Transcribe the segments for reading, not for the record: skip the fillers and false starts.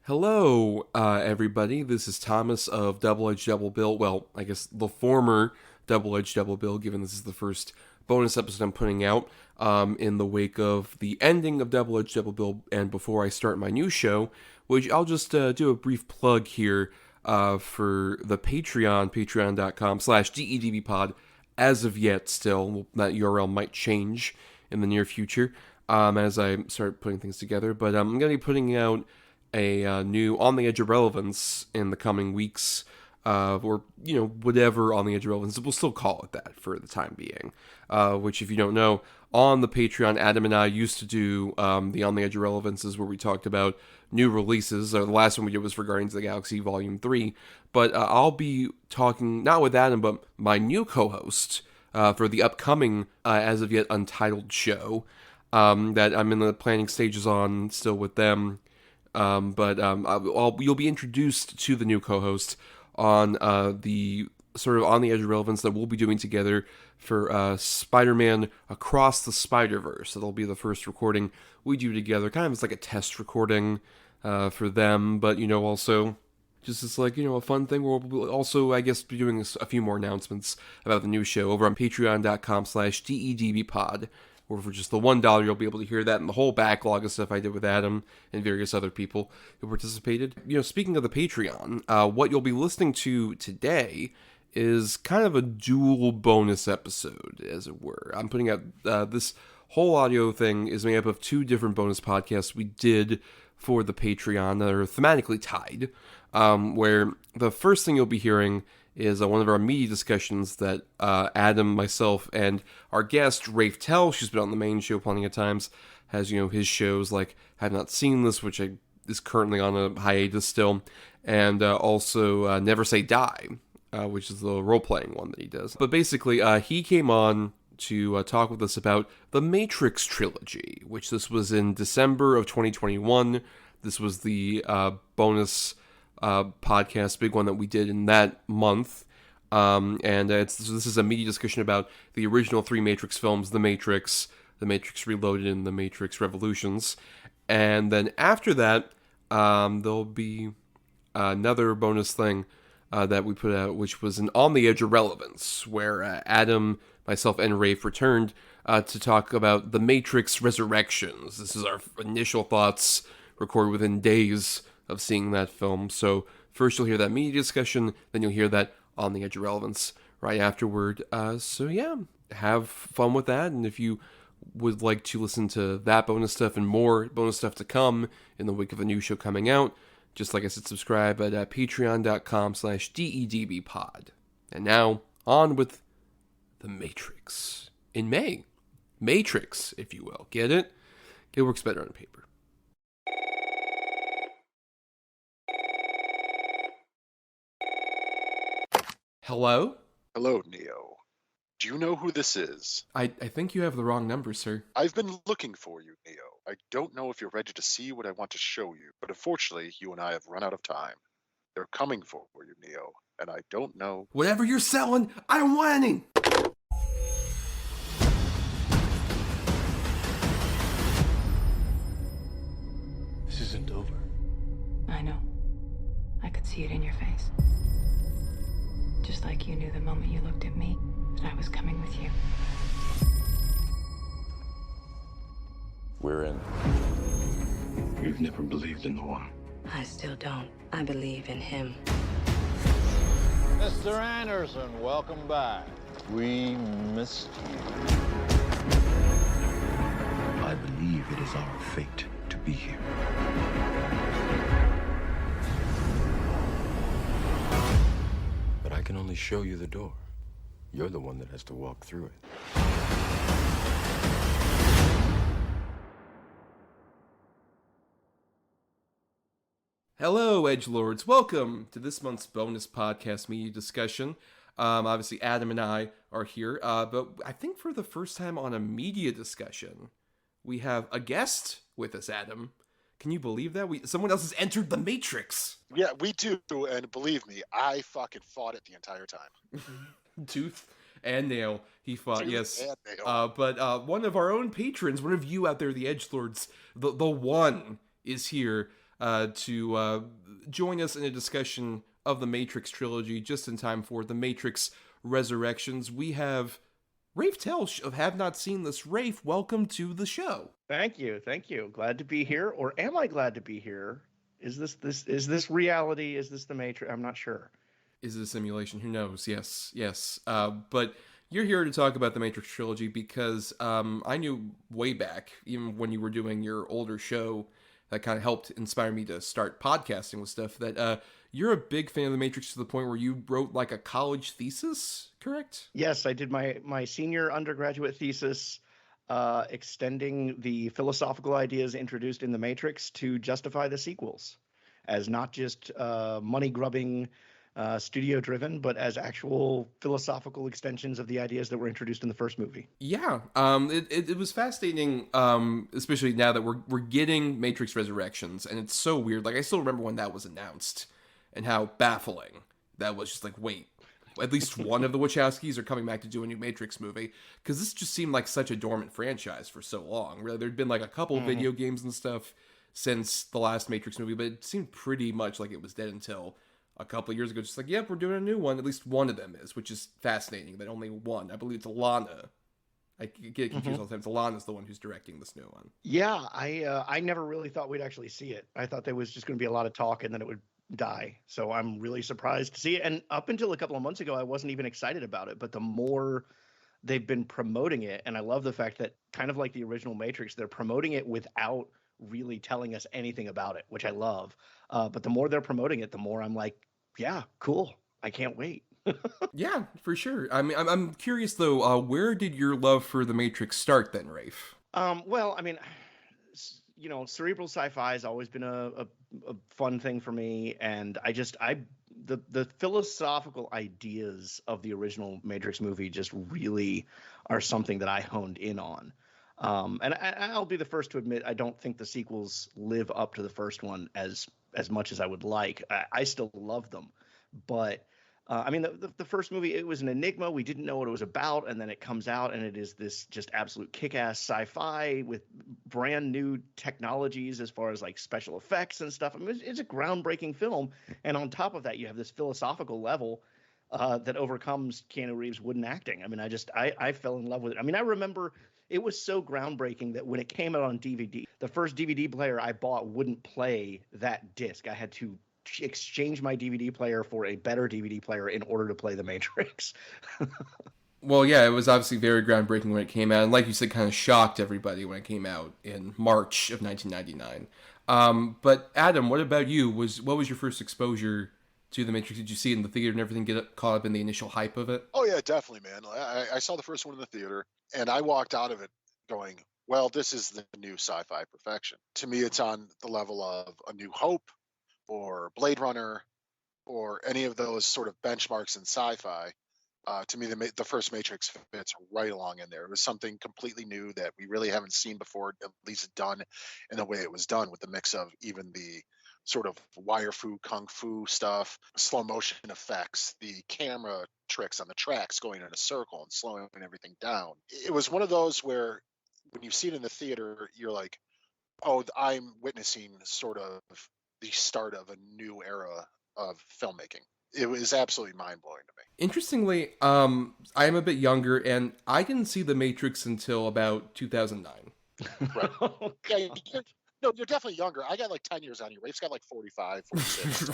Hello, everybody. This is Thomas of Double Edge Double Bill. Well, I guess the former Double Edge Double Bill, given this is the first bonus episode I'm putting out in the wake of the ending of Double Edge Double Bill and before I start my new show, which I'll just do a brief plug here for the Patreon, patreon.com/DEDBpod. As of yet, still, that URL might change in the near future as I start putting things together. But I'm going to be putting out a new On the Edge of Relevance in the coming weeks, or, whatever On the Edge of Relevance. We'll still call it that for the time being. Which, if you don't know, on the Patreon, Adam and I used to do the On the Edge of Relevances where we talked about new releases. The last one we did was for Guardians of the Galaxy Volume 3. But I'll be talking, not with Adam, but my new co-host for the upcoming, as of yet untitled show that I'm in the planning stages on still with them. You'll be introduced to the new co-host on the sort of On the Edge of Relevance that we'll be doing together for Spider-Man Across the Spider-Verse. That'll be the first recording we do together, kind of as like a test recording for them, but also just as a fun thing where we'll also, I guess, be doing a few more announcements about the new show over on patreon.com/DEDBpod. Or for just the $1, you'll be able to hear that and the whole backlog of stuff I did with Adam and various other people who participated. Speaking of the Patreon, what you'll be listening to today is kind of a dual bonus episode, as it were. I'm putting out this whole audio thing is made up of two different bonus podcasts we did for the Patreon that are thematically tied, where the first thing you'll be hearing is one of our media discussions that Adam, myself, and our guest, Rafe Tell, she's been on the main show plenty of times, has, his shows like Have Not Seen This, which is currently on a hiatus still, and also Never Say Die, which is the role-playing one that he does. But basically, he came on to talk with us about the Matrix trilogy, which this was in December of 2021. This was the bonus podcast, big one that we did in that month, this is a media discussion about the original three Matrix films, The Matrix Reloaded, and The Matrix Revolutions. And then after that, there'll be another bonus thing that we put out, which was an On the Edge of Relevance, where Adam, myself, and Rafe returned to talk about The Matrix Resurrections. This is our initial thoughts, recorded within days of seeing that film. So first you'll hear that media discussion, then you'll hear that On the Edge of Relevance right afterward. So yeah, have fun with that. And if you would like to listen to that bonus stuff and more bonus stuff to come in the wake of a new show coming out, just like I said, subscribe at patreon.com/DEDBpod. And now on with The Matrix in May. Matrix, if you will. Get it? It works better on paper. Hello? Hello, Neo. Do you know who this is? I think you have the wrong number, sir. I've been looking for you, Neo. I don't know if you're ready to see what I want to show you, but unfortunately, you and I have run out of time. They're coming for you, Neo, and I don't know... Whatever you're selling, I don't want any! This isn't over. I know. I could see it in your face. Just like you knew the moment you looked at me that I was coming with you. We're in. You've never believed in the one. I still don't. I believe in him. Mr. Anderson, welcome back. We missed you. I believe it is our fate to be here. But I can only show you the door. You're the one that has to walk through it. Hello, edgelords. Welcome to this month's bonus podcast media discussion. Obviously, Adam and I are here, but I think for the first time on a media discussion, we have a guest with us, Adam. Can you believe that? Someone else has entered the Matrix. Yeah, we do, and believe me, I fucking fought it the entire time. Tooth and nail, he fought, Tooth yes. and nail. But one of our own patrons, one of you out there, the edgelords, the one is here. to join us in a discussion of the Matrix trilogy just in time for the Matrix Resurrections. We have Rafe Telsch of Have Not Seen This. Rafe, welcome to the show. Thank you. Glad to be here, or am I glad to be here? Is this reality? Is this the Matrix? I'm not sure. Is it a simulation? Who knows? Yes. But you're here to talk about the Matrix trilogy because I knew way back, even when you were doing your older show that kind of helped inspire me to start podcasting with stuff, that you're a big fan of the Matrix to the point where you wrote like a college thesis, correct? Yes, I did my senior undergraduate thesis extending the philosophical ideas introduced in the Matrix to justify the sequels as not just money-grubbing, studio-driven, but as actual philosophical extensions of the ideas that were introduced in the first movie. Yeah, it was fascinating, especially now that we're getting Matrix Resurrections, and it's so weird. Like, I still remember when that was announced, and how baffling that was. Just like, wait, at least one of the Wachowskis are coming back to do a new Matrix movie, because this just seemed like such a dormant franchise for so long. Really, there'd been like a couple video games and stuff since the last Matrix movie, but it seemed pretty much like it was dead until a couple of years ago. Just like, yep, we're doing a new one. At least one of them is, which is fascinating. That only one, I believe it's Alana. I get confused all the time. It's Alana's the one who's directing this new one. Yeah, I never really thought we'd actually see it. I thought there was just going to be a lot of talk and then it would die. So I'm really surprised to see it. And up until a couple of months ago, I wasn't even excited about it. But the more they've been promoting it, and I love the fact that, kind of like the original Matrix, they're promoting it without really telling us anything about it, which I love. But the more they're promoting it, the more I'm like, yeah, cool. I can't wait. Yeah, for sure. I mean, I'm curious though. Where did your love for the Matrix start then, Rafe? Well, I mean, cerebral sci-fi has always been a fun thing for me, and the philosophical ideas of the original Matrix movie just really are something that I honed in on. And I'll be the first to admit, I don't think the sequels live up to the first one as much as I would like. I still love them, but I mean, the first movie, it was an enigma. We didn't know what it was about, and then it comes out, and it is this just absolute kick-ass sci-fi with brand new technologies as far as like special effects and stuff. I mean, it's a groundbreaking film, and on top of that, you have this philosophical level that overcomes Keanu Reeves' wooden acting. I mean, I fell in love with it. I mean, I remember it was so groundbreaking that when it came out on DVD, the first DVD player I bought wouldn't play that disc. I had to exchange my DVD player for a better DVD player in order to play The Matrix. Well, yeah, it was obviously very groundbreaking when it came out, and like you said, kind of shocked everybody when it came out in March of 1999. But Adam, what about you? What was your first exposure to The Matrix? Did you see it in the theater and everything, get caught up in the initial hype of it? Oh yeah, definitely, man. I saw the first one in the theater, and I walked out of it going, well, this is the new sci-fi perfection. To me, it's on the level of A New Hope or Blade Runner or any of those sort of benchmarks in sci-fi. To me, the first Matrix fits right along in there. It was something completely new that we really haven't seen before, at least done in the way it was done, with the mix of even the sort of wire fu, kung fu stuff, slow motion effects, the camera tricks on the tracks going in a circle and slowing everything down. It was one of those where when you see it in the theater, you're like, oh, I'm witnessing sort of the start of a new era of filmmaking. It was absolutely mind-blowing to me. Interestingly, I am a bit younger, and I didn't see The Matrix until about 2009. Right. Okay. You're definitely younger. I got like 10 years on you. Rafe's got like 45, 46.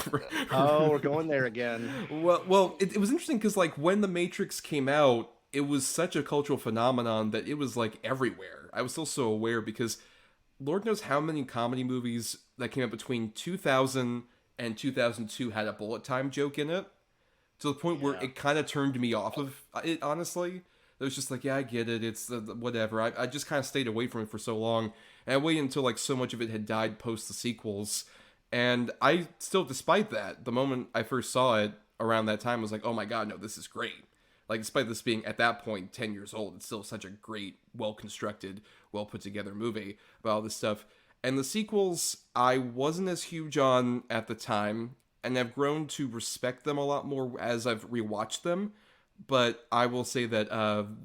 Oh, we're going there again. Well, it was interesting because like when The Matrix came out, it was such a cultural phenomenon that it was like everywhere. I was still so aware because Lord knows how many comedy movies that came out between 2000 and 2002 had a bullet time joke in it, to the point where it kind of turned me off of it, honestly. It was just like, yeah, I get it, it's whatever. I just kind of stayed away from it for so long, and I waited until like so much of it had died post the sequels, and I still, despite that, the moment I first saw it around that time, was like, oh my god, no, this is great. Like, despite this being, at that point, 10 years old, it's still such a great, well-constructed, well-put-together movie about all this stuff. And the sequels, I wasn't as huge on at the time, and I've grown to respect them a lot more as I've rewatched them. But I will say that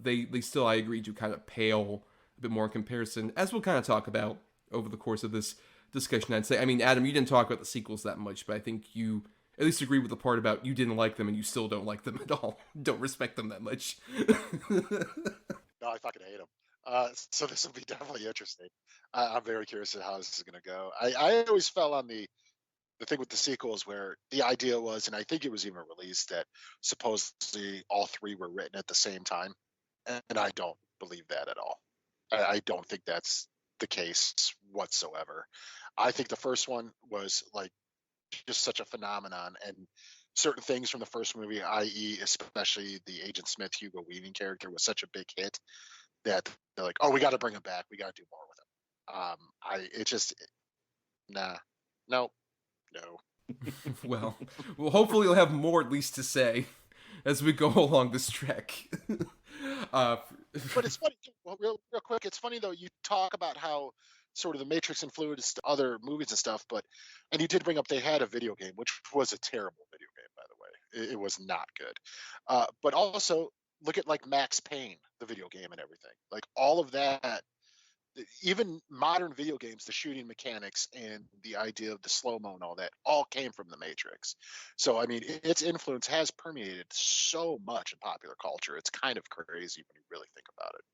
they still, I agree, do kind of pale a bit more in comparison, as we'll kind of talk about over the course of this discussion, I'd say. I mean, Adam, you didn't talk about the sequels that much, but I think you at least agree with the part about you didn't like them and you still don't like them at all. Don't respect them that much. No, I fucking hate them. So this will be definitely interesting. I'm very curious as how this is going to go. I always fell on the thing with the sequels where the idea was, and I think it was even released, that supposedly all three were written at the same time. And I don't believe that at all. I don't think that's the case whatsoever. I think the first one was like just such a phenomenon, and certain things from the first movie, i.e., especially the Agent Smith Hugo Weaving character, was such a big hit that they're like, oh, we got to bring him back. We got to do more with him. Nah, no. well, hopefully you'll have more at least to say as we go along this trek. But it's funny, well, real quick. It's funny though. You talk about how sort of the Matrix influenced other movies and stuff, and you did bring up they had a video game, which was a terrible video game, by the way. It was not good. But also look at like Max Payne, the video game, and everything. Like all of that. Even modern video games, the shooting mechanics and the idea of the slow-mo and all that all came from the Matrix. So, I mean, its influence has permeated so much in popular culture. It's kind of crazy when you really think about it.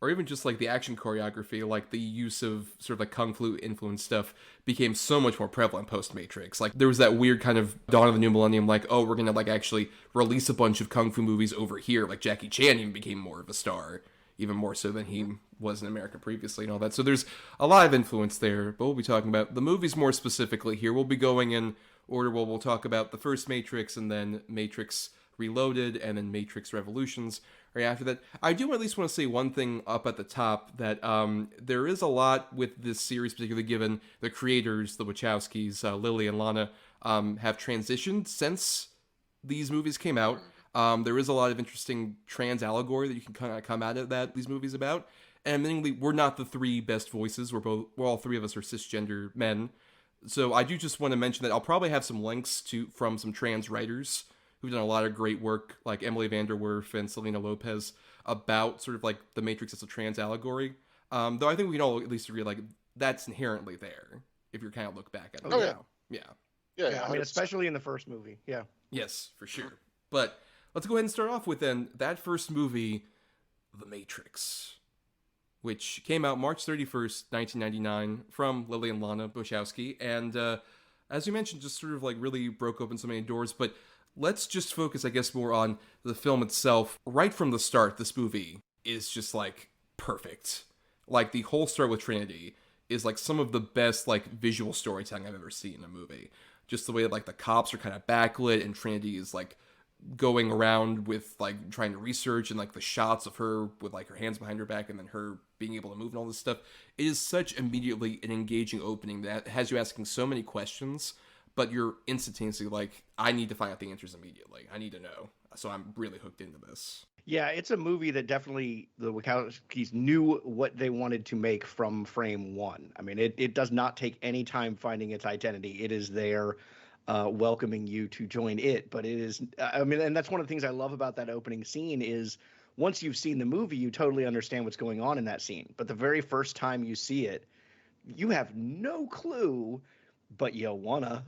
Or even just like the action choreography, like the use of sort of like Kung Fu influence stuff became so much more prevalent post-Matrix. Like there was that weird kind of dawn of the new millennium, like, oh, we're going to like actually release a bunch of Kung Fu movies over here. Like Jackie Chan even became more of a star, even more so than he was in America previously and all that. So there's a lot of influence there, but we'll be talking about the movies more specifically here. We'll be going in order where we'll talk about the first Matrix and then Matrix Reloaded and then Matrix Revolutions right after that. I do at least want to say one thing up at the top, that there is a lot with this series, particularly given the creators, the Wachowskis, Lilly and Lana, have transitioned since these movies came out. There is a lot of interesting trans allegory that you can kind of come out of that these movies about. And admittedly, we're not the three best voices. We're all three of us are cisgender men. So I do just want to mention that I'll probably have some links from some trans writers who've done a lot of great work, like Emily Vanderwerf and Selena Lopez, about sort of like the Matrix as a trans allegory. Though I think we can all at least agree like that's inherently there if you kind of look back at it. Oh, yeah. Yeah. I mean, especially in the first movie. Yeah. Yes, for sure. But let's go ahead and start off with then that first movie, The Matrix, which came out March 31st, 1999, from Lilly and Lana Wachowski. And as you mentioned, just sort of like really broke open so many doors. But let's just focus, I guess, more on the film itself. Right from the start, this movie is just like perfect. Like the whole start with Trinity is like some of the best like visual storytelling I've ever seen in a movie. Just the way that like the cops are kind of backlit and Trinity is like going around with like trying to research, and like the shots of her with like her hands behind her back and then her being able to move and all this stuff. It is such immediately an engaging opening that has you asking so many questions, but you're instantaneously like, I need to find out the answers immediately. I need to know. So I'm really hooked into this. Yeah, it's a movie that definitely the Wachowskis knew what they wanted to make from frame one. I mean, it does not take any time finding its identity. It is there welcoming you to join it. But it is, I mean, and that's one of the things I love about that opening scene is once you've seen the movie, you totally understand what's going on in that scene. But the very first time you see it, you have no clue, but you wanna.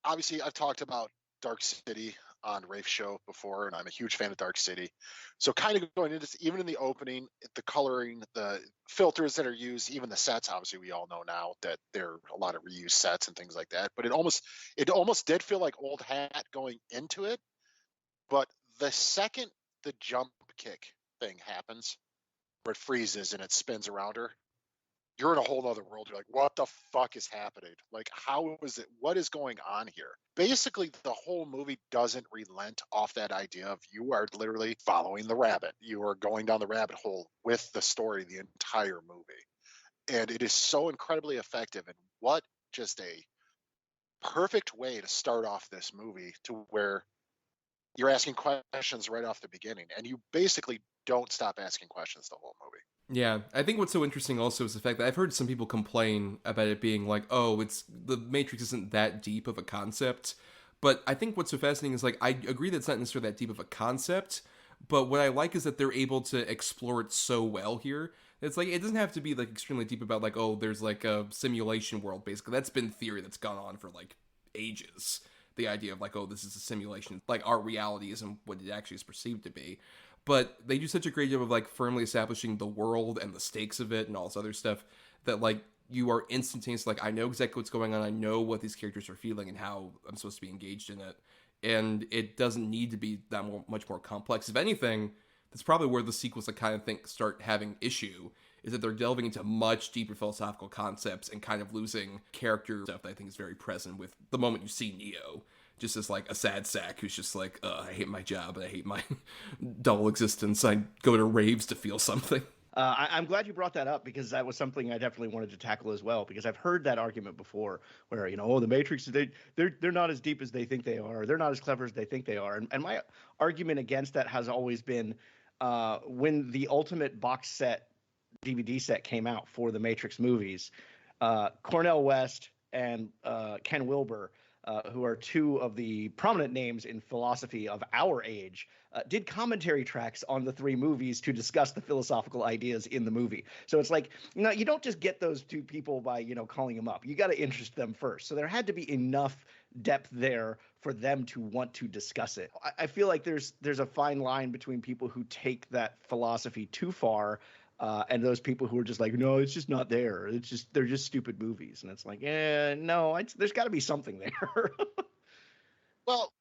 Obviously, I've talked about Dark City on Rafe's show before, and I'm a huge fan of Dark City. So kind of going into this, even in the opening, the coloring, the filters that are used, even the sets, obviously we all know now that there are a lot of reused sets and things like that. But it almost did feel like old hat going into it. But the second the jump kick thing happens, where it freezes and it spins around her, you're in a whole other world. You're like, what the fuck is happening? Like, how is it? What is going on here? Basically, the whole movie doesn't relent off that idea of you are literally following the rabbit. You are going down the rabbit hole with the story the entire movie. And it is so incredibly effective. And what just a perfect way to start off this movie, to where you're asking questions right off the beginning. And you basically don't stop asking questions the whole movie. Yeah, I think what's so interesting also is the fact that I've heard some people complain about it being like, oh, it's the Matrix isn't that deep of a concept. But I think what's so fascinating is like, I agree that it's not necessarily that deep of a concept, but what I like is that they're able to explore it so well here It's like, it doesn't have to be like extremely deep about like, oh, there's like a simulation world, basically. That's been theory that's gone on for like ages. The idea of like, oh, this is a simulation, like our reality isn't what it actually is perceived to be. But they do such a great job of like firmly establishing the world and the stakes of it and all this other stuff that like you are instantaneously like, I know exactly what's going on. I know what these characters are feeling and how I'm supposed to be engaged in it. And it doesn't need to be that much more complex. If anything, that's probably where the sequels I kind of think start having issue, is that they're delving into much deeper philosophical concepts and kind of losing character stuff that I think is very present with the moment you see Neo. Just as like a sad sack who's just like, I hate my job and I hate my double existence. I go to raves to feel something. I'm glad you brought that up, because that was something I definitely wanted to tackle as well, because I've heard that argument before where, oh, the Matrix, they're not as deep as they think they are. They're not as clever as they think they are. And my argument against that has always been when the ultimate box set DVD set came out for the Matrix movies, Cornel West and Ken Wilber, who are two of the prominent names in philosophy of our age, did commentary tracks on the three movies to discuss the philosophical ideas in the movie. So it's like, you don't just get those two people by, calling them up. You got to interest them first. So there had to be enough depth there for them to want to discuss it. I feel like there's a fine line between people who take that philosophy too far and those people who are just like, no, it's just not there. They're just stupid movies. And it's like, no, there's got to be something there. Well,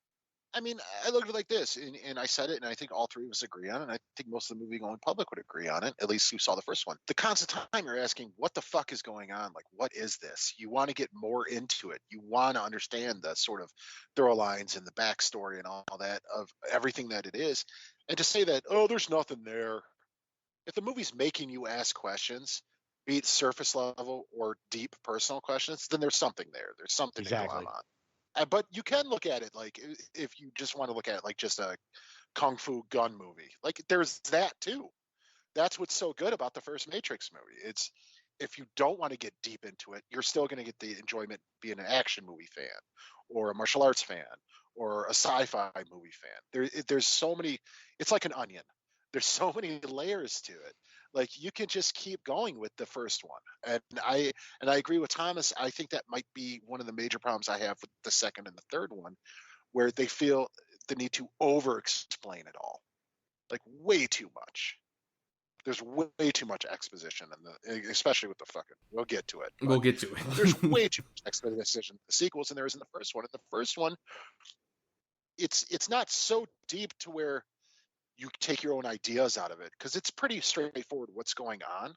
I mean, I look at it like this, and I said it, and I think all three of us agree on it, and I think most of the movie-going public would agree on it, at least who saw the first one. The constant time you're asking, what the fuck is going on? Like, what is this? You want to get more into it. You want to understand the sort of through lines and the backstory and all that of everything that it is. And to say that, oh, there's nothing there. If the movie's making you ask questions, be it surface level or deep personal questions, then there's something there. There's something to go on. But you can look at it like, if you just want to look at it like just a kung fu gun movie, like there's that too. That's what's so good about the first Matrix movie. It's, if you don't want to get deep into it, you're still going to get the enjoyment being an action movie fan or a martial arts fan or a sci-fi movie fan. There's so many, it's like an onion. There's so many layers to it. Like, you can just keep going with the first one. And I agree with Thomas. I think that might be one of the major problems I have with the second and the third one, where they feel the need to over explain it all. Like, way too much. There's way too much exposition, especially with the fucking. We'll get to it. We'll get to it. There's way too much exposition in the sequels than there is in the first one. In the first one, it's not so deep to where you take your own ideas out of it, because it's pretty straightforward what's going on.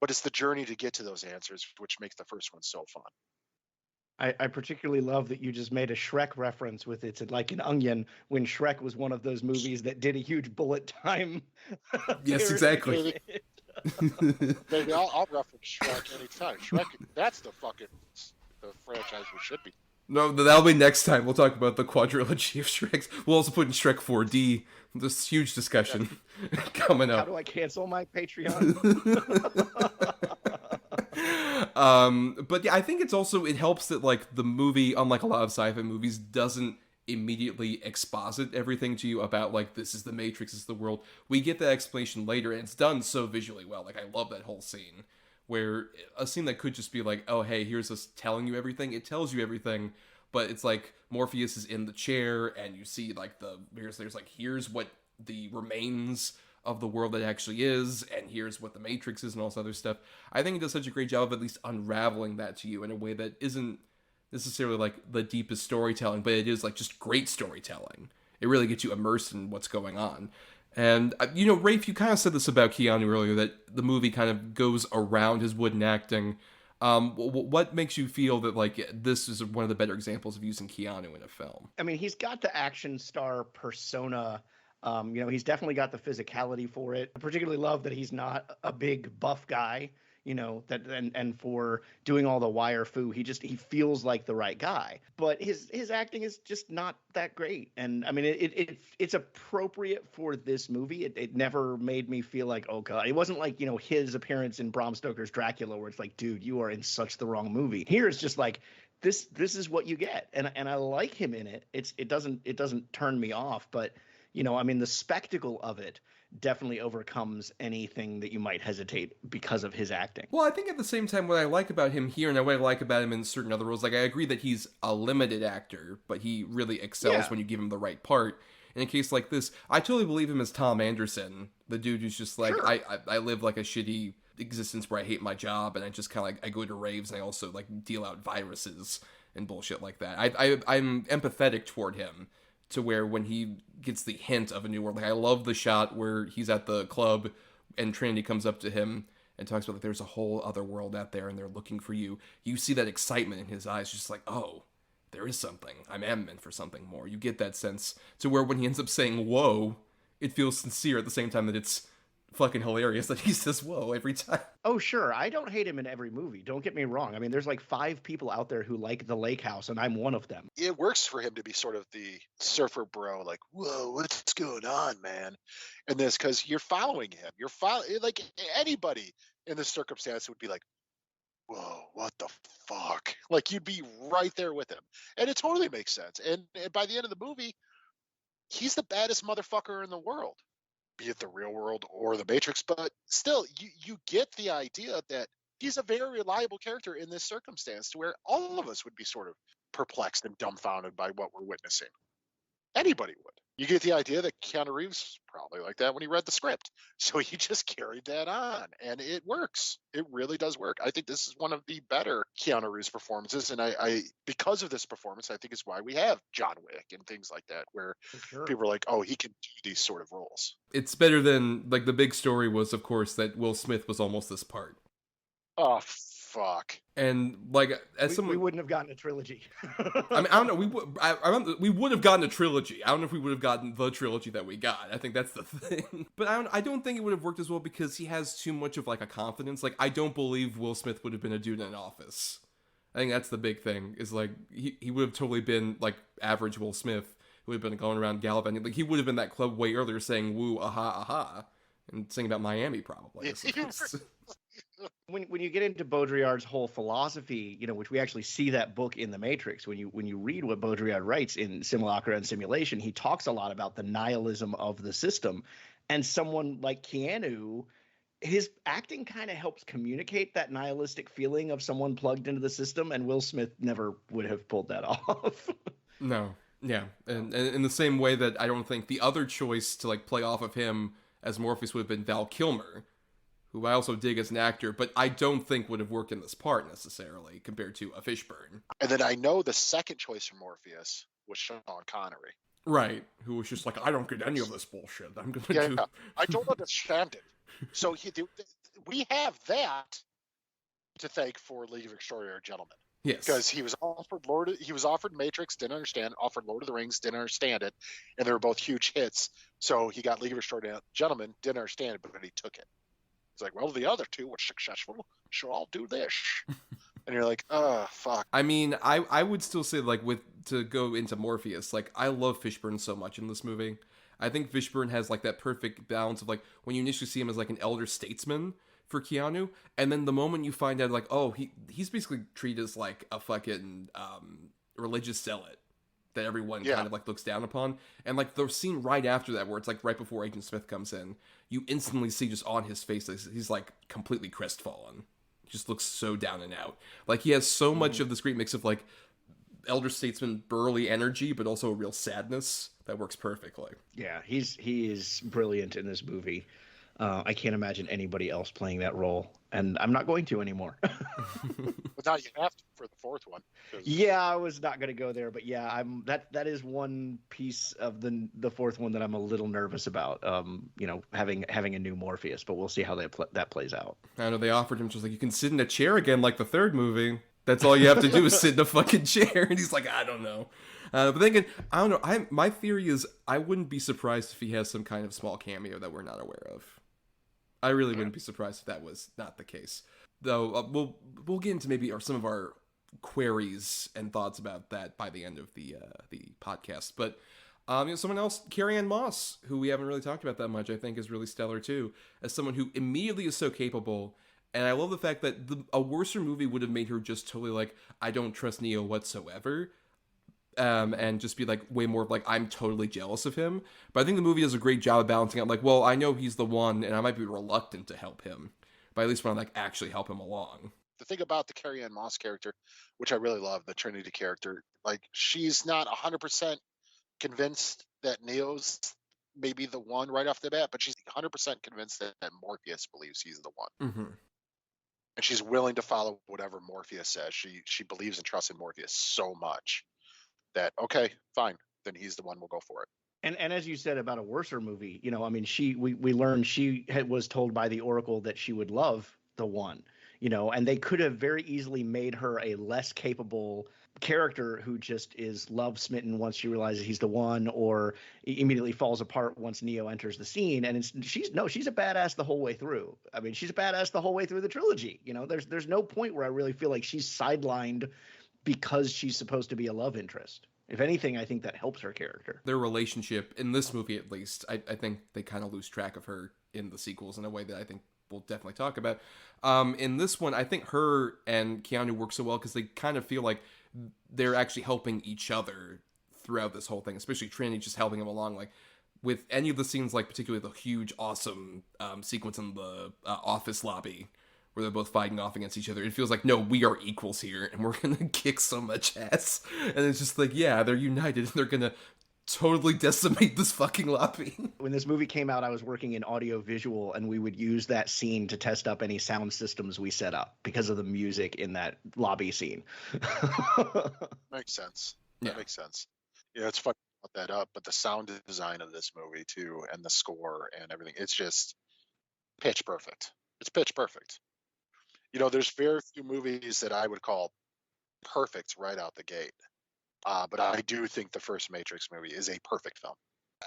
But it's the journey to get to those answers which makes the first one so fun. I particularly love that you just made a Shrek reference with it's like an onion, when Shrek was one of those movies that did a huge bullet time. Yes, exactly. Maybe I'll reference Shrek anytime. Shrek, that's the franchise we should be. No, that'll be next time. We'll talk about the quadrilogy of Shreks. We'll also put in Shrek 4D. This huge discussion coming up. How do I cancel my Patreon? But yeah, I think it helps that like the movie, unlike a lot of sci-fi movies, doesn't immediately exposit everything to you about like, this is the Matrix, this is the world. We get that explanation later, and it's done so visually well. Like, I love that whole scene, where a scene that could just be like, oh, hey, here's us telling you everything. It tells you everything, but it's like Morpheus is in the chair, and you see like here's what the remains of the world that actually is, and here's what the Matrix is, and all this other stuff. I think it does such a great job of at least unraveling that to you in a way that isn't necessarily like the deepest storytelling, but it is like just great storytelling. It really gets you immersed in what's going on. And, Rafe, you kind of said this about Keanu earlier, that the movie kind of goes around his wooden acting. What makes you feel that, like, this is one of the better examples of using Keanu in a film? I mean, he's got the action star persona. He's definitely got the physicality for it. I particularly love that he's not a big buff guy, and for doing all the wire foo, he feels like the right guy. But his acting is just not that great. And I mean, it's appropriate for this movie. It never made me feel like, oh God, it wasn't like, his appearance in Bram Stoker's Dracula, where it's like, dude, you are in such the wrong movie. Here it's just like, this is what you get. And I like him in it. It doesn't turn me off, but the spectacle of it definitely overcomes anything that you might hesitate because of his acting. Well, I think at the same time, what I like about him here and what I like about him in certain other roles, like I agree that he's a limited actor, but he really excels when you give him the right part. In a case like this, I totally believe him as Tom Anderson, the dude who's just like, Sure. I live like a shitty existence where I hate my job and I just kind of like, I go to raves and I also like deal out viruses and bullshit like that. I'm empathetic toward him to where when he gets the hint of a new world, like I love the shot where he's at the club and Trinity comes up to him and talks about like there's a whole other world out there and they're looking for you. You see that excitement in his eyes, just like, oh, there is something. I am meant for something more. You get that sense to where when he ends up saying whoa, it feels sincere at the same time that it's fucking hilarious that he says whoa every time. Oh, sure. I don't hate him in every movie. Don't get me wrong. I mean, there's like 5 people out there who like The Lake House, and I'm one of them. It works for him to be sort of the surfer bro, like, whoa, what's going on, man? And this, because you're following him. Like anybody in this circumstance would be like, whoa, what the fuck? Like you'd be right there with him. And it totally makes sense. And by the end of the movie, he's the baddest motherfucker in the world, be it the real world or the Matrix. But still, you get the idea that he's a very reliable character in this circumstance to where all of us would be sort of perplexed and dumbfounded by what we're witnessing. Anybody would. You get the idea that Keanu Reeves probably like that when he read the script. So he just carried that on, and it works. It really does work. I think this is one of the better Keanu Reeves performances, and I because of this performance, I think it's why we have John Wick and things like that, where people are like, oh, he can do these sort of roles. It's better than, like, the big story was, of course, that Will Smith was almost this part. Oh, fuck. And like as we wouldn't have gotten a trilogy. I mean, I don't know. We would have gotten a trilogy. I don't know if we would have gotten the trilogy that we got. I think that's the thing. But I don't think it would have worked as well because he has too much of like a confidence. Like I don't believe Will Smith would have been a dude in an office. I think that's the big thing. Is like he would have totally been like average Will Smith who would have been going around gallivanting. Like he would have been that club way earlier saying woo aha aha and singing about Miami probably. When you get into Baudrillard's whole philosophy, you know, which we actually see that book in The Matrix, when you read what Baudrillard writes in Simulacra and Simulation, he talks a lot about the nihilism of the system. And someone like Keanu, his acting kind of helps communicate that nihilistic feeling of someone plugged into the system, and Will Smith never would have pulled that off. No. Yeah. And in the same way that I don't think the other choice to like play off of him as Morpheus would have been Val Kilmer, who I also dig as an actor, but I don't think would have worked in this part necessarily compared to a Fishburne. And then I know the second choice for Morpheus was Sean Connery. Right, who was just like, I don't get any of this bullshit. I'm going to do... I don't understand it. So we have that to thank for League of Extraordinary Gentlemen. Yes. Because he was offered Matrix, didn't understand, offered Lord of the Rings, didn't understand it, and they were both huge hits. So he got League of Extraordinary Gentlemen, didn't understand it, but he took it. It's like, well, the other two were successful, so I'll do this. And you're like, oh, fuck. I mean, I would still say, like, to go into Morpheus, like, I love Fishburne so much in this movie. I think Fishburne has, like, that perfect balance of, like, when you initially see him as, like, an elder statesman for Keanu, and then the moment you find out, like, oh, he's basically treated as, like, a fucking religious zealot that everyone kind of like looks down upon. And like the scene right after that, where it's like right before Agent Smith comes in, you instantly see just on his face that he's like completely crestfallen. He just looks so down and out. Like he has so much of this great mix of like elder statesman burly energy, but also a real sadness that works perfectly. Yeah, he is brilliant in this movie. I can't imagine anybody else playing that role, and I'm not going to anymore. But now you have to for the fourth one. Yeah, I was not going to go there, but yeah, that is one piece of the fourth one that I'm a little nervous about. Having a new Morpheus, but we'll see how that plays out. I know they offered him just like, you can sit in a chair again like the third movie. That's all you have to do is sit in a fucking chair, and he's like, I don't know. But then again, I don't know. My theory is I wouldn't be surprised if he has some kind of small cameo that we're not aware of. I really wouldn't be surprised if that was not the case. Though we'll get into maybe some of our queries and thoughts about that by the end of the podcast. But someone else, Carrie-Anne Moss, who we haven't really talked about that much, I think is really stellar too, as someone who immediately is so capable. And I love the fact that a worser movie would have made her just totally like, I don't trust Neo whatsoever. and just be like way more of like, I'm totally jealous of him. But I think the movie does a great job of balancing out like, well, I know he's the one and I might be reluctant to help him, but at least want to like actually help him along. The thing about the Carrie-Anne Moss character, which I really love, the Trinity character, like she's not 100% convinced that Neo's maybe the one right off the bat, but she's 100% convinced that Morpheus believes he's the one. Mm-hmm. And she's willing to follow whatever Morpheus says. She believes and trusts in Morpheus so much that, okay, fine, then he's the one, we'll go for it. And as you said about a worser movie, you know, I mean, we learned was told by the Oracle that she would love the one, you know, and they could have very easily made her a less capable character who just is love smitten once she realizes he's the one, or immediately falls apart once Neo enters the scene. And she's a badass the whole way through. I mean, she's a badass the whole way through the trilogy. You know, there's no point where I really feel like she's sidelined because she's supposed to be a love interest. If anything, I think that helps her character. Their relationship, in this movie at least, I think they kind of lose track of her in the sequels in a way that I think we'll definitely talk about. In this one, I think her and Keanu work so well because they kind of feel like they're actually helping each other throughout this whole thing, especially Trinity just helping him along. Like, with any of the scenes, like particularly the huge, awesome sequence in the office lobby, where they're both fighting off against each other. It feels like, no, we are equals here, and we're going to kick so much ass. And it's just like, yeah, they're united, and they're going to totally decimate this fucking lobby. When this movie came out, I was working in audio visual, and we would use that scene to test up any sound systems we set up because of the music in that lobby scene. Makes sense. Yeah. That makes sense. Yeah, it's fun to put that up, but the sound design of this movie, too, and the score and everything, it's just pitch perfect. It's pitch perfect. You know, there's very few movies that I would call perfect right out the gate. But I do think the first Matrix movie is a perfect film.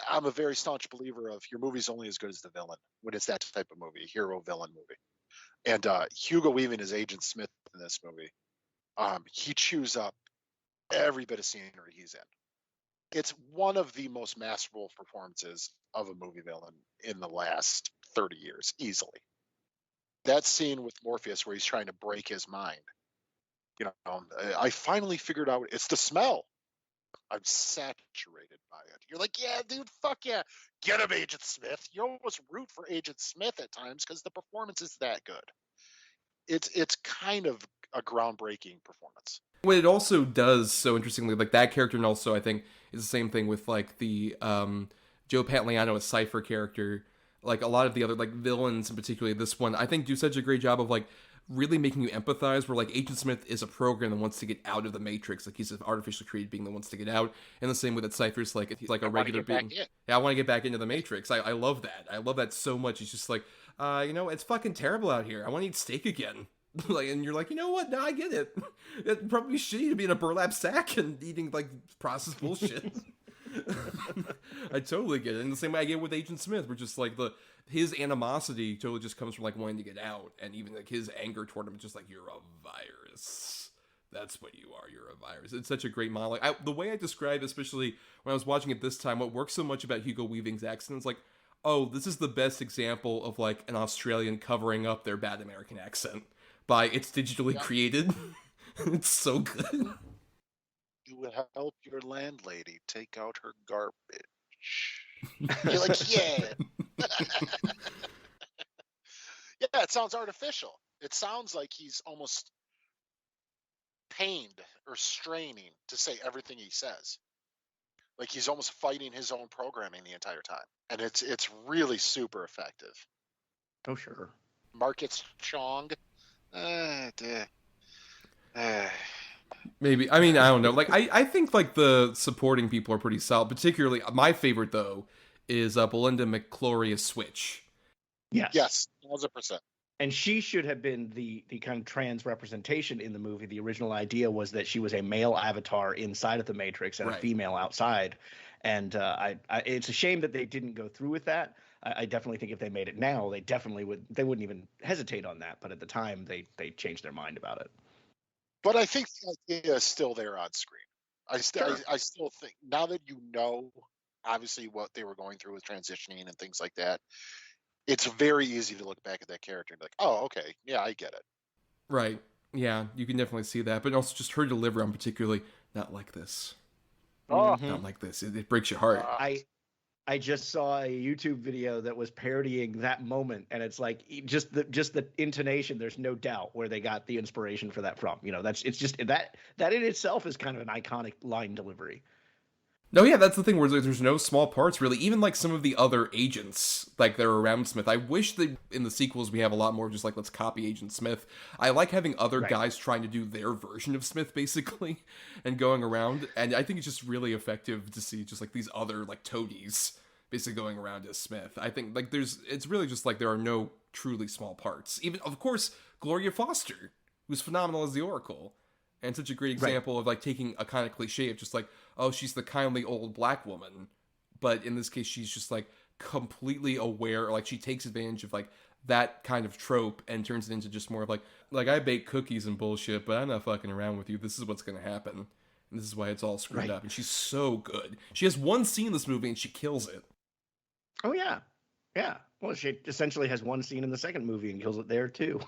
I'm a very staunch believer of your movie's only as good as the villain when it's that type of movie, hero-villain movie. And Hugo Weaving as Agent Smith in this movie, he chews up every bit of scenery he's in. It's one of the most masterful performances of a movie villain in the last 30 years, easily. That scene with Morpheus where he's trying to break his mind, you know, I finally figured out it's the smell. I'm saturated by it. You're like, yeah, dude, fuck yeah. Get him, Agent Smith. You almost root for Agent Smith at times because the performance is that good. It's kind of a groundbreaking performance. What it also does so interestingly, like that character, and also I think is the same thing with like the Joe Pantoliano as Cypher character. Like a lot of the other like villains, and particularly this one, I think do such a great job of like really making you empathize, where like Agent Smith is a program that wants to get out of the Matrix, like he's an artificially created being that wants to get out, and the same way that Cypher's like he's like a regular being. Yeah, I want to get back into the Matrix. I love that. I love that so much. It's just like, you know, it's fucking terrible out here. I want to eat steak again. Like, and you're like, you know what? No, I get it. It'd probably be shitty to be in a burlap sack and eating like processed bullshit. I totally get it. And the same way I get with Agent Smith, where just like his animosity totally just comes from like wanting to get out, and even like his anger toward him is just like, you're a virus. That's what you are. You're a virus. It's such a great monologue. The way I describe, especially when I was watching it this time, what works so much about Hugo Weaving's accent is like, oh, this is the best example of like an Australian covering up their bad American accent by it's digitally created. It's so good. You would help your landlady take out her garbage. You're like, yeah. Yeah, it sounds artificial. It sounds like he's almost pained or straining to say everything he says. Like he's almost fighting his own programming the entire time. And it's really super effective. Oh, sure. Marcus Chong. Maybe. I mean, I don't know. Like, I think, like, the supporting people are pretty solid. Particularly, my favorite, though, is Belinda McClory as Switch. Yes, 1,000%. And she should have been the kind of trans representation in the movie. The original idea was that she was a male avatar inside of the Matrix and a female outside. And it's a shame that they didn't go through with that. I definitely think if they made it now, they wouldn't even hesitate on that. But at the time, they changed their mind about it. But I think the idea is still there on screen. I still think, now that you know, obviously, what they were going through with transitioning and things like that, it's very easy to look back at that character and be like, oh, okay, yeah, I get it. Right. Yeah, you can definitely see that. But also just her delivery on particularly, not like this. Oh, Mhm. Not like this. It breaks your heart. I just saw a YouTube video that was parodying that moment, and it's like just the intonation. There's no doubt where they got the inspiration for that from. It's just that in itself is kind of an iconic line delivery. No, yeah, that's the thing where there's no small parts really. Even like some of the other agents, like they're around Smith. I wish that in the sequels we have a lot more just like let's copy Agent Smith. I like having other guys trying to do their version of Smith basically, and going around. And I think it's just really effective to see just like these other like toadies basically going around as Smith. I think like it's really just like there are no truly small parts. Even of course Gloria Foster, who's phenomenal as the Oracle. And such a great example of like taking a kind of cliche of just like, oh, she's the kindly old black woman, but in this case she's just like completely aware, like she takes advantage of like that kind of trope and turns it into just more of like I bake cookies and bullshit, but I'm not fucking around with you. This is what's gonna happen, and this is why it's all screwed up. And she's so good. She has one scene in this movie and she kills it. Oh yeah, yeah. Well, she essentially has one scene in the second movie and kills it there too.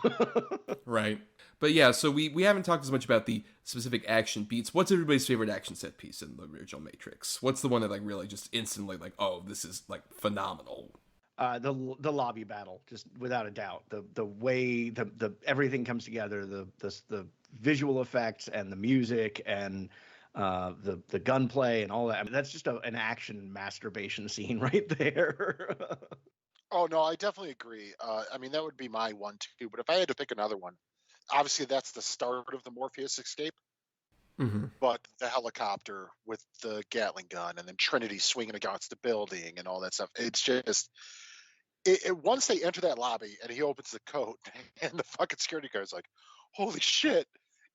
Right. But yeah, so we haven't talked as much about the specific action beats. What's everybody's favorite action set piece in the original Matrix? What's the one that like really just instantly like, oh, this is like phenomenal? The lobby battle, just without a doubt. The way the everything comes together, the visual effects and the music and the gunplay and all that. I mean, that's just an action masturbation scene right there. oh no, I definitely agree. I mean, that would be my one too. But if I had to pick another one, obviously that's the start of the Morpheus escape. Mm-hmm. But the helicopter with the Gatling gun and then Trinity swinging against the building and all that stuff. It's just once they enter that lobby and he opens the coat and the fucking security guard's like, holy shit,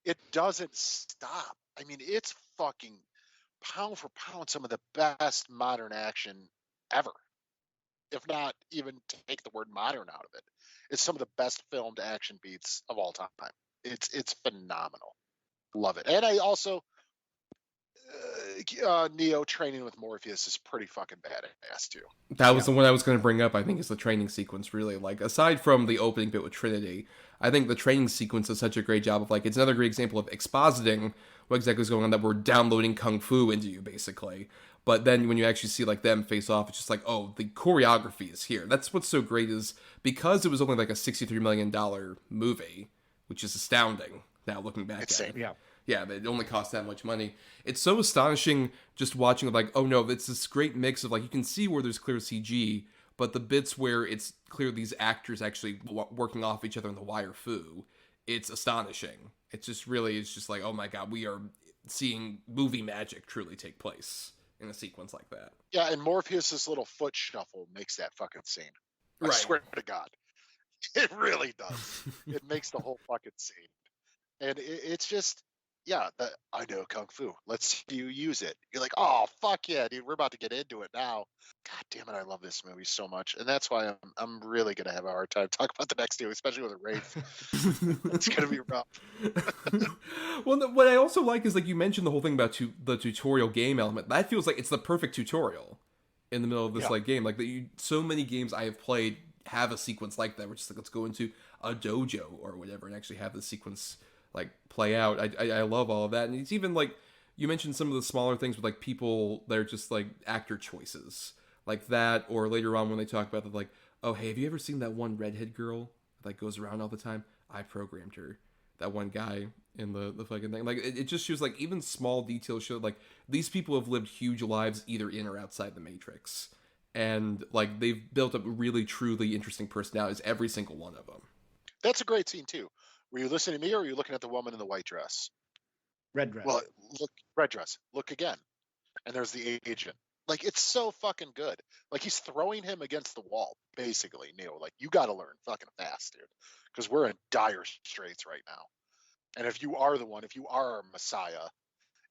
it doesn't stop. I mean, it's fucking pound for pound some of the best modern action ever. If not even take the word modern out of it. It's some of the best filmed action beats of all time. It's phenomenal. Love it. And I also Neo training with Morpheus is pretty fucking badass too. That was the one I was going to bring up. I think is the training sequence really like aside from the opening bit with Trinity. I think the training sequence does such a great job of like it's another great example of expositing what exactly is going on. That we're downloading kung fu into you basically. But then when you actually see like them face off, it's just like, oh, the choreography is here. That's what's so great is because it was only like a $63 million movie, which is astounding now looking back at it. Yeah, it only cost that much money. It's so astonishing just watching like, oh no, it's this great mix of like, you can see where there's clear CG, but the bits where it's clear these actors actually working off each other in the wire fu, it's astonishing. It's just really, it's just like, oh my God, we are seeing movie magic truly take place in a sequence like that. Yeah, and Morpheus's little foot shuffle makes that fucking scene. I swear to God. It really does. It makes the whole fucking scene. And it's just, yeah, I know Kung Fu. Let's see you use it. You're like, oh, fuck yeah, dude. We're about to get into it now. God damn it, I love this movie so much. And that's why I'm really going to have a hard time talking about the next two, especially with a Wraith. It's going to be rough. Well, what I also like is, like, you mentioned the whole thing about the tutorial game element. That feels like it's the perfect tutorial in the middle of this, like, game. Like, so many games I have played have a sequence like that, where it's just like, let's go into a dojo or whatever and actually have the sequence like play out. I love all of that. And it's even like you mentioned some of the smaller things with like people that are just like actor choices like that, or later on when they talk about the like, oh hey, have you ever seen that one redhead girl that goes around all the time? I programmed her. That one guy in the fucking thing. Like it just shows like even small details show like these people have lived huge lives either in or outside the Matrix. And like they've built up really truly interesting personalities, every single one of them. That's a great scene too. Were you listening to me or were you looking at the woman in the white dress? Red dress. Well, look, red dress. Look again. And there's the agent. Like, it's so fucking good. Like, he's throwing him against the wall, basically, Neo. Like, you got to learn fucking fast, dude. Because we're in dire straits right now. And if you are the one, if you are our Messiah,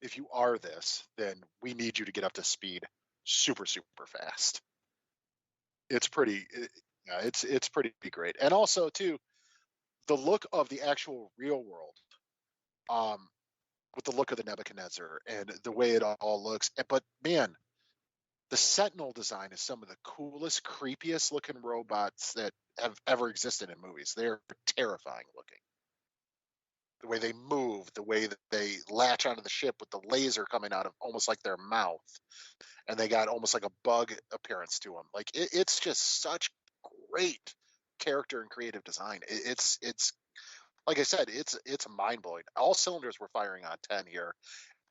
if you are this, then we need you to get up to speed super, super fast. It's pretty, it's pretty great. And also, too, the look of the actual real world, with the look of the Nebuchadnezzar and the way it all looks. But man, the Sentinel design is some of the coolest, creepiest looking robots that have ever existed in movies. They're terrifying looking. the way they move, the way that they latch onto the ship with the laser coming out of almost like their mouth, and they got almost like a bug appearance to them. Like it's just such great character and creative design. It's like I said, it's mind blowing. All cylinders were firing on 10 here,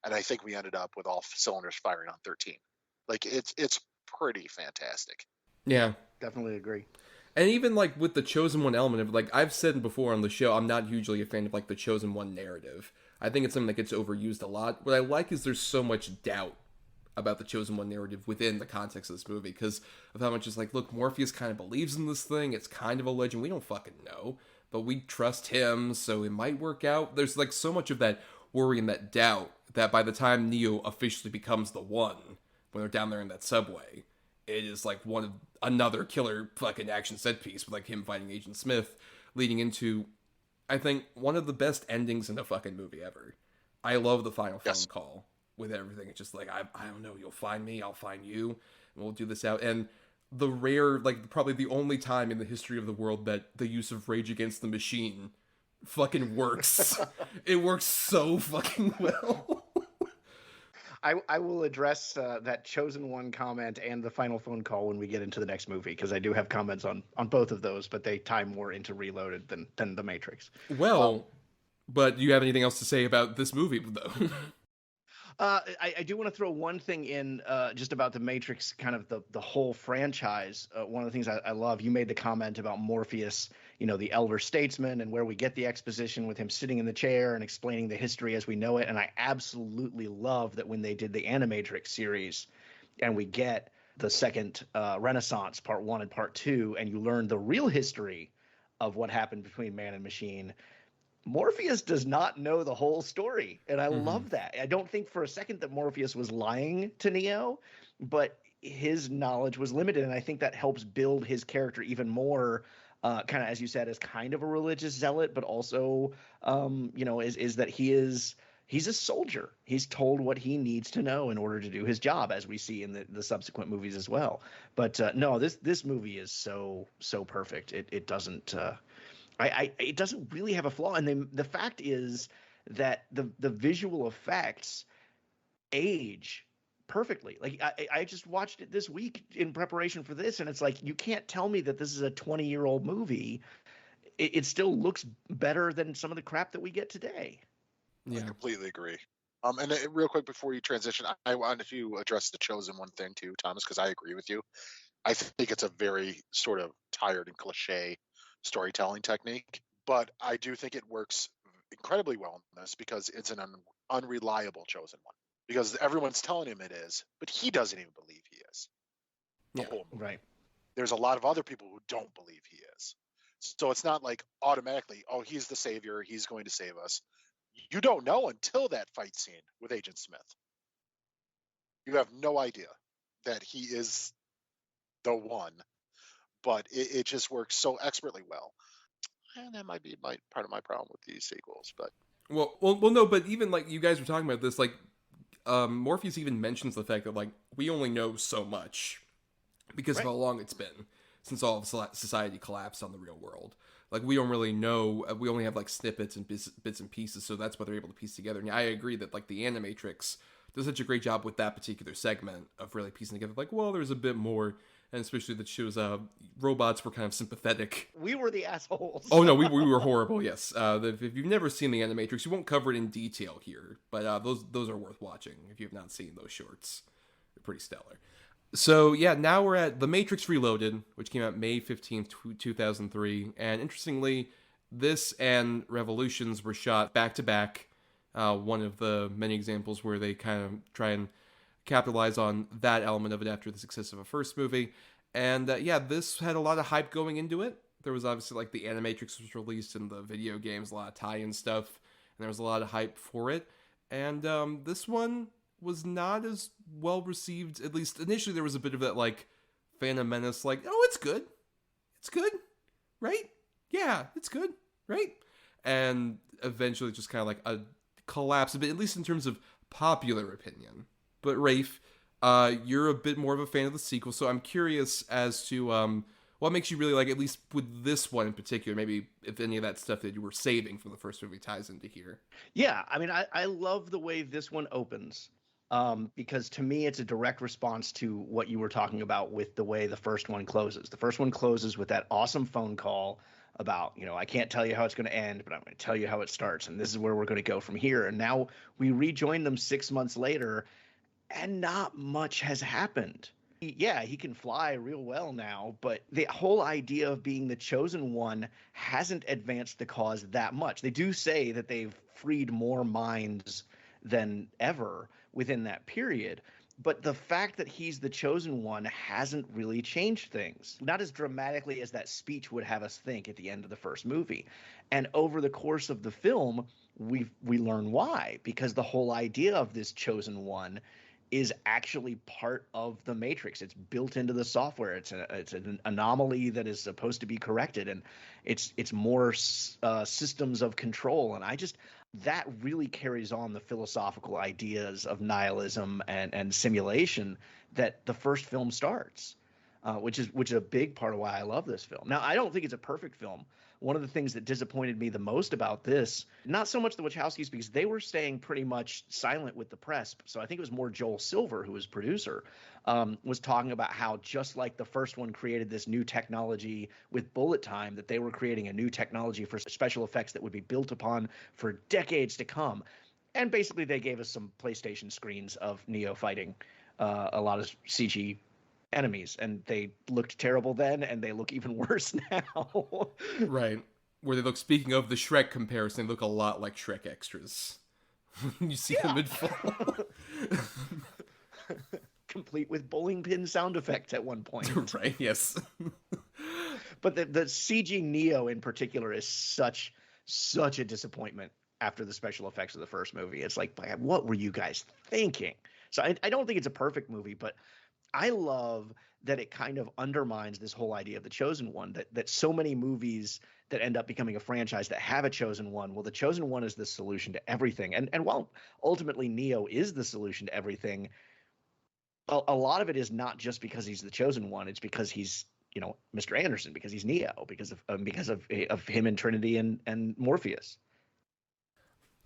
and I think we ended up with all cylinders firing on 13. Like it's pretty fantastic. Yeah. Definitely agree. And even like with the chosen one element of, like I've said before on the show, I'm not hugely a fan of like the chosen one narrative. I think it's something that gets overused a lot. What I like is there's so much doubt about the chosen one narrative within the context of this movie, because of how much it's like, look, Morpheus kind of believes in this thing. It's kind of a legend. We don't fucking know, but we trust him, so it might work out. There's like so much of that worry and that doubt that by the time Neo officially becomes the one, when they're down there in that subway, it is like one of another killer fucking action set piece with like him fighting Agent Smith, leading into, I think, one of the best endings in a fucking movie ever. I love the final phone call with everything. It's just like, I don't know, you'll find me, I'll find you, and we'll do this out. And the rare, like probably the only time in the history of the world that the use of Rage Against the Machine fucking works. It works so fucking well. I will address that chosen one comment and the final phone call when we get into the next movie, because I do have comments on both of those, but they tie more into Reloaded than The Matrix. Well, but do you have anything else to say about this movie, though? I do want to throw one thing in just about The Matrix, kind of the whole franchise. One of the things I love, you made the comment about Morpheus, the elder statesman, and where we get the exposition with him sitting in the chair and explaining the history as we know it. And I absolutely love that when they did the Animatrix series and we get the second Renaissance, part 1 and part 2, and you learn the real history of what happened between man and machine, Morpheus does not know the whole story, and I love that. I don't think for a second that Morpheus was lying to Neo, but his knowledge was limited, and I think that helps build his character even more, kind of, as you said, as kind of a religious zealot, but also, is that he's a soldier. He's told what he needs to know in order to do his job, as we see in the subsequent movies as well. But no, this movie is so perfect. It doesn't. It doesn't really have a flaw, and the fact is that the visual effects age perfectly. Like I just watched it this week in preparation for this, and it's like, you can't tell me that this is a 20-year-old movie. It still looks better than some of the crap that we get today. Yeah. I completely agree. And real quick before you transition, I wanted to address the chosen one thing too, Thomas, because I agree with you. I think it's a very sort of tired and cliche storytelling technique, but I do think it works incredibly well in this, because it's an unreliable chosen one, because everyone's telling him it is, but he doesn't even believe he is. Right. There's a lot of other people who don't believe he is. So it's not like automatically, oh, he's the savior, he's going to save us. You don't know until that fight scene with Agent Smith. You have no idea that he is the one, but it just works so expertly well. And that might be part of my problem with these sequels. But well, no. But even like you guys were talking about this, like Morpheus even mentions the fact that like we only know so much because of how long it's been since all of society collapsed on the real world. Like we don't really know. We only have like snippets and bits and pieces, so that's what they're able to piece together. And I agree that like the Animatrix does such a great job with that particular segment of really piecing together. Like, well, there's a bit more. And especially that she was, robots were kind of sympathetic. We were the assholes. Oh, no, we were horrible, yes. If you've never seen The Animatrix, we won't cover it in detail here. But those are worth watching if you have not seen those shorts. They're pretty stellar. So, yeah, now we're at The Matrix Reloaded, which came out May 15th, 2003. And interestingly, this and Revolutions were shot back-to-back. One of the many examples where they kind of try and capitalize on that element of it after the success of a first movie. And this had a lot of hype going into it. There was obviously like the Animatrix was released in the video games, a lot of tie-in stuff, and there was a lot of hype for it. And this one was not as well received. At least initially there was a bit of that like Phantom Menace, like, oh, it's good, right? Yeah, it's good, right? And eventually just kind of like a collapse a bit, at least in terms of popular opinion. But Rafe, you're a bit more of a fan of the sequel, so I'm curious as to What makes you really like, at least with this one in particular, maybe if any of that stuff that you were saving from the first movie ties into here? Yeah, I mean, I love the way this one opens, because to me, it's a direct response to what you were talking about with the way the first one closes. The first one closes with that awesome phone call about, I can't tell you how it's going to end, but I'm going to tell you how it starts, and this is where we're going to go from here. And now we rejoin them 6 months later, and not much has happened. Yeah, he can fly real well now, but the whole idea of being the chosen one hasn't advanced the cause that much. They do say that they've freed more minds than ever within that period, but the fact that he's the chosen one hasn't really changed things. Not as dramatically as that speech would have us think at the end of the first movie. And over the course of the film, we learn why, because the whole idea of this chosen one is actually part of the Matrix. It's built into the software. It's an anomaly that is supposed to be corrected, and it's more systems of control. And that really carries on the philosophical ideas of nihilism and simulation that the first film starts, which is a big part of why I love this film. Now, I don't think it's a perfect film. One of the things that disappointed me the most about this, not so much the Wachowskis, because they were staying pretty much silent with the press. So I think it was more Joel Silver, who was producer, was talking about how just like the first one created this new technology with bullet time, that they were creating a new technology for special effects that would be built upon for decades to come. And basically they gave us some PlayStation screens of Neo fighting a lot of CG enemies, and they looked terrible then, and they look even worse now. Right. Where they look, speaking of the Shrek comparison, they look a lot like Shrek extras. You see them in full. Complete with bowling pin sound effects at one point. Right, yes. But the CG Neo in particular is such a disappointment after the special effects of the first movie. It's like, what were you guys thinking? So I don't think it's a perfect movie, but I love that it kind of undermines this whole idea of the chosen one, that so many movies that end up becoming a franchise that have a chosen one, well, the chosen one is the solution to everything. And while ultimately Neo is the solution to everything, a lot of it is not just because he's the chosen one. It's because he's, Mr. Anderson, because he's Neo, because of him and Trinity and Morpheus.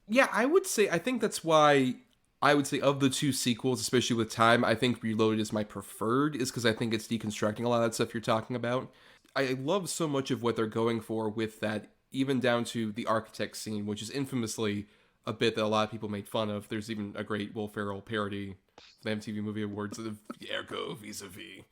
Yeah, I think that's why I would say of the two sequels, especially with time, I think Reloaded is my preferred, is because I think it's deconstructing a lot of that stuff you're talking about. I love so much of what they're going for with that, even down to the architect scene, which is infamously a bit that a lot of people made fun of. There's even a great Will Ferrell parody, the MTV Movie Awards, of Ergo vis-a-vis.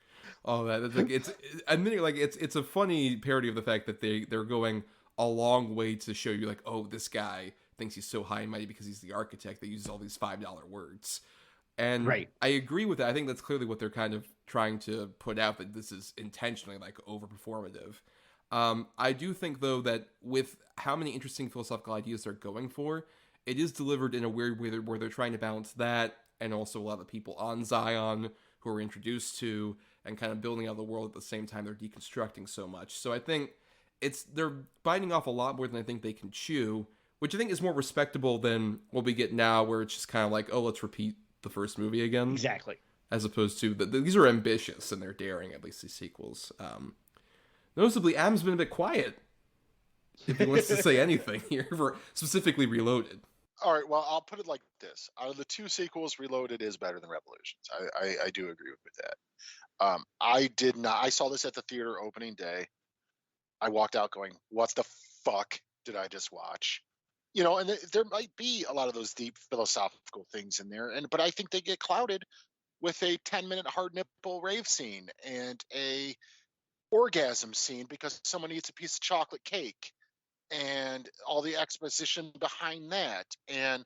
All that. It's a funny parody of the fact that they're going a long way to show you, like, oh, this guy thinks he's so high and mighty because he's the architect that uses all these $5 words. And right. I agree with that. I think that's clearly what they're kind of trying to put out, that this is intentionally like over performative. I do think, though, that with how many interesting philosophical ideas they're going for, it is delivered in a weird way where they're trying to balance that and also a lot of the people on Zion who are introduced to and kind of building out the world at the same time they're deconstructing so much. So I think they're biting off a lot more than I think they can chew, which I think is more respectable than what we get now, where it's just kind of like, oh, let's repeat the first movie again. Exactly. As opposed to, these are ambitious and they're daring, at least these sequels. Noticeably, Adam's been a bit quiet, if he wants to say anything here, for specifically Reloaded. All right, well, I'll put it like this. Out of the two sequels, Reloaded is better than Revolutions. I do agree with that. I saw this at the theater opening day. I walked out going, what the fuck did I just watch? And there might be a lot of those deep philosophical things in there, but I think they get clouded with a 10-minute hard nipple rave scene and a orgasm scene because someone eats a piece of chocolate cake and all the exposition behind that, and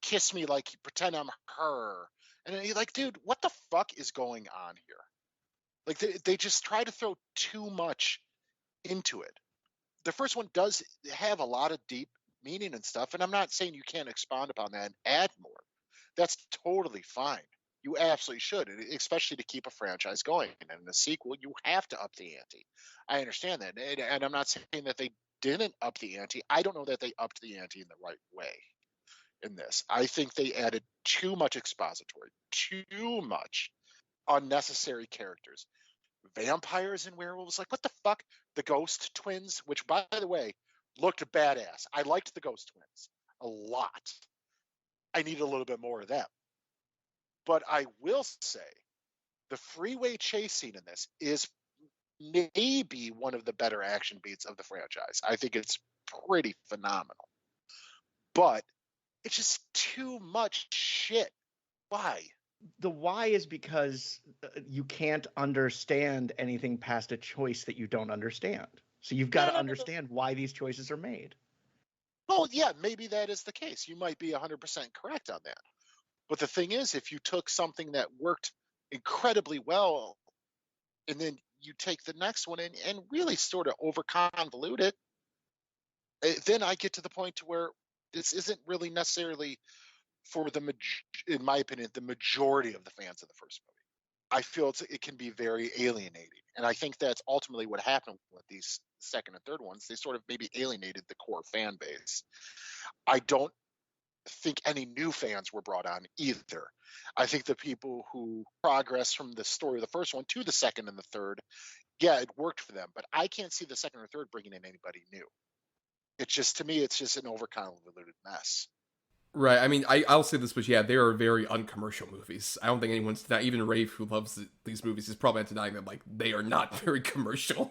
kiss me like pretend I'm her, and you're like, dude, what the fuck is going on here? Like they just try to throw too much into it. The first one does have a lot of deep meaning and stuff, and I'm not saying you can't expound upon that and add more. That's totally fine. You absolutely should, especially to keep a franchise going. And in the sequel, you have to up the ante. I understand that, and I'm not saying that they didn't up the ante. I don't know that they upped the ante in the right way in this. I think they added too much expository, too much unnecessary characters. vampires and werewolves. Like, what the fuck? The Ghost Twins, which, by the way, looked badass. I liked the Ghost Twins a lot. I need a little bit more of them. But I will say the freeway chase scene in this is maybe one of the better action beats of the franchise. I think it's pretty phenomenal. But it's just too much shit. Why? The why is because you can't understand anything past a choice that you don't understand. So you've got to understand why these choices are made. Well, yeah, maybe that is the case. You might be 100% correct on that. But the thing is, if you took something that worked incredibly well and then you take the next one and really sort of over-convolute it, then I get to the point to where this isn't really necessarily for in my opinion, the majority of the fans of the first movie. I feel it can be very alienating. And I think that's ultimately what happened with these second and third ones. They sort of maybe alienated the core fan base. I don't think any new fans were brought on either. I think the people who progressed from the story of the first one to the second and the third, yeah, it worked for them. But I can't see the second or third bringing in anybody new. It's just, to me, it's just an over-convoluted mess. Right. I mean, I'll say this, but yeah, they are very uncommercial movies. I don't think anyone's not even Rafe, who loves these movies, is probably not denying that like they are not very commercial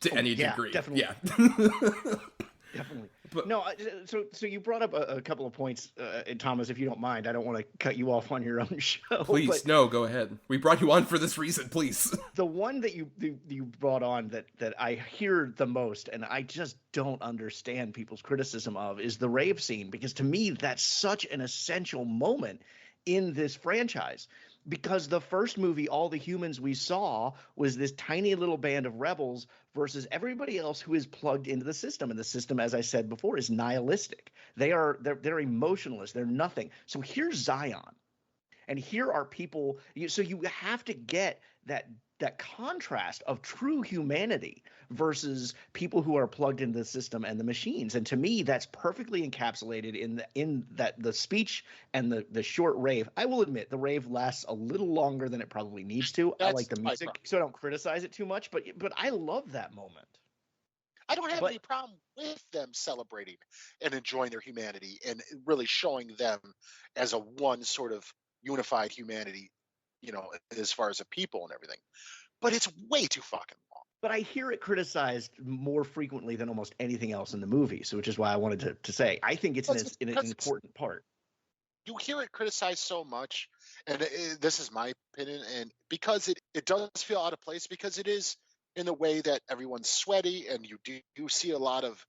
to any degree. Definitely. Yeah, Definitely. But no, so you brought up a couple of points, Thomas. If you don't mind, I don't want to cut you off on your own show. Please, no, go ahead. We brought you on for this reason, please. The one that you brought on that I hear the most, and I just don't understand people's criticism of, is the rave scene, because to me that's such an essential moment in this franchise. Because the first movie, all the humans we saw was this tiny little band of rebels versus everybody else who is plugged into the system. And the system, as I said before, is nihilistic. They're emotionless. They're nothing. So here's Zion. And here are people. So you have to get that contrast of true humanity versus people who are plugged into the system and the machines. And to me, that's perfectly encapsulated in the speech and the short rave. I will admit the rave lasts a little longer than it probably needs to. I like the music, so I don't criticize it too much. But I love that moment. I don't have any problem with them celebrating and enjoying their humanity and really showing them as a one sort of unified humanity, as far as a people and everything. But it's way too fucking long. But I hear it criticized more frequently than almost anything else in the movie, so which is why I wanted to say I think it's an important part. You hear it criticized so much, and this is my opinion, and because it does feel out of place, because it is in the way that everyone's sweaty and you do see a lot of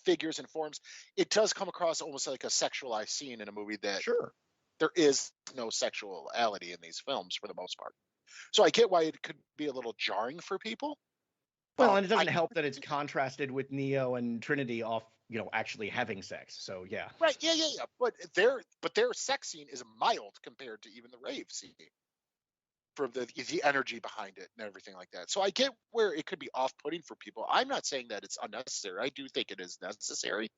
figures and forms. It does come across almost like a sexualized scene in a movie that there is no sexuality in these films for the most part. So I get why it could be a little jarring for people. Well, and it doesn't help that it's contrasted with Neo and Trinity actually having sex. So yeah. Right. Yeah. But their sex scene is mild compared to even the rave scene, for the energy behind it and everything like that. So I get where it could be off-putting for people. I'm not saying that it's unnecessary. I do think it is necessary.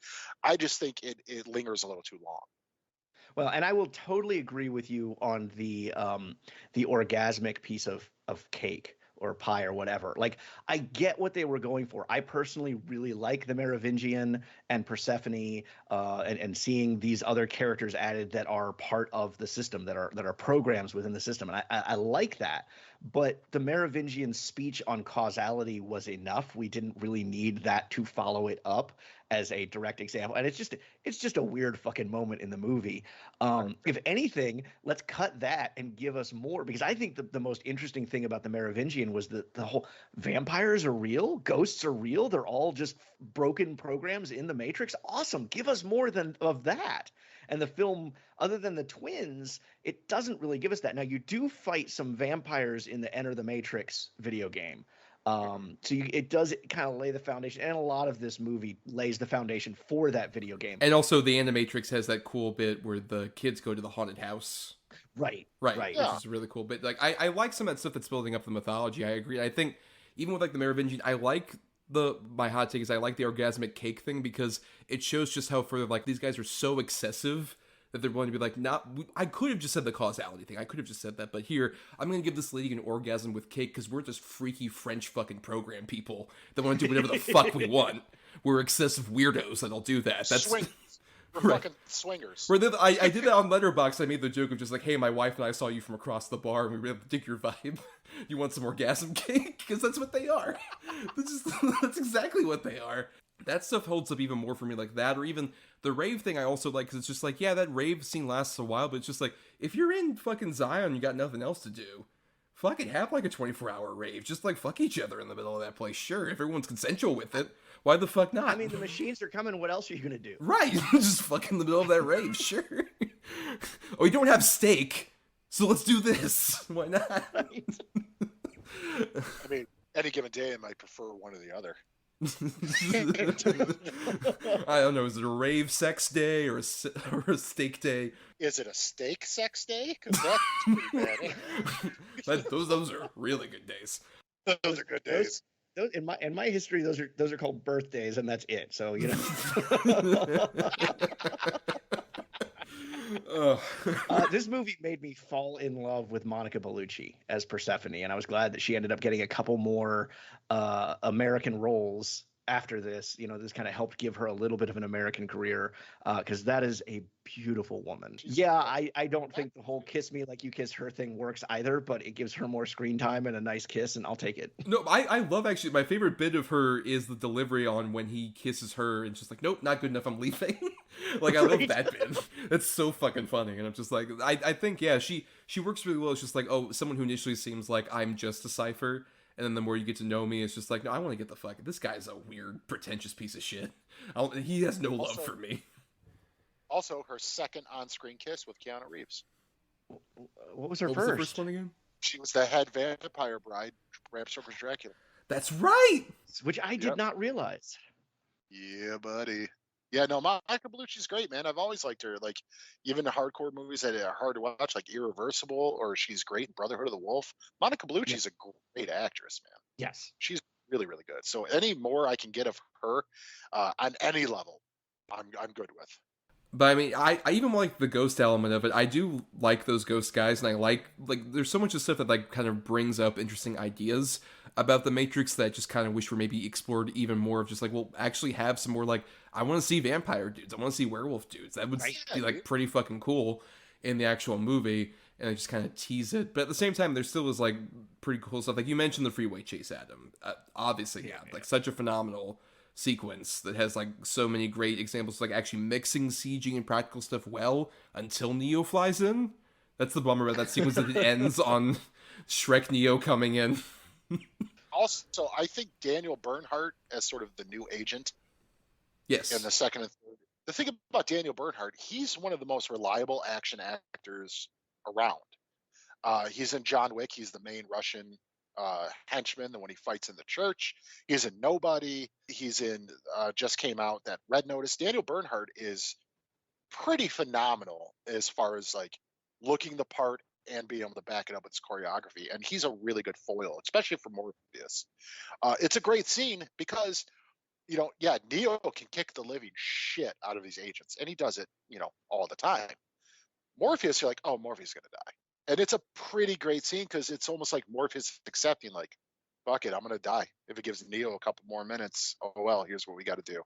I just think it lingers a little too long. Well, and I will totally agree with you on the orgasmic piece of cake or pie or whatever. Like, I get what they were going for. I personally really like the Merovingian and Persephone, and seeing these other characters added that are part of the system, that are programs within the system, and I like that. But the Merovingian speech on causality was enough. We didn't really need that to follow it up as a direct example. And it's just a weird fucking moment in the movie. If anything, let's cut that and give us more, because I think the most interesting thing about the Merovingian was the whole vampires are real, ghosts are real, they're all just broken programs in the Matrix. Awesome. Give us more of that. And the film, other than the twins, it doesn't really give us that. Now, you do fight some vampires in the Enter the Matrix video game. It does kind of lay the foundation, and a lot of this movie lays the foundation for that video game. And also, the Animatrix has that cool bit where the kids go to the haunted house. Right. Which is a really cool bit. Like, I like some of that stuff that's building up the mythology. I agree. I think even with like the Merovingian, I like my hot take is I like the orgasmic cake thing, because it shows just how further, like, these guys are so excessive that they're willing to be like, I could have just said the causality thing. I could have just said that, but here, I'm going to give this lady an orgasm with cake because we're just freaky French fucking program people that want to do whatever the fuck we want. We're excessive weirdos that'll do that. That's We're fucking swingers. I did that on Letterboxd. I made the joke of just like, hey, my wife and I saw you from across the bar and we really dig your vibe. You want some orgasm cake? Because that's what they are. That's exactly what they are. That stuff holds up even more for me, like that, or even the rave thing I also like, because it's just like, yeah, that rave scene lasts a while, but it's just like, if you're in fucking Zion, you got nothing else to do, fucking have like a 24-hour rave. Just like fuck each other in the middle of that place. Sure, if everyone's consensual with it, why the fuck not? I mean, the machines are coming. What else are you gonna do? Right, just fuck in the middle of that rave. Sure. Oh, we don't have steak, so let's do this. Why not? Right. I mean, any given day, I might prefer one or the other. I don't know. Is it a rave sex day or a steak day? Is it a steak sex day? Because that's pretty bad. Those are really good days. Those are good days. Those, in my history, those are called birthdays, and that's it. So you know. This movie made me fall in love with Monica Bellucci as Persephone, and I was glad that she ended up getting a couple more American roles after this. You know, this kind of helped give her a little bit of an American career, because that is a beautiful woman. Yeah, I don't think the whole kiss me like you kiss her thing works either, but it gives her more screen time and a nice kiss, and I'll take it. No, I love, actually, my favorite bit of her is the delivery on when he kisses her and she's like, nope, not good enough, I'm leaving. Like, I love that bit. That's so fucking funny. And I'm just like, I think, yeah, she works really well. It's just like, oh, someone who initially seems like I'm just a cipher, and then the more you get to know me, it's just like, no, I want to get the fuck. This guy's a weird, pretentious piece of shit. He has no love for me. Also, her second on-screen kiss with Keanu Reeves. What was her What first? was the first one again? She was the head vampire bride, Bram Stoker's Dracula. That's right! Which I did not realize. Yeah, buddy. Yeah, no, Monica Bellucci's great, man. I've always liked her. Like, even the hardcore movies that are hard to watch, like Irreversible, or she's great in Brotherhood of the Wolf. Monica Bellucci's a great actress, man. Yes. She's really, really good. So any more I can get of her on any level, I'm good with. But I mean, I even like the ghost element of it. I do like those ghost guys, and I like there's so much of stuff that like kind of brings up interesting ideas about the Matrix that I just kind of wish were maybe explored even more, of just like, well, actually have some more, like, I want to see vampire dudes, I want to see werewolf dudes. That would be like pretty fucking cool in the actual movie, and I just kind of tease it. But at the same time, there still is like pretty cool stuff. Like you mentioned the freeway chase, Adam. Obviously, yeah, like such a phenomenal sequence that has like so many great examples, like actually mixing CG and practical stuff well until Neo flies in. That's the bummer about that sequence, that it ends on Shrek Neo coming in. Also, I think Daniel Bernhardt as sort of the new agent. Yes. In the second and third. The thing about Daniel Bernhardt, he's one of the most reliable action actors around. He's in John Wick. He's the main Russian henchman, and when he fights in the church. He's in Nobody. He's in just came out, that Red Notice. Daniel Bernhardt is pretty phenomenal as far as like looking the part and being able to back it up with his choreography. And he's a really good foil, especially for Morpheus. It's a great scene because, you know, yeah, Neo can kick the living shit out of these agents, and he does it, you know, all the time. Morpheus, you're like, oh, Morpheus is going to die. And it's a pretty great scene because it's almost like Morpheus accepting, like, fuck it, I'm going to die. If it gives Neo a couple more minutes, oh, well, here's what we got to do.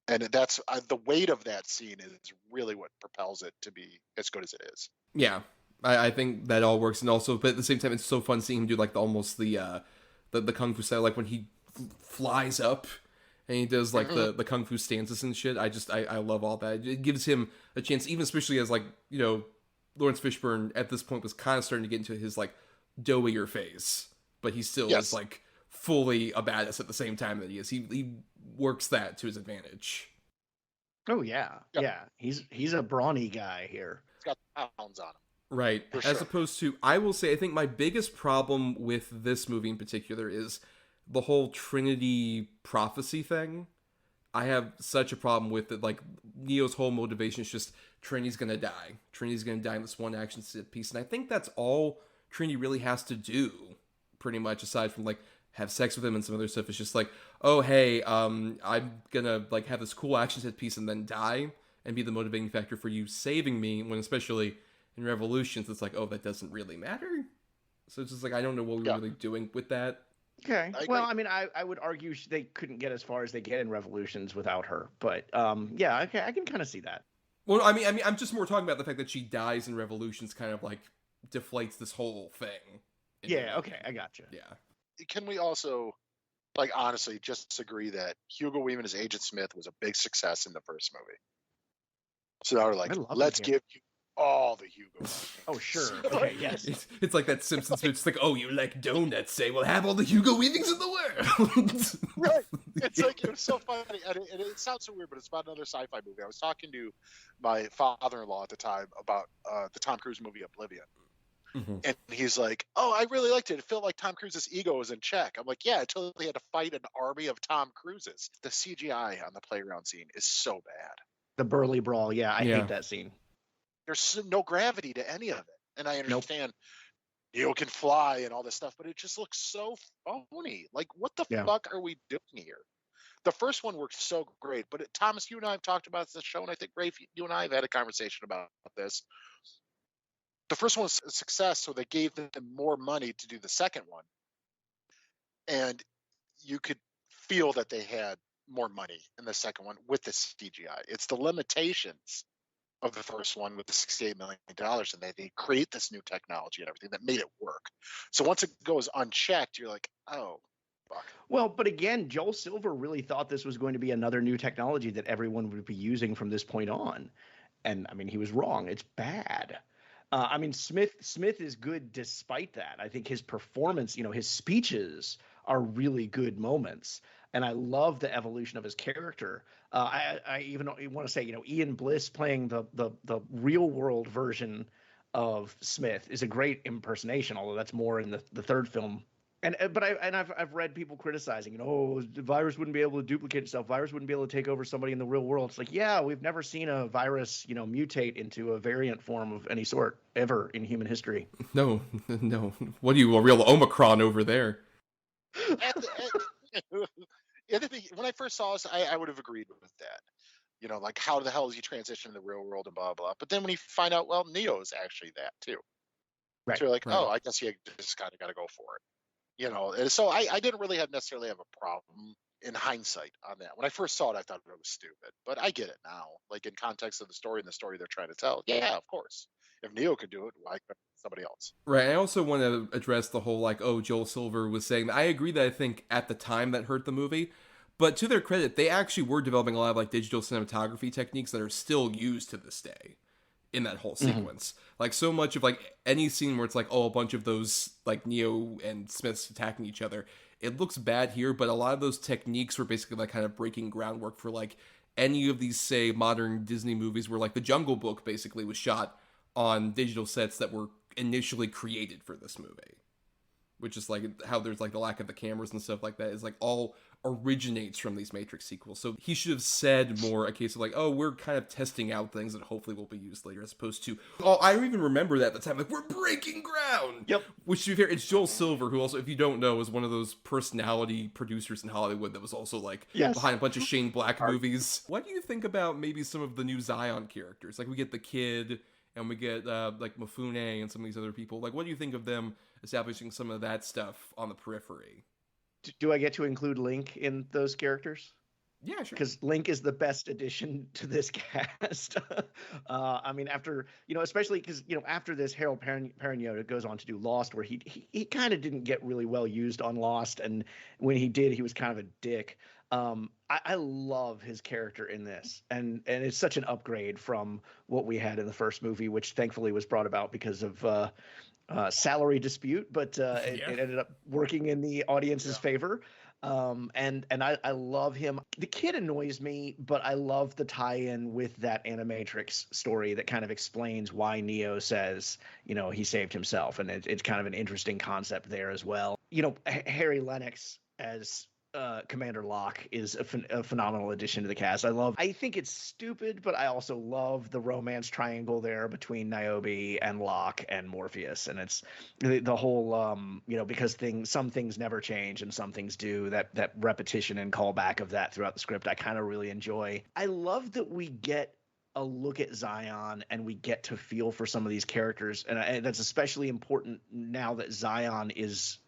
And that's the weight of that scene is really what propels it to be as good as it is. Yeah, I think that all works. And also, but at the same time, it's so fun seeing him do like the kung fu style, like when he flies up and he does like the kung fu stances and shit. I love all that. It gives him a chance, even especially as like, you know, Lawrence Fishburne at this point was kind of starting to get into his like doughier phase, but he still is like fully a badass at the same time that he is. He works that to his advantage. Oh yeah. He's a brawny guy here. He's got pounds on him. Right. As opposed to, I will say, I think my biggest problem with this movie in particular is the whole Trinity prophecy thing. I have such a problem with it. Like, Neo's whole motivation is just, Trinity's gonna die. Trinity's gonna die in this one action set piece. And I think that's all Trinity really has to do, pretty much, aside from, like, have sex with him and some other stuff. It's just like, oh, hey, I'm gonna, like, have this cool action set piece and then die. and be the motivating factor for you saving me, when especially in Revolutions, it's like, oh, that doesn't really matter. So it's just like, I don't know what we were really doing with that. Okay. Well, I mean, I would argue they couldn't get as far as they get in Revolutions without her. But yeah, okay, I can kind of see that. Well, I mean, I'm just more talking about the fact that she dies in Revolutions kind of like deflates this whole thing. Yeah, okay, I gotcha. Yeah. Can we also, like, honestly, just agree that Hugo Weaving as Agent Smith was a big success in the first movie? So now we're like, let's give you all the Hugo. Oh, sure. Okay, yes. It's like that Simpsons movie. It's like, oh, you like donuts? Say, we'll have all the Hugo Weavings in the world. Right. It's like, it was so funny. And it sounds so weird, but it's about another sci-fi movie. I was talking to my father-in-law at the time about the Tom Cruise movie Oblivion. Mm-hmm. And he's like, oh, I really liked it. It felt like Tom Cruise's ego was in check. I'm like, yeah, until he had to fight an army of Tom Cruises. The CGI on the playground scene is so bad. The Burly Brawl, I hate that scene. There's no gravity to any of it. And I understand Neo can fly and all this stuff, but it just looks so phony. Like, what the fuck are we doing here? The first one worked so great, but Thomas, you and I have talked about this show, and I think, Rafe, you and I have had a conversation about this. The first one was a success, so they gave them more money to do the second one. And you could feel that they had more money in the second one with the CGI. It's the limitations of the first one with the $68 million, and they create this new technology and everything that made it work. So once it goes unchecked, you're like, oh, fuck. Well, but again, Joel Silver really thought this was going to be another new technology that everyone would be using from this point on. And I mean, he was wrong. It's bad. I mean, Smith is good despite that. I think his performance, his speeches are really good moments. And I love the evolution of his character. I even want to say, Ian Bliss playing the real world version of Smith is a great impersonation, although that's more in the third film. But I've read people criticizing, the virus wouldn't be able to duplicate itself. Virus wouldn't be able to take over somebody in the real world. It's like, yeah, we've never seen a virus, mutate into a variant form of any sort ever in human history. No. What are you, a real Omicron over there? When I first saw this, I would have agreed with that. Like, how the hell is he transition to the real world and blah, blah. But then when you find out, well, Neo is actually that too. Right. So you're like, oh, I guess you just kind of got to go for it. And so I didn't really necessarily have a problem in hindsight on that. When I first saw it, I thought it was stupid. But I get it now. Like, in context of the story and the story they're trying to tell. Yeah, of course. If Neo could do it, why couldn't somebody else? Right. I also want to address the whole, like, Joel Silver was saying. I agree that I think at the time that hurt the movie. But to their credit, they actually were developing a lot of, like, digital cinematography techniques that are still used to this day in that whole sequence. Mm-hmm. Like, so much of, like, any scene where it's like, a bunch of those, like, Neo and Smiths attacking each other, it looks bad here, but a lot of those techniques were basically, like, kind of breaking groundwork for, like, any of these, say, modern Disney movies where, like, The Jungle Book basically was shot on digital sets that were initially created for this movie. Which is, like, how there's, like, the lack of the cameras and stuff like that is, like, all originates from these Matrix sequels. So he should have said more a case of, like, we're kind of testing out things that hopefully will be used later, as opposed to, I don't even remember that at the time, like, we're breaking ground! Yep. Which, to be fair, it's Joel Silver, who also, if you don't know, is one of those personality producers in Hollywood that was also, like, behind a bunch of Shane Black movies. What do you think about maybe some of the new Zion characters? Like, we get the Kid, and we get, like, Mifune and some of these other people. Like, what do you think of them establishing some of that stuff on the periphery? Do I get to include Link in those characters? Yeah, sure. Because Link is the best addition to this cast. I mean, after, especially because, after this, Harold Perrineau goes on to do Lost, where he kind of didn't get really well used on Lost. And when he did, he was kind of a dick. I love his character in this. And it's such an upgrade from what we had in the first movie, which thankfully was brought about because of salary dispute, but it ended up working in the audience's favor. And I love him. The Kid annoys me, but I love the tie-in with that Animatrix story that kind of explains why Neo says, he saved himself. And it's kind of an interesting concept there as well. Harry Lennox as Commander Locke is a phenomenal addition to the cast. I think it's stupid, but I also love the romance triangle there between Niobe and Locke and Morpheus. And it's the whole, because some things never change and some things do, that repetition and callback of that throughout the script, I kind of really enjoy. I love that we get a look at Zion and we get to feel for some of these characters. And that's especially important now that Zion is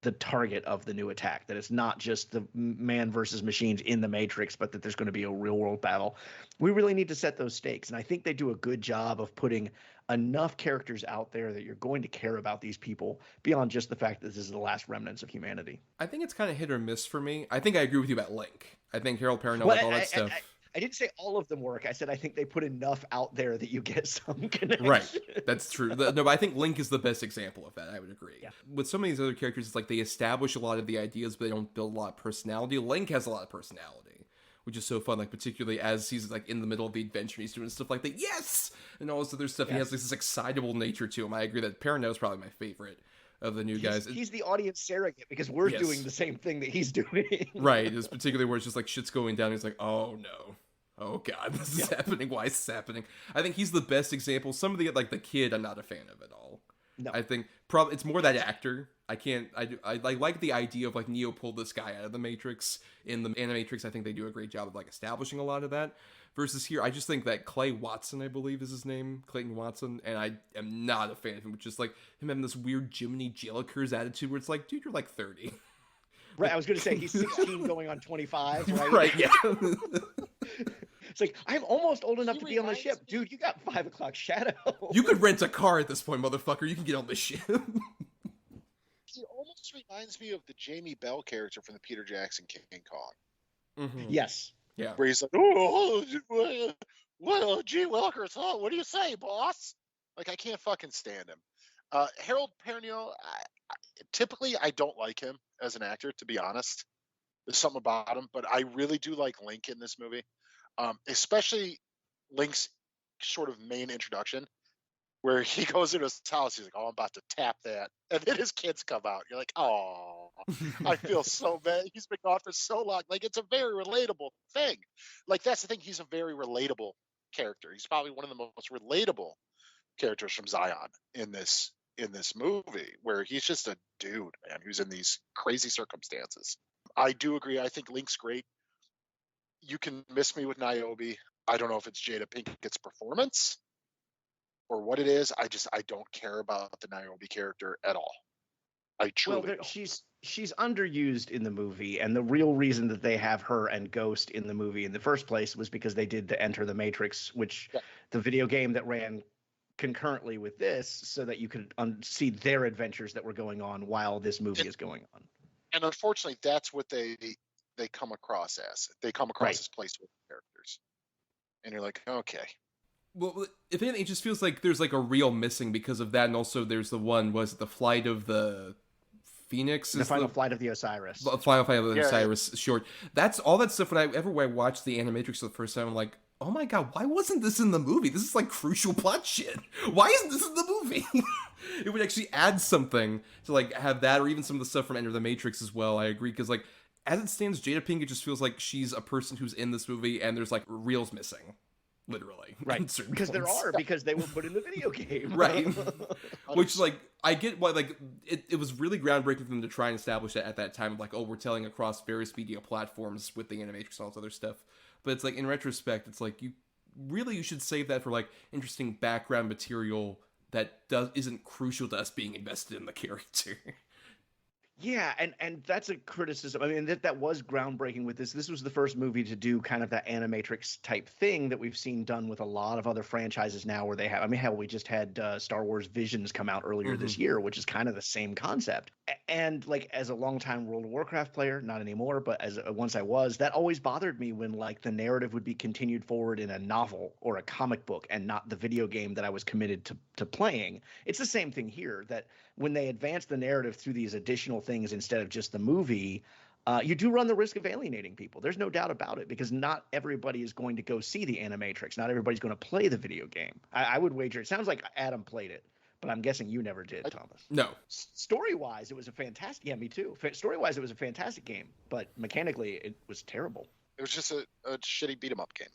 the target of the new attack, that it's not just the man versus machines in the Matrix, but that there's going to be a real world battle. We really need to set those stakes. And I think they do a good job of putting enough characters out there that you're going to care about these people beyond just the fact that this is the last remnants of humanity. I think it's kind of hit or miss for me. I think I agree with you about Link. I think Harold Perrineau, Well, all that stuff. I didn't say all of them work. I said I think they put enough out there that you get some connection. Right, that's true. No, but I think Link is the best example of that. I would agree. Yeah. With some of these other characters, it's like they establish a lot of the ideas, but they don't build a lot of personality. Link has a lot of personality, which is so fun. Like particularly as he's like in the middle of the adventure, he's doing stuff like that. Yes, and all this other stuff. He has like, this excitable nature to him. I agree that Perrineau is probably my favorite of the new guys. He's the audience surrogate because we're doing the same thing that he's doing. Right. It's particularly where it's just like shit's going down. He's like, oh no. Oh god, this is happening. Why is this happening? I think he's the best example. Some of the like the kid, I'm not a fan of at all. No. I think probably it's more that actor. I like the idea of like Neo pulled this guy out of the Matrix in the Animatrix. I think they do a great job of like establishing a lot of that. Versus here, I just think that Clay Watson, I believe is his name, Clayton Watson, and I am not a fan of him. Which is like him having this weird Jiminy Jillikers attitude where it's like, dude, you're like 30. Right, I was going to say he's 16 going on 25, right? Right, yeah. It's like, I'm almost old enough to be on the ship. Dude, you got 5 o'clock shadow. You could rent a car at this point, motherfucker. You can get on the ship. He almost reminds me of the Jamie Bell character from the Peter Jackson King Kong. Mm-hmm. Yes. Yeah. Where he's like, gee Willikers, huh? What do you say, boss? Like, I can't fucking stand him. Harold Perrineau, typically I don't like him as an actor, to be honest. There's something about him, but I really do like Link in this movie. Especially Link's sort of main introduction, where he goes into his house, he's like, oh, I'm about to tap that. And then his kids come out. You're like, oh, I feel so bad. He's been gone for so long. Like, it's a very relatable thing. Like, that's the thing. He's a very relatable character. He's probably one of the most relatable characters from Zion in this movie, where he's just a dude, man, who's in these crazy circumstances. I do agree. I think Link's great. You can miss me with Niobe. I don't know if it's Jada Pinkett's performance or what it is. I don't care about the Niobe character at all. I truly don't. She's underused in the movie, and the real reason that they have her and Ghost in the movie in the first place was because they did the Enter the Matrix, which the video game that ran concurrently with this, so that you could see their adventures that were going on while this movie is going on. And unfortunately, that's what they come across as. They come across as placeholder characters. And you're like, okay. Well, if anything, it just feels like there's like a real missing because of that, and also there's the one, was it the Flight of the Phoenix? The Final Flight of the Osiris. Final Flight of the Osiris short. That's all that stuff. When I watched the Animatrix for the first time, I'm like, oh my god, why wasn't this in the movie? This is like crucial plot shit. Why isn't this in the movie? It would actually add something to like have that, or even some of the stuff from Enter the Matrix as well. I agree, because like as it stands, Jada Pinkett just feels like she's a person who's in this movie, and there's like reels missing, literally. Right, because there are, because they were put in the video game. Right. Which, like, I get why, like, it was really groundbreaking for them to try and establish that at that time, like, oh, we're telling across various media platforms with the Animatrix and all this other stuff. But it's like, in retrospect, it's like, you should save that for, like, interesting background material that isn't crucial to us being invested in the character. Yeah, and that's a criticism. I mean, that was groundbreaking with this. This was the first movie to do kind of that Animatrix type thing that we've seen done with a lot of other franchises now, where they have, I mean, hell, we just had Star Wars Visions come out earlier this year, which is kind of the same concept. And like, as a longtime World of Warcraft player, not anymore, but once I was, that always bothered me when like the narrative would be continued forward in a novel or a comic book and not the video game that I was committed to playing. It's the same thing here, that when they advance the narrative through these additional things instead of just the movie, you do run the risk of alienating people. There's no doubt about it, because not everybody is going to go see the Animatrix. Not everybody's going to play the video game. I would wager, it sounds like Adam played it, but I'm guessing you never did, Thomas. No. Story-wise, it was a fantastic... Yeah, me too. Story-wise, it was a fantastic game, but mechanically, it was terrible. It was just a shitty beat-em-up game.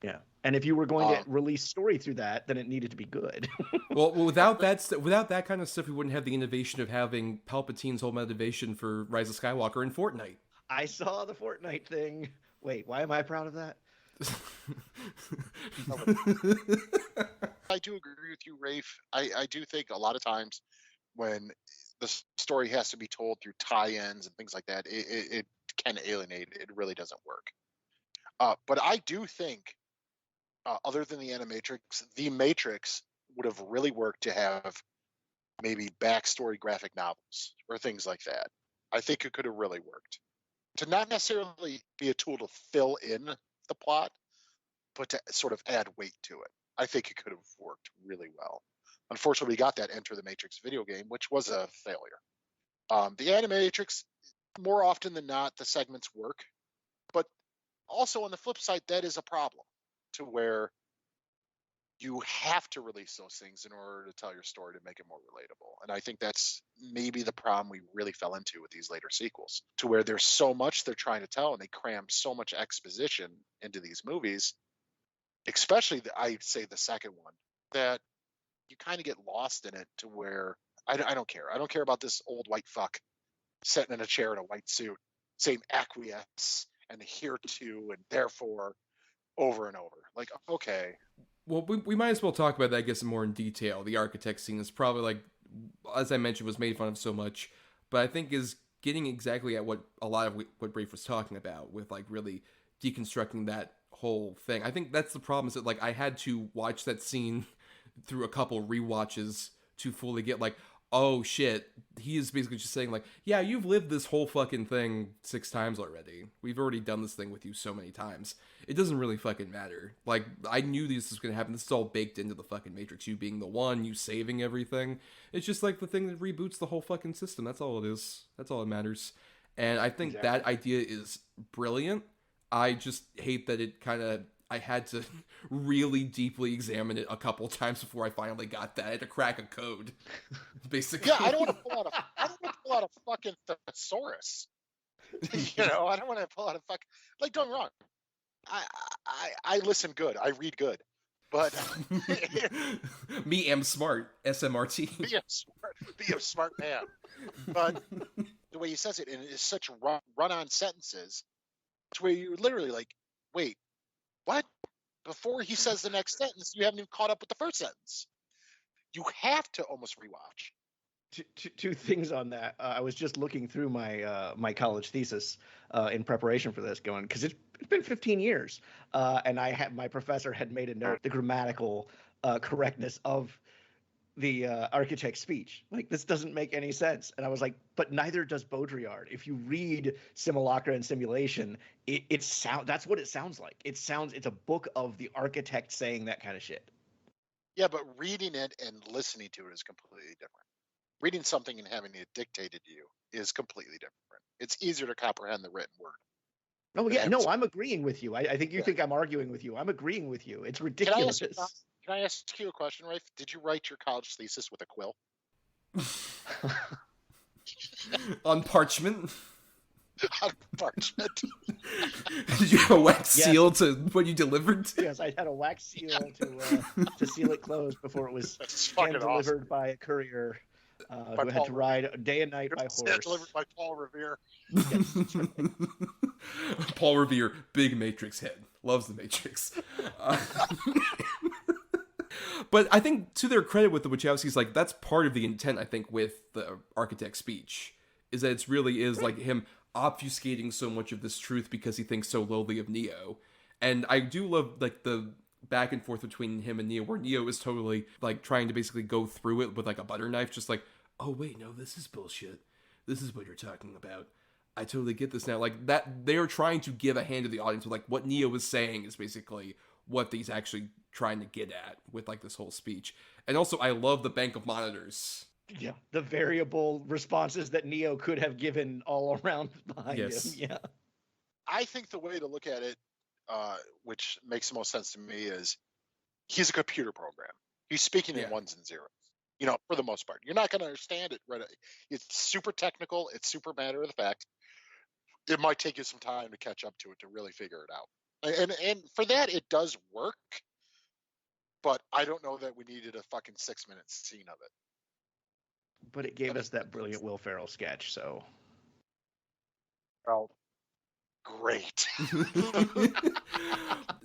Yeah, and if you were going to release story through that, then it needed to be good. well, without that kind of stuff, we wouldn't have the innovation of having Palpatine's whole motivation for Rise of Skywalker in Fortnite. I saw the Fortnite thing. Wait, why am I proud of that? I do agree with you, Rafe. I do think a lot of times when the story has to be told through tie-ins and things like that, it can alienate. It really doesn't work. But I do think, other than the Matrix would have really worked to have maybe backstory graphic novels or things like that. I think it could have really worked. To not necessarily be a tool to fill in the plot, but to sort of add weight to it. I think it could have worked really well. Unfortunately, we got that Enter the Matrix video game, which was a failure. The Animatrix, more often than not, the segments work. But also on the flip side, that is a problem, to where you have to release those things in order to tell your story to make it more relatable. And I think that's maybe the problem we really fell into with these later sequels, to where there's so much they're trying to tell and they cram so much exposition into these movies, especially I'd say the second one, that you kind of get lost in it, to where I don't care. I don't care about this old white fuck sitting in a chair in a white suit saying acquiesce and here to and therefore over and over. Like, okay. Well, we might as well talk about that, I guess, more in detail. The architect scene is probably, like, as I mentioned, was made fun of so much, but I think is getting exactly at what a lot of what Rafe was talking about, with, like, really deconstructing that whole thing. I think that's the problem, is that, like, I had to watch that scene through a couple rewatches to fully get, like, oh shit, he is basically just saying, like, yeah, you've lived this whole fucking thing 6 times already. We've already done this thing with you so many times. It doesn't really fucking matter. Like, I knew this was gonna happen. This is all baked into the fucking Matrix. You being the one, you saving everything. It's just like the thing that reboots the whole fucking system. That's all it is. That's all that matters. And I think that idea is brilliant. I just hate that it kind of, I had to really deeply examine it a couple times before I finally got that. I had to crack a code, basically. Yeah, I don't want to pull out a fucking thesaurus. I don't want to pull out a like, don't get me wrong. I listen good. I read good. But me am smart. SMRT. Be a smart man. But the way he says it, and it's such run-on sentences, to where you're literally like, wait, what? Before he says the next sentence, you haven't even caught up with the first sentence. You have to almost rewatch. Two things on that. I was just looking through my my college thesis in preparation for this, going, because it's been 15 years, and my professor had made a note the grammatical correctness of the architect's speech. Like, this doesn't make any sense. And I was like, but neither does Baudrillard. If you read Simulacra and Simulation, that's what it sounds like. It's a book of the architect saying that kind of shit. Yeah, but reading it and listening to it is completely different. Reading something and having it dictated to you is completely different. It's easier to comprehend the written word. Oh yeah, no, I'm agreeing with you. I think you think I'm arguing with you. I'm agreeing with you. It's ridiculous. Can I ask you a question, Rafe? Did you write your college thesis with a quill? On parchment? On parchment. Did you have a wax seal to what you delivered? Yes, I had a wax seal to seal it closed before it was delivered by a courier who had to ride day and night by horse. Delivered by Paul Revere. Yes, that's right. Paul Revere, big Matrix head, loves the Matrix. But I think, to their credit with the Wachowskis, like, that's part of the intent, I think, with the architect's speech, is that it really is like him obfuscating so much of this truth because he thinks so lowly of Neo. And I do love, like, the back and forth between him and Neo, where Neo is totally, like, trying to basically go through it with, like, a butter knife, just like, oh wait, no, this is bullshit. This is what you're talking about. I totally get this now. Like, that, they are trying to give a hand to the audience with, like, what Neo is saying is basically what he's actually trying to get at with, like, this whole speech. And also, I love the bank of monitors. Yeah, the variable responses that Neo could have given all around behind him. Yeah. I think the way to look at it, which makes the most sense to me, is he's a computer program. He's speaking in ones and zeros, for the most part. You're not going to understand it right. It's super technical. It's super matter of the fact. It might take you some time to catch up to it to really figure it out. And for that, it does work. But I don't know that we needed a fucking 6-minute scene of it. But it gave us that brilliant Will Ferrell sketch, so. Well, great.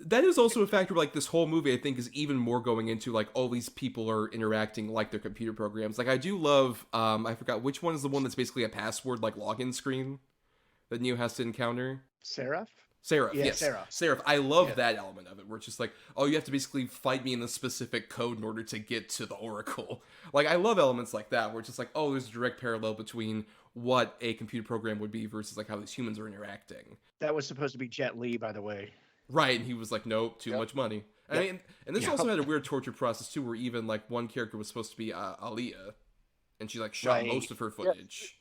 That is also a factor. Like this whole movie, I think, is even more going into like all these people are interacting like their computer programs. Like I do love. I forgot which one is the one that's basically a password like login screen that Neo has to encounter. Seraph? Seraph, Yeah, yes. Seraph. Seraph. I love that element of it, where it's just like, oh, you have to basically fight me in a specific code in order to get to the Oracle. Like, I love elements like that, where it's just like, oh, there's a direct parallel between what a computer program would be versus like how these humans are interacting. That was supposed to be Jet Li, by the way. Right, and he was like, nope, too much money. I mean, and this also had a weird torture process too, where even like one character was supposed to be Aaliyah, and she like shot most of her footage.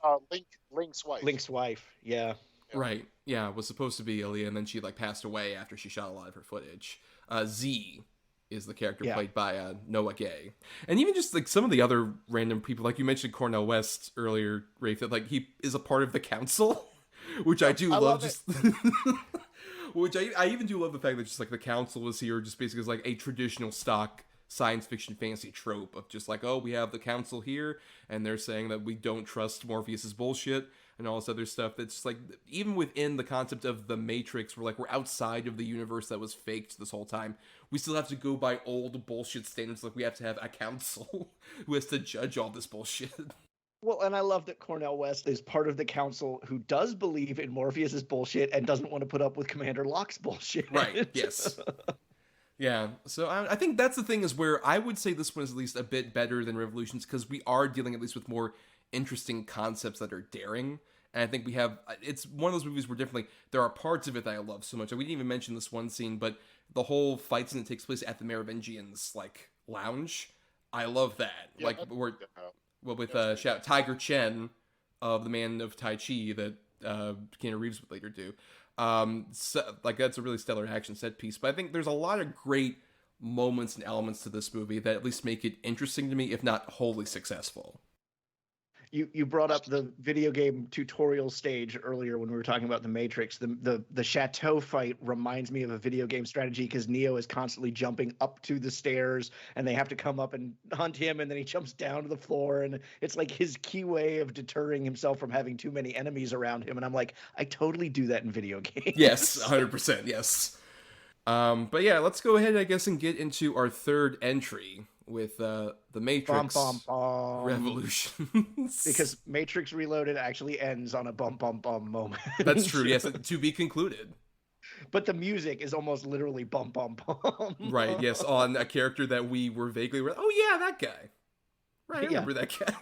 Link's wife. Link's wife, yeah. Right, yeah, was supposed to be Aaliyah, and then she like passed away after she shot a lot of her footage. Z is the character played by Noah Gay, and even just like some of the other random people, like you mentioned Cornel West earlier, Rafe, that like he is a part of the council, which I do love. Just which I even do love the fact that just like the council is here, just basically as like a traditional stock science fiction fantasy trope of just like, oh, we have the council here, and they're saying that we don't trust Morpheus's bullshit and all this other stuff. That's just like, even within the concept of the Matrix, we're outside of the universe that was faked this whole time. We still have to go by old bullshit standards. Like we have to have a council who has to judge all this bullshit. Well, and I love that Cornel West is part of the council who does believe in Morpheus's bullshit and doesn't want to put up with Commander Locke's bullshit. Right, yes. Yeah, so I think that's the thing, is where I would say this one is at least a bit better than Revolutions, because we are dealing at least with more interesting concepts that are daring. And I think we have, it's one of those movies where definitely there are parts of it that I love so much. We didn't even mention this one scene, but the whole fight scene that takes place at the Merovingians like lounge, I love that. Yeah, like with Tiger Chen of the Man of Tai Chi that Keanu Reeves would later do. So, like, that's a really stellar action set piece. But I think there's a lot of great moments and elements to this movie that at least make it interesting to me, if not wholly successful. You brought up the video game tutorial stage earlier when we were talking about the Matrix. The chateau fight reminds me of a video game strategy, because Neo is constantly jumping up to the stairs and they have to come up and hunt him, and then he jumps down to the floor, and it's like his key way of deterring himself from having too many enemies around him. And I'm like, I totally do that in video games. Yes, 100%, yes. But yeah, let's go ahead, I guess, and get into our third entry with The Matrix Revolutions. Because Matrix Reloaded actually ends on a bum bum bum moment. That's true, yes, to be concluded. But the music is almost literally bum bum bum. Right, yes, on a character that we were vaguely, oh yeah, that guy. Right, I remember that guy.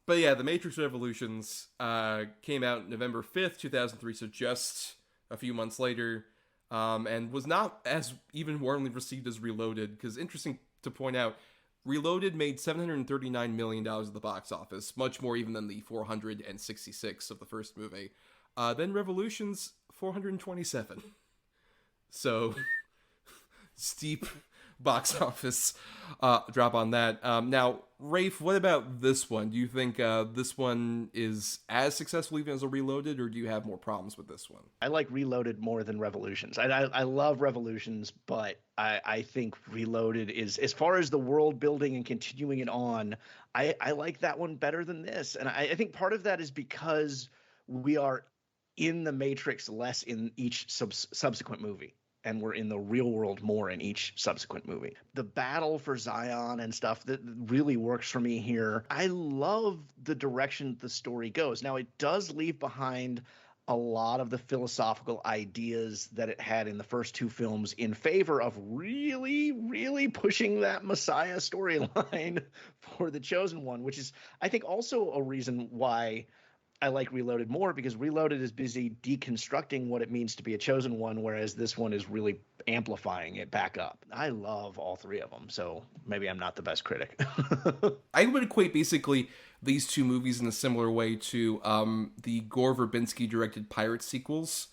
But yeah, The Matrix Revolutions came out November 5th, 2003, so just a few months later, and was not as even warmly received as Reloaded, because interesting to point out, Reloaded made $739 million at the box office, much more even than the 466 of the first movie. Then Revolutions, 427. So, steep box office drop on that. Now, Rafe, what about this one? Do you think this one is as successful even as a Reloaded, or do you have more problems with this one? I like Reloaded more than Revolutions. I love Revolutions, but I think Reloaded is, as far as the world building and continuing it on, I like that one better than this. And I think part of that is because we are in the Matrix less in each subsequent movie, and we're in the real world more in each subsequent movie. The battle for Zion and stuff, that really works for me here. I love the direction the story goes. Now, it does leave behind a lot of the philosophical ideas that it had in the first two films in favor of really, really pushing that Messiah storyline for the Chosen One, which is, I think, also a reason why I like Reloaded more, because Reloaded is busy deconstructing what it means to be a chosen one, whereas this one is really amplifying it back up. I love all three of them, so maybe I'm not the best critic. I would equate basically these two movies in a similar way to the Gore Verbinski directed Pirate sequels,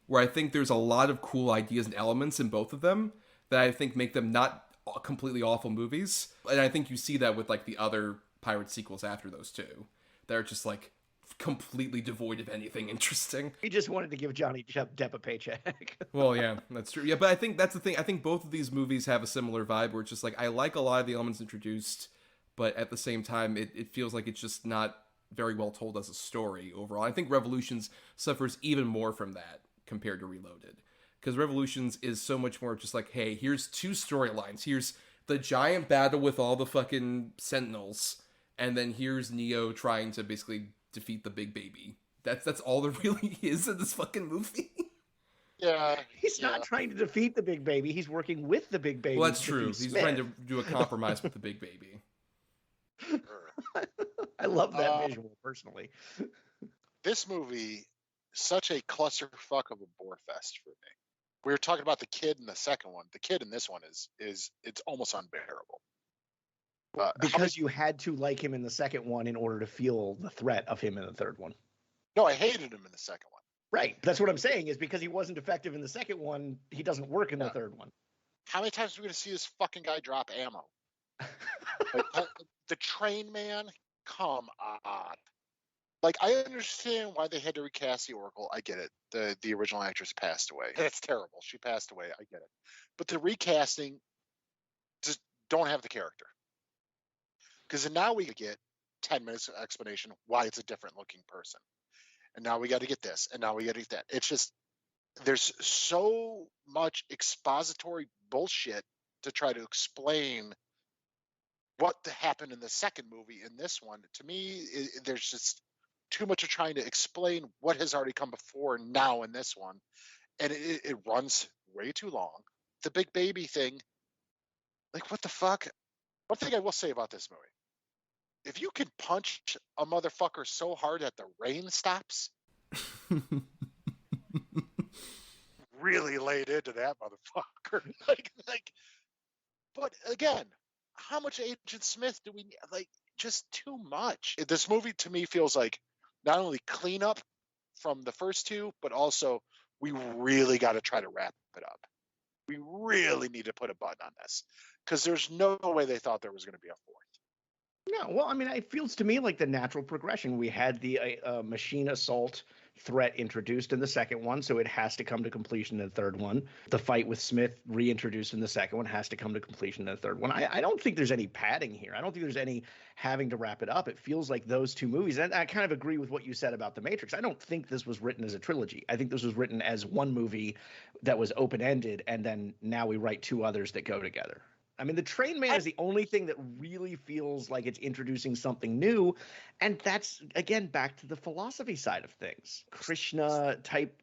where I think there's a lot of cool ideas and elements in both of them that I think make them not completely awful movies. And I think you see that with like the other Pirate sequels after those two. They're just like completely devoid of anything interesting. He just wanted to give Johnny Depp a paycheck. Well, yeah, that's true. Yeah, but I think that's the thing. I think both of these movies have a similar vibe where it's just like, I like a lot of the elements introduced, but at the same time, it feels like it's just not very well told as a story overall. I think Revolutions suffers even more from that, compared to Reloaded. Because Revolutions is so much more just like, hey, here's two storylines. Here's the giant battle with all the fucking Sentinels, and then here's Neo trying to basically defeat the big baby. That's all there really is in this fucking movie. Yeah. He's not trying to defeat the big baby. He's working with the big baby. Well, that's true. He's trying to do a compromise with the big baby. I love that visual, personally. This movie, such a clusterfuck of a bore fest for me. We were talking about the kid in the second one. The kid in this one is it's almost unbearable. Because you had to like him in the second one in order to feel the threat of him in the third one. No, I hated him in the second one. Right. That's what I'm saying, is because he wasn't effective in the second one, he doesn't work in the third one. How many times are we going to see this fucking guy drop ammo? The train man? Come on. Like, I understand why they had to recast the Oracle. I get it. The original actress passed away. That's terrible. She passed away. I get it. But the recasting, just don't have the character. Because now we get 10 minutes of explanation why it's a different looking person. And now we got to get this. And now we got to get that. It's just, there's so much expository bullshit to try to explain what happened in the second movie in this one. To me, there's just too much of trying to explain what has already come before now in this one. And it runs way too long. The big baby thing, like, what the fuck? One thing I will say about this movie, if you can punch a motherfucker so hard that the rain stops, really laid into that motherfucker. like, but again, how much Agent Smith do we need? Like, just too much. This movie to me feels like not only cleanup from the first two, but also we really got to try to wrap it up. We really need to put a button on this, because there's no way they thought there was going to be a fourth. No, well, I mean, it feels to me like the natural progression. We had the machine assault threat introduced in the second one, so it has to come to completion in the third one. The fight with Smith reintroduced in the second one has to come to completion in the third one. I don't think there's any padding here. I don't think there's any having to wrap it up. It feels like those two movies, and I kind of agree with what you said about The Matrix. I don't think this was written as a trilogy. I think this was written as one movie that was open-ended, and then now we write two others that go together. I mean, the Train Man is the only thing that really feels like it's introducing something new. And that's, again, back to the philosophy side of things. Krishna-type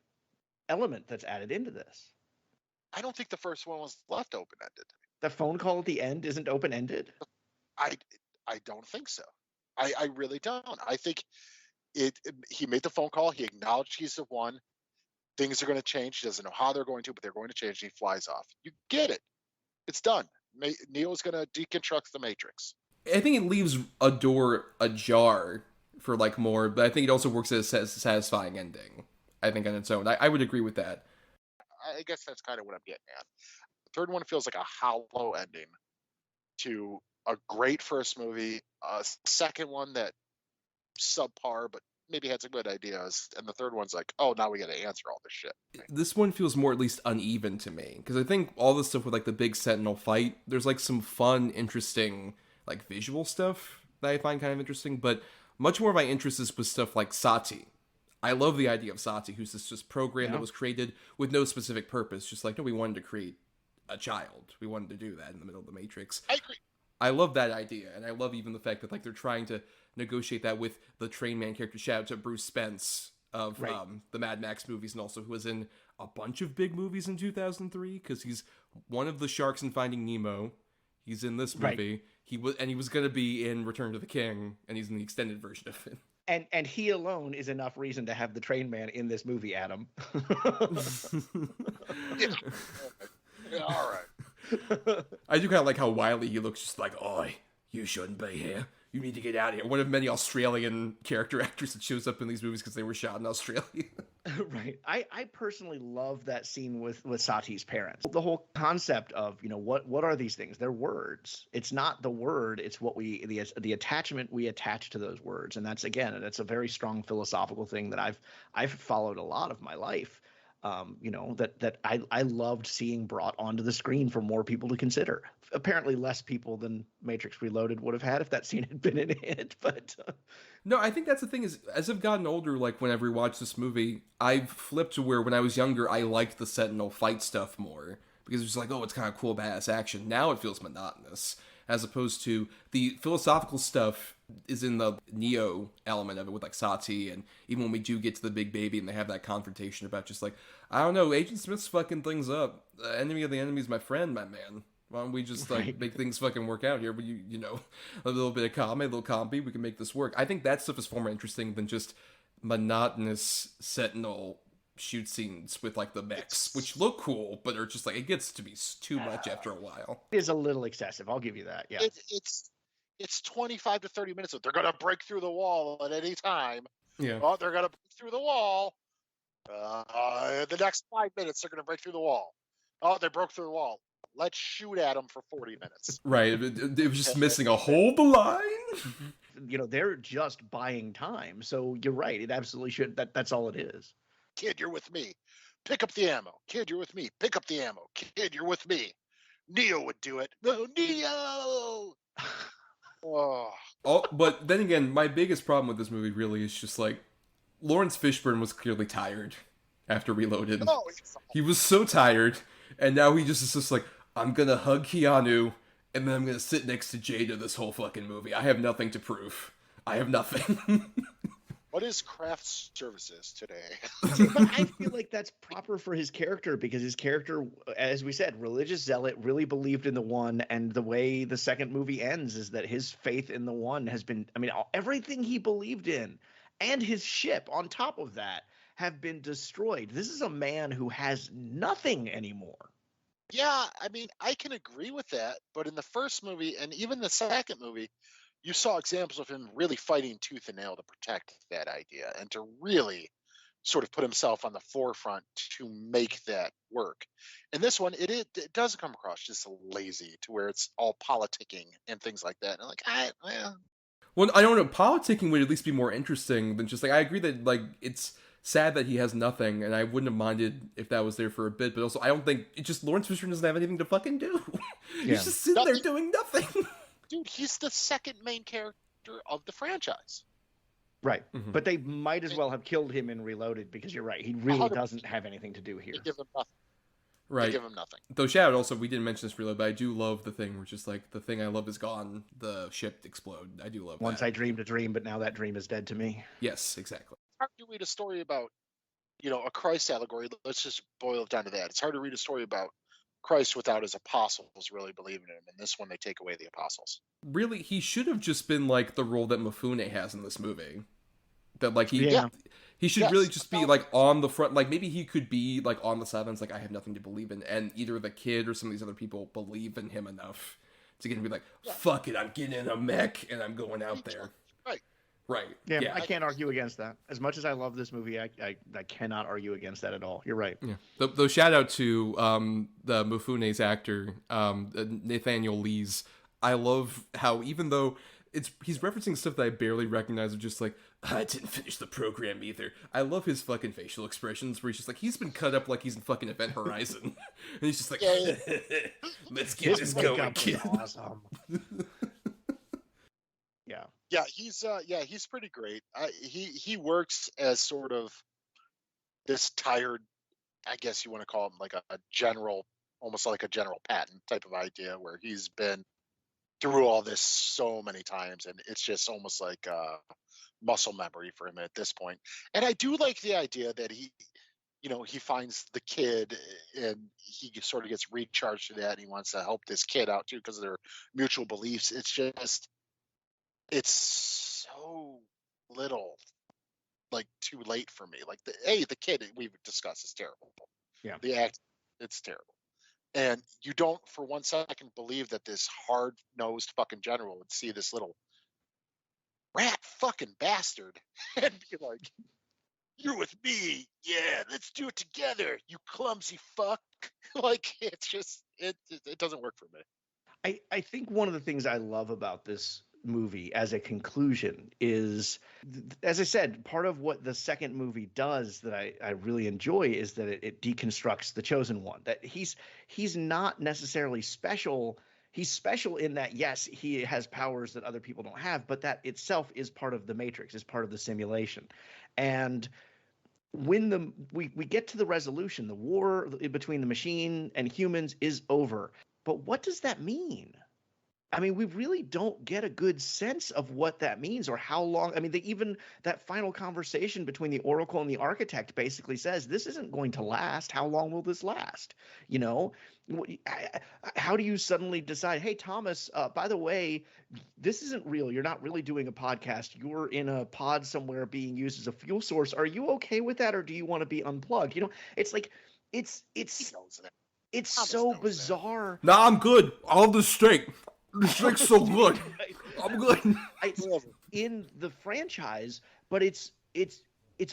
element that's added into this. I don't think the first one was left open-ended. The phone call at the end isn't open-ended? I don't think so. I really don't. I think he made the phone call. He acknowledged he's the one. Things are going to change. He doesn't know how they're going to, but they're going to change. And he flies off. You get it. It's done. Neo's going to deconstruct the Matrix. I think it leaves a door ajar for like more, but I think it also works as a satisfying ending. I think on its own. I would agree with that. I guess that's kind of what I'm getting at. The third one feels like a hollow ending to a great first movie, a second one that subpar, but maybe had some good ideas, and the third one's like, oh, now we got to answer all this shit. This one feels more at least uneven to me, because I think all this stuff with like the big Sentinel fight, there's like some fun, interesting like visual stuff that I find kind of interesting, but much more of my interest is with stuff like Sati. I love the idea of Sati, who's this just program that was created with no specific purpose, just like, no, we wanted to create a child. We wanted to do that in the middle of the Matrix. I agree. I love that idea, and I love even the fact that like they're trying to negotiate that with the Train Man character. Shout out to Bruce Spence of the Mad Max movies, and also who was in a bunch of big movies in 2003, because he's one of the sharks in Finding Nemo. He's in this movie. He was going to be in Return to the King, and he's in the extended version of it. And he alone is enough reason to have the Train Man in this movie, Adam. Yeah, all right. I do kind of like how wily he looks, just like, oi, you shouldn't be here. You need to get out of here. One of many Australian character actors that shows up in these movies because they were shot in Australia. Right. I personally love that scene with Sati's parents. The whole concept of, what are these things? They're words. It's not the word. It's what the attachment we attach to those words. And that's a very strong philosophical thing that I've followed a lot of my life. that I loved seeing brought onto the screen for more people to consider. Apparently, less people than Matrix Reloaded would have had if that scene had been in it. But No, I think that's the thing is, as I've gotten older, like whenever we watch this movie, I've flipped to where when I was younger, I liked the Sentinel fight stuff more because it was like, oh, it's kind of cool, badass action. Now it feels monotonous, as opposed to the philosophical stuff is in the Neo element of it with like Sati, and even when we do get to the big baby and they have that confrontation about just like, I don't know, Agent Smith's fucking things up. The enemy of the enemy is my friend, my man. Why don't we just like make things fucking work out here? But you know, a little bit of comedy, a little comedy, we can make this work. I think that stuff is far more interesting than just monotonous Sentinel shoot scenes with like the mechs, which look cool, but are just like, it gets to be too much after a while. it is a little excessive. I'll give you that. Yeah. It's 25 to 30 minutes. They're gonna break through the wall at any time. Yeah. Oh, they're gonna break through the wall. The next 5 minutes, they're gonna break through the wall. Oh, they broke through the wall. Let's shoot at them for 40 minutes. Right. It was just missing a hold the line. They're just buying time. So you're right. It absolutely should. That's all it is. Kid, you're with me. Pick up the ammo. Kid, you're with me. Pick up the ammo. Kid, you're with me. Neo would do it. No, Neo! Oh, but then again, my biggest problem with this movie really is just like, Lawrence Fishburne was clearly tired after Reloaded. No, He was so tired, and now he just is just like, I'm gonna hug Keanu, and then I'm gonna sit next to Jada this whole fucking movie. I have nothing to prove. I have nothing. What is craft services today? But I feel like that's proper for his character because his character, as we said, religious zealot, really believed in the one. And the way the second movie ends is that his faith in the one has been, everything he believed in and his ship on top of that have been destroyed. This is a man who has nothing anymore. Yeah, I can agree with that. But in the first movie and even the second movie, you saw examples of him really fighting tooth and nail to protect that idea and to really sort of put himself on the forefront to make that work. And this one, it does come across just lazy to where it's all politicking and things like that. And Well, I don't know. Politicking would at least be more interesting than just like, I agree that like it's sad that he has nothing, and I wouldn't have minded if that was there for a bit. But also, I don't think it just Lawrence Fishburne doesn't have anything to fucking do. He's just sitting there doing nothing. Dude, he's the second main character of the franchise. Right. Mm-hmm. But they might as well have killed him in Reloaded because you're right. He really doesn't have anything to do here. They give him nothing. Right. They give him nothing. Though shout out also, we didn't mention this Reload, but I do love the thing where just like the thing I love is gone, the ship explode. I do love Once that. I dreamed a dream, but now that dream is dead to me. Yes, exactly. It's hard to read a story about, a Christ allegory. Let's just boil it down to that. It's hard to read a story about Christ without his apostles really believing in him. And this one, they take away the apostles. Really, he should have just been like the role that Mifune has in this movie. That like he should really just be like on the front. Like maybe he could be like on the sidelines, like I have nothing to believe in, and either the kid or some of these other people believe in him enough to get him to be like, fuck it, I'm getting in a mech and I'm going out there. Right. Yeah, I can't argue against that. As much as I love this movie, I cannot argue against that at all. You're right. Yeah. Though shout out to the Mifune's actor, Nathaniel Lees. I love how even though he's referencing stuff that I barely recognize, of just like, I didn't finish the program either. I love his fucking facial expressions where he's just like, he's been cut up like he's in fucking Event Horizon. And he's just like, let's get this going, kid. Awesome. Yeah, he's pretty great. He works as sort of this tired, I guess you want to call him like a general, almost like a General Patton type of idea, where he's been through all this so many times, and it's just almost like muscle memory for him at this point. And I do like the idea that he finds the kid and he sort of gets recharged to that, and he wants to help this kid out too because of their mutual beliefs. It's so little, like too late for me. Like the kid we've discussed is terrible. Yeah. The act, it's terrible. And you don't for one second believe that this hard-nosed fucking general would see this little rat fucking bastard and be like, you're with me. Yeah, let's do it together, you clumsy fuck. Like, it's just, it doesn't work for me. I think one of the things I love about this movie as a conclusion is, as I said, part of what the second movie does that I really enjoy is that it deconstructs the chosen one. That he's not necessarily special. He's special in that, yes, he has powers that other people don't have, but that itself is part of the Matrix, is part of the simulation. And when we get to the resolution, the war between the machine and humans is over. But what does that mean? I mean, we really don't get a good sense of what that means or how long. I mean, even that final conversation between the Oracle and the Architect basically says, this isn't going to last. How long will this last? You know, how do you suddenly decide, hey, Thomas, by the way, this isn't real. You're not really doing a podcast. You're in a pod somewhere being used as a fuel source. Are you okay with that? Or do you want to be unplugged? You know, it's like, it's so bizarre. Nah, I'm good. I'll just steak. The steak's so good. I'm good. In the franchise, but it's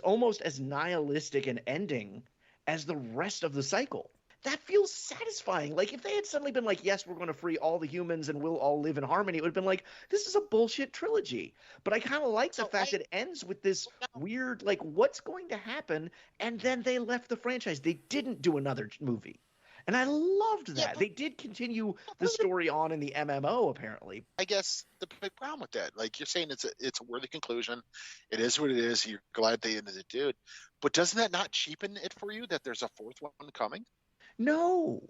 almost as nihilistic an ending as the rest of the cycle. That feels satisfying. Like, if they had suddenly been like, yes, we're going to free all the humans and we'll all live in harmony, it would have been like, this is a bullshit trilogy. But I kind of like the fact that it ends with this weird, like, what's going to happen? And then they left the franchise. They didn't do another movie. And I loved that. They did continue the story on in the MMO, apparently. I guess the big problem with that, like you're saying, it's a worthy conclusion. It is what it is. You're glad they ended it, dude. But doesn't that not cheapen it for you that there's a fourth one coming? No,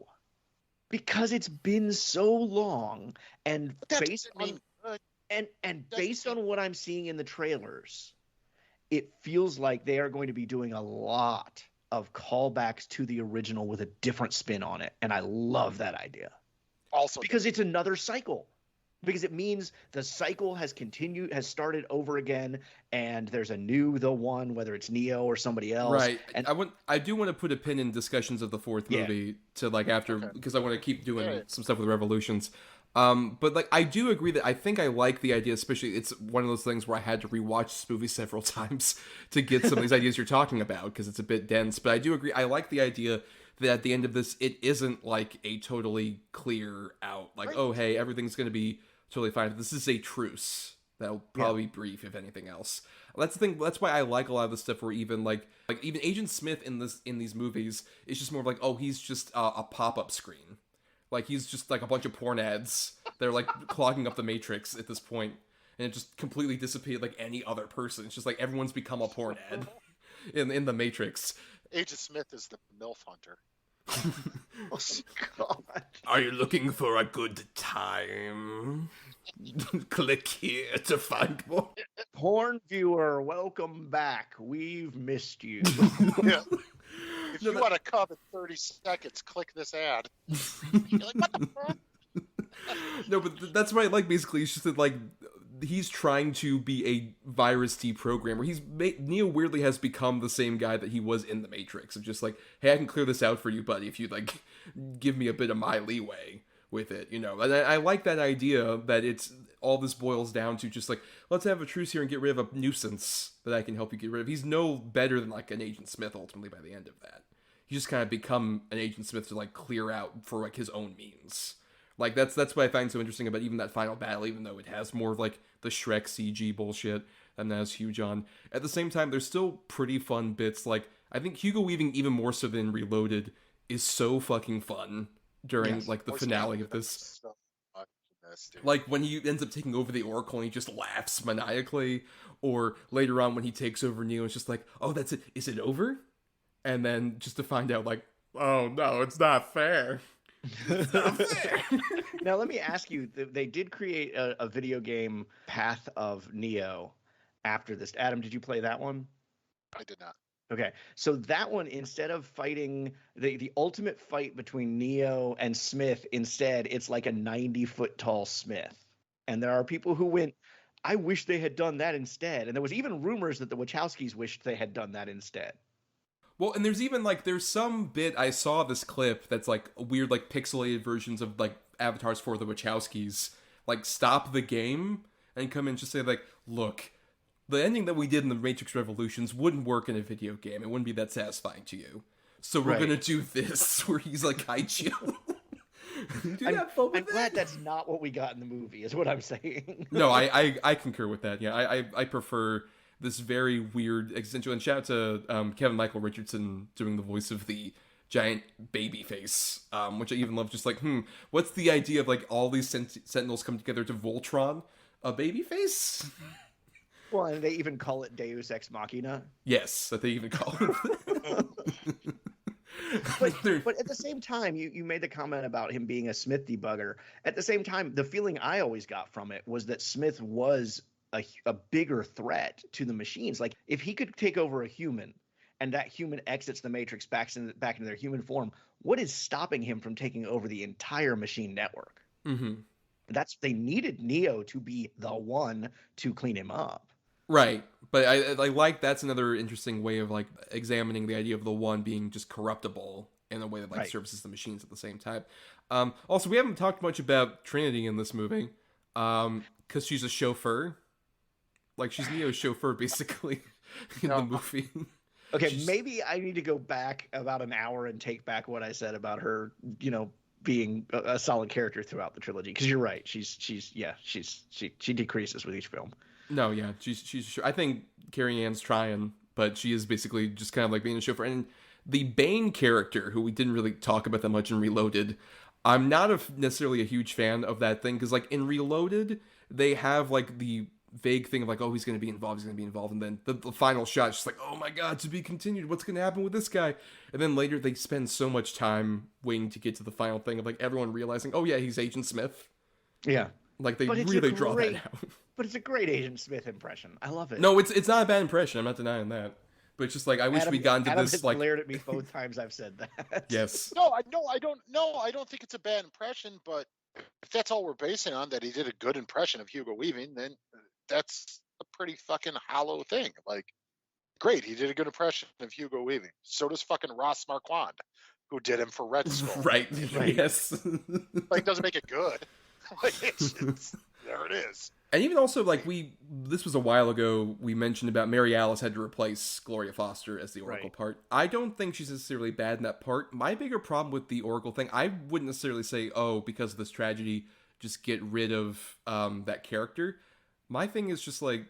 because it's been so long, and based on what I'm seeing in the trailers, it feels like they are going to be doing a lot of callbacks to the original with a different spin on it, and I love that idea. Also, because it's another cycle. Because it means the cycle has started over again, and there's a new The One, whether it's Neo or somebody else. Right. And I do want to put a pin in discussions of the fourth movie to like after, because I want to keep doing some stuff with Revolutions. But like I do agree that I think I like the idea, especially it's one of those things where I had to rewatch this movie several times to get some of these ideas you're talking about because it's a bit dense. But I do agree. I like the idea that at the end of this, it isn't like a totally clear out, like, oh, hey, everything's going to be totally fine. This is a truce that'll probably be brief, if anything else. That's the thing. That's why I like a lot of the stuff where even like even Agent Smith in these movies is just more of like, oh, he's just a pop-up screen. Like he's just like a bunch of porn ads that are like clogging up the Matrix at this point, and it just completely dissipated like any other person. It's just like everyone's become a porn ad in the Matrix. Agent Smith is the MILF hunter. Oh, God. Are you looking for a good time? Click here to find more. Porn viewer, welcome back. We've missed you. If you want to come in 30 seconds, click this ad. You're like, what the fuck? No, but that's what I like. Basically, it's just that like he's trying to be a virus deprogrammer. Neo weirdly has become the same guy that he was in the Matrix. Of just like, hey, I can clear this out for you, buddy, if you like give me a bit of my leeway with it, you know. And I like that idea that it's all this boils down to just like, let's have a truce here and get rid of a nuisance that I can help you get rid of. He's no better than like an Agent Smith ultimately by the end of that. He just kind of become an Agent Smith to like clear out for like his own means. Like that's what I find so interesting about even that final battle, even though it has more of like the Shrek CG bullshit than that has Hugh John. At the same time, there's still pretty fun bits. Like I think Hugo Weaving, even more so than Reloaded, is so fucking fun during like the finale of this. Like when he ends up taking over the Oracle and he just laughs maniacally, or later on when he takes over Neo, it's just like, oh, that's it. Is it over? And then just to find out, like, oh no, it's not fair. It's not fair. Now let me ask you: they did create a video game Path of Neo after this. Adam, did you play that one? I did not. Okay, so that one, instead of fighting the ultimate fight between Neo and Smith, instead it's like a 90-foot tall Smith. And there are people who went, I wish they had done that instead. And there was even rumors that the Wachowskis wished they had done that instead. Well, and there's even like there's some bit I saw this clip that's like weird like pixelated versions of like avatars for the Wachowskis like stop the game and come in and just say like, look, the ending that we did in the Matrix Revolutions wouldn't work in a video game. It wouldn't be that satisfying to you. So we're gonna do this where he's like kaiju. I'm glad that's not what we got in the movie, is what I'm saying. No, I concur with that. Yeah, I prefer this very weird existential. And shout out to Kevin Michael Richardson doing the voice of the giant baby face, which I even love. Just like, what's the idea of like all these sentinels come together to Voltron a baby face? Well, and they even call it Deus Ex Machina. Yes, that they even call it. But at the same time, you made the comment about him being a Smith debugger. At the same time, the feeling I always got from it was that Smith was a bigger threat to the machines. Like, if he could take over a human and that human exits the Matrix back into their human form, what is stopping him from taking over the entire machine network? Mm-hmm. They needed Neo to be the one to clean him up. Right, but I like that's another interesting way of like examining the idea of the one being just corruptible in a way that like services the machines at the same time. Also, we haven't talked much about Trinity in this movie, because she's a chauffeur. Like, she's Neo's chauffeur basically in the movie. Okay, maybe I need to go back about an hour and take back what I said about her, being a solid character throughout the trilogy. Because you're right, she decreases with each film. No, yeah, she's. I think Carrie Ann's trying, but she is basically just kind of like being a chauffeur. And the Bane character, who we didn't really talk about that much in Reloaded, I'm not necessarily a huge fan of that thing, because like in Reloaded, they have like the vague thing of like, oh, he's going to be involved, and then the final shot is just like, oh my god, to be continued, what's going to happen with this guy? And then later they spend so much time waiting to get to the final thing of like everyone realizing, oh yeah, he's Agent Smith. Yeah. Like, they really draw that out. But it's a great Agent Smith impression. I love it. No, it's not a bad impression. I'm not denying that. But it's just like, I wish we'd gotten to Adam this. Has like, glared at me both times I've said that. Yes. I don't think it's a bad impression. But if that's all we're basing on, that he did a good impression of Hugo Weaving, then that's a pretty fucking hollow thing. Like, great, he did a good impression of Hugo Weaving. So does fucking Ross Marquand, who did him for Red Skull. Right. Yes. Like, doesn't make it good. Like, it's there it is. And even also, like, this was a while ago, we mentioned about Mary Alice had to replace Gloria Foster as the Oracle part. I don't think she's necessarily bad in that part. My bigger problem with the Oracle thing, I wouldn't necessarily say, oh, because of this tragedy, just get rid of that character. My thing is just, like,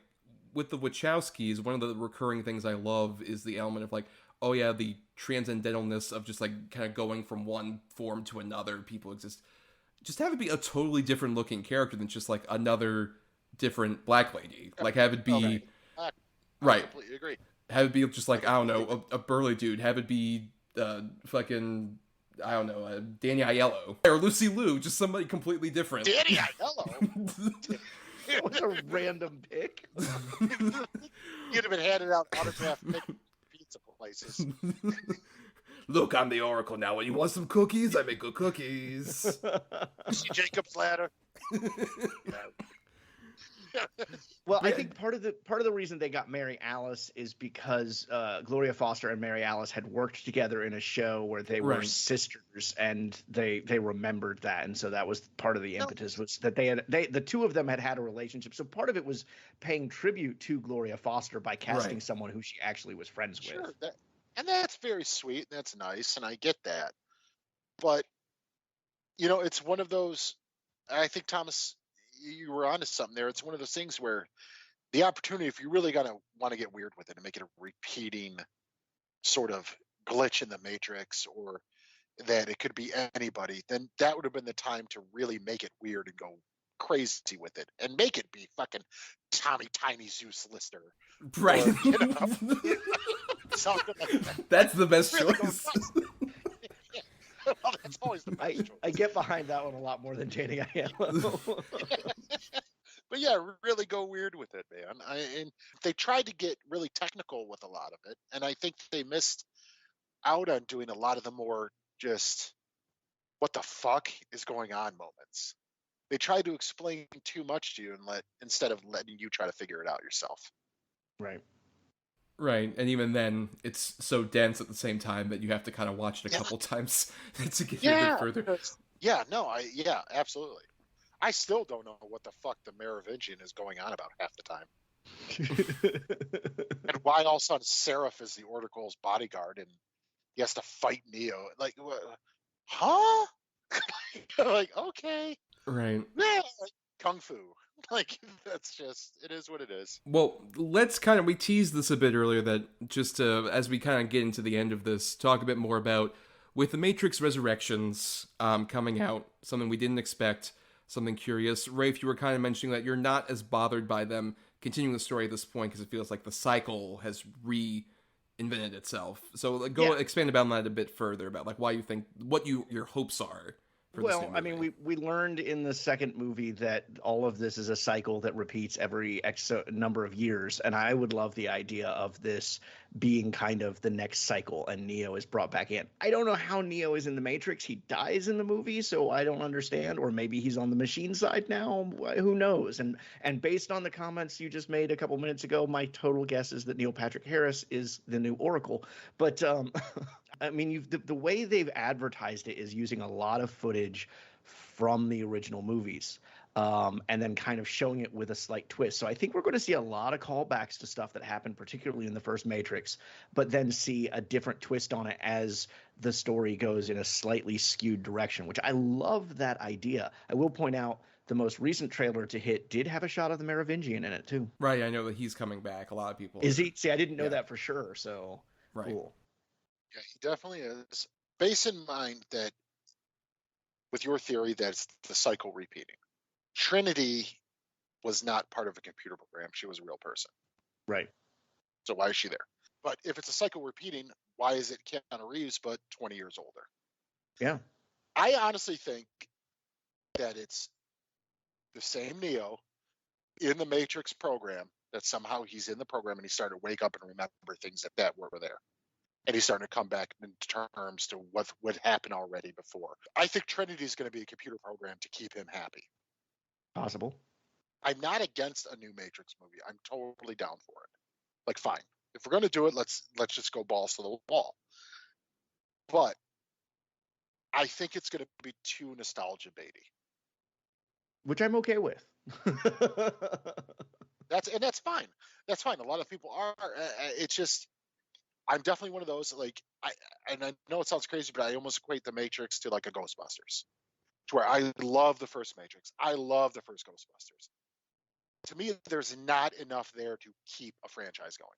with the Wachowskis, one of the recurring things I love is the element of, like, oh yeah, the transcendentalness of just, like, kind of going from one form to another. People exist. Just have it be a totally different looking character than just, like, another different black lady. Like, have it be I right. completely agree. Have it be just like, I don't know, a burly dude. Have it be fucking, I don't know, Danny Aiello or Lucy Liu, just somebody completely different. Danny Aiello. It was a random pick. You'd have been handed out autographed pizza places. Look, I'm the Oracle now. When you want some cookies, I make good cookies. See Jacob's Ladder. Well, I think part of the reason they got Mary Alice is because Gloria Foster and Mary Alice had worked together in a show where they were sisters, and they remembered that, and so that was part of the impetus, was that the two of them had a relationship. So part of it was paying tribute to Gloria Foster by casting someone who she actually was friends with. And that's very sweet. That's nice, and I get that. But it's one of those. I think, Thomas, you were onto something there. It's one of those things where the opportunity, if you really want to get weird with it and make it a repeating sort of glitch in the Matrix, or that it could be anybody, then that would have been the time to really make it weird and go crazy with it and make it be fucking Tommy Tiny Zeus Lister. Right. Or, something like that. That's the best really choice. Well, that's always the best choice. I get behind that one a lot more than Danny Aiello. But yeah, really go weird with it, man. And they tried to get really technical with a lot of it, and I think they missed out on doing a lot of the more just what the fuck is going on moments. They tried to explain too much to you instead of letting you try to figure it out yourself. Right, and even then, it's so dense at the same time that you have to kind of watch it a couple times to get a bit further. Yeah, absolutely. I still don't know what the fuck the Merovingian is going on about half the time. And why all of a sudden Seraph is the Oracle's bodyguard and he has to fight Neo. Like, huh? Like, okay, Right. yeah, like kung fu. Like, that's just, it is what it is. Well, we teased this a bit earlier that just as we kind of get into the end of this, talk a bit more about with the Matrix Resurrections coming out, something we didn't expect, something curious. Rafe, you were kind of mentioning that you're not as bothered by them continuing the story at this point because it feels like the cycle has reinvented itself. So go Yeah. expand about that a bit further about like why you think what your hopes are for this new Well, movie. I mean, we learned in the second movie that all of this is a cycle that repeats every X number of years, and I would love the idea of this being kind of the next cycle, and Neo is brought back in. I don't know how Neo is in the Matrix. He dies in the movie, so I don't understand. Or maybe he's on the machine side now. Who knows? And based on the comments you just made a couple minutes ago, my total guess is that Neil Patrick Harris is the new Oracle. But I mean, the way they've advertised it is using a lot of footage from the original movies, and then kind of showing it with a slight twist. So I think we're going to see a lot of callbacks to stuff that happened, particularly in the first Matrix, but then see a different twist on it as the story goes in a slightly skewed direction, which I love that idea. I will point out the most recent trailer to hit did have a shot of the Merovingian in it too. Right, I know that he's coming back. A lot of people Is he? See, I didn't know Yeah. that for sure. So Right. cool. Yeah, he definitely is. Base in mind that with your theory that it's the cycle repeating, Trinity was not part of a computer program. She was a real person. Right. So why is she there? But if it's a cycle repeating, why is it Keanu Reeves but 20 years older? Yeah. I honestly think that it's the same Neo in the Matrix program, that somehow he's in the program and he's starting to wake up and remember things that were there. And he's starting to come back into terms to what happened already before. I think Trinity is going to be a computer program to keep him happy. Possible. I'm not against a new Matrix movie. I'm totally down for it. Like, fine. If we're going to do it, let's just go balls to the wall. But I think it's going to be too nostalgia baity. Which I'm okay with. That's fine. That's fine. A lot of people are. It's just, I'm definitely one of those, like, I know it sounds crazy, but I almost equate the Matrix to like a Ghostbusters, to where I love the first Matrix. I love the first Ghostbusters. To me, there's not enough there to keep a franchise going.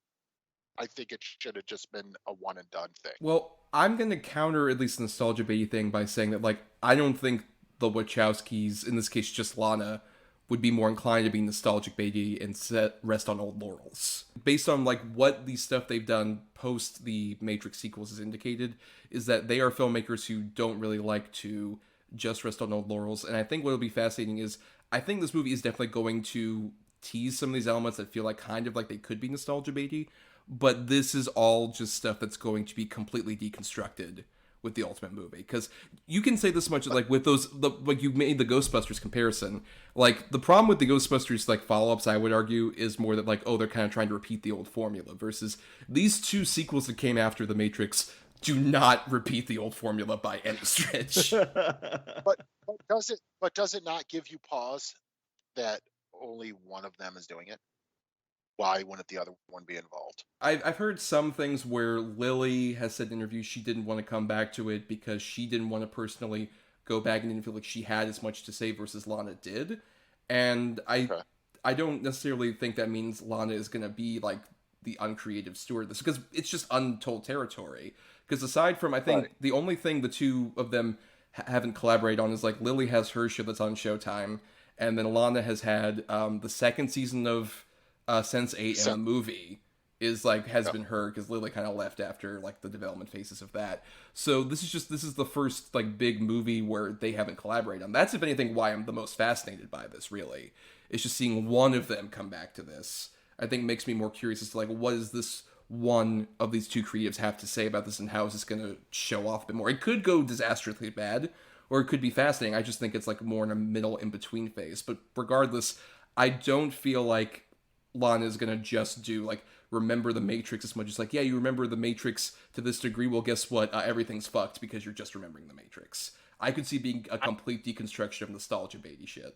I think it should have just been a one and done thing. Well, I'm going to counter at least the nostalgia baity thing by saying that, like, I don't think the Wachowskis, in this case just Lana, would be more inclined to be nostalgic baity and rest on old laurels. Based on, like, what the stuff they've done post the Matrix sequels has indicated, is that they are filmmakers who don't really like to just rest on old laurels. And I think what will be fascinating is, I think this movie is definitely going to tease some of these elements that feel like kind of like they could be nostalgia baity, but this is all just stuff that's going to be completely deconstructed with the Ultimate movie. Because you can say this much, like, with those, like, you made the Ghostbusters comparison. Like, the problem with the Ghostbusters, like, follow-ups, I would argue, is more that, like, oh, they're kind of trying to repeat the old formula, versus these two sequels that came after The Matrix do not repeat the old formula by any stretch. But does it not give you pause that only one of them is doing it? Why wouldn't the other one be involved? I've heard some things where Lilly has said in interviews she didn't want to come back to it because she didn't want to personally go back and didn't feel like she had as much to say versus Lana did. And I don't necessarily think that means Lana is going to be like the uncreative steward of this, because it's just untold territory. Because aside from, I think the only thing the two of them haven't collaborated on is, like, Lilly has her show that's on Showtime, and then Lana has had the second season of Sense8 and the movie is like has been her, because Lilly kind of left after like the development phases of that. So this is the first like big movie where they haven't collaborated on. That's, if anything, why I'm the most fascinated by this. Really, it's just seeing one of them come back to this. I think makes me more curious as to, like, what does this one of these two creatives have to say about this, and how is this going to show off a bit more. It could go disastrously bad, or it could be fascinating. I just think it's like more in a middle in between phase. But regardless, I don't feel like Lana is going to just do, like, remember the Matrix as much as, like, yeah, you remember the Matrix to this degree, well, guess what? Everything's fucked because you're just remembering the Matrix. I could see being a complete deconstruction of nostalgia baby shit.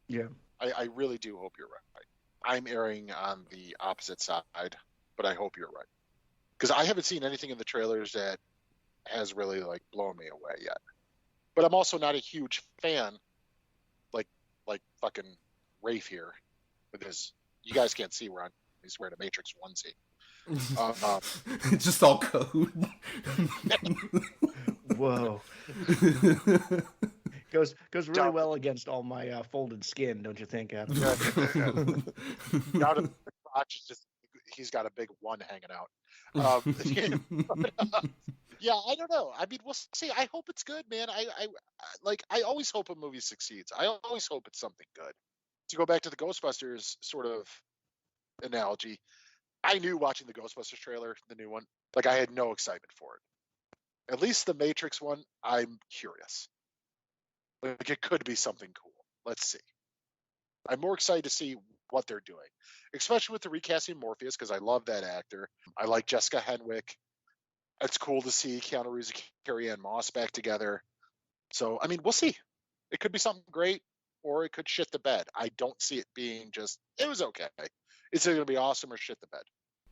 Yeah. I really do hope you're right. I'm erring on the opposite side, but I hope you're right. Because I haven't seen anything in the trailers that has really, like, blown me away yet. but I'm also not a huge fan, like fucking Rafe here, with his. You guys can't see where he's wearing a Matrix onesie. Just all code. Whoa. Goes really well against all my folded skin, don't you think, Adam? Down in the crotch, he's got a big one hanging out. Yeah, I don't know. I mean, we'll see. I hope it's good, man. I always hope a movie succeeds. I always hope it's something good. To go back to the Ghostbusters sort of analogy, I knew watching the Ghostbusters trailer, the new one, like I had no excitement for it. At least the Matrix one, I'm curious. Like it could be something cool. Let's see. I'm more excited to see what they're doing, especially with the recasting Morpheus, because I love that actor. I like Jessica Henwick. It's cool to see Keanu Reeves and Carrie-Anne Moss back together. So, I mean, we'll see. It could be something great, or it could shit the bed. I don't see it being just, it was okay. It's either going to be awesome or shit the bed.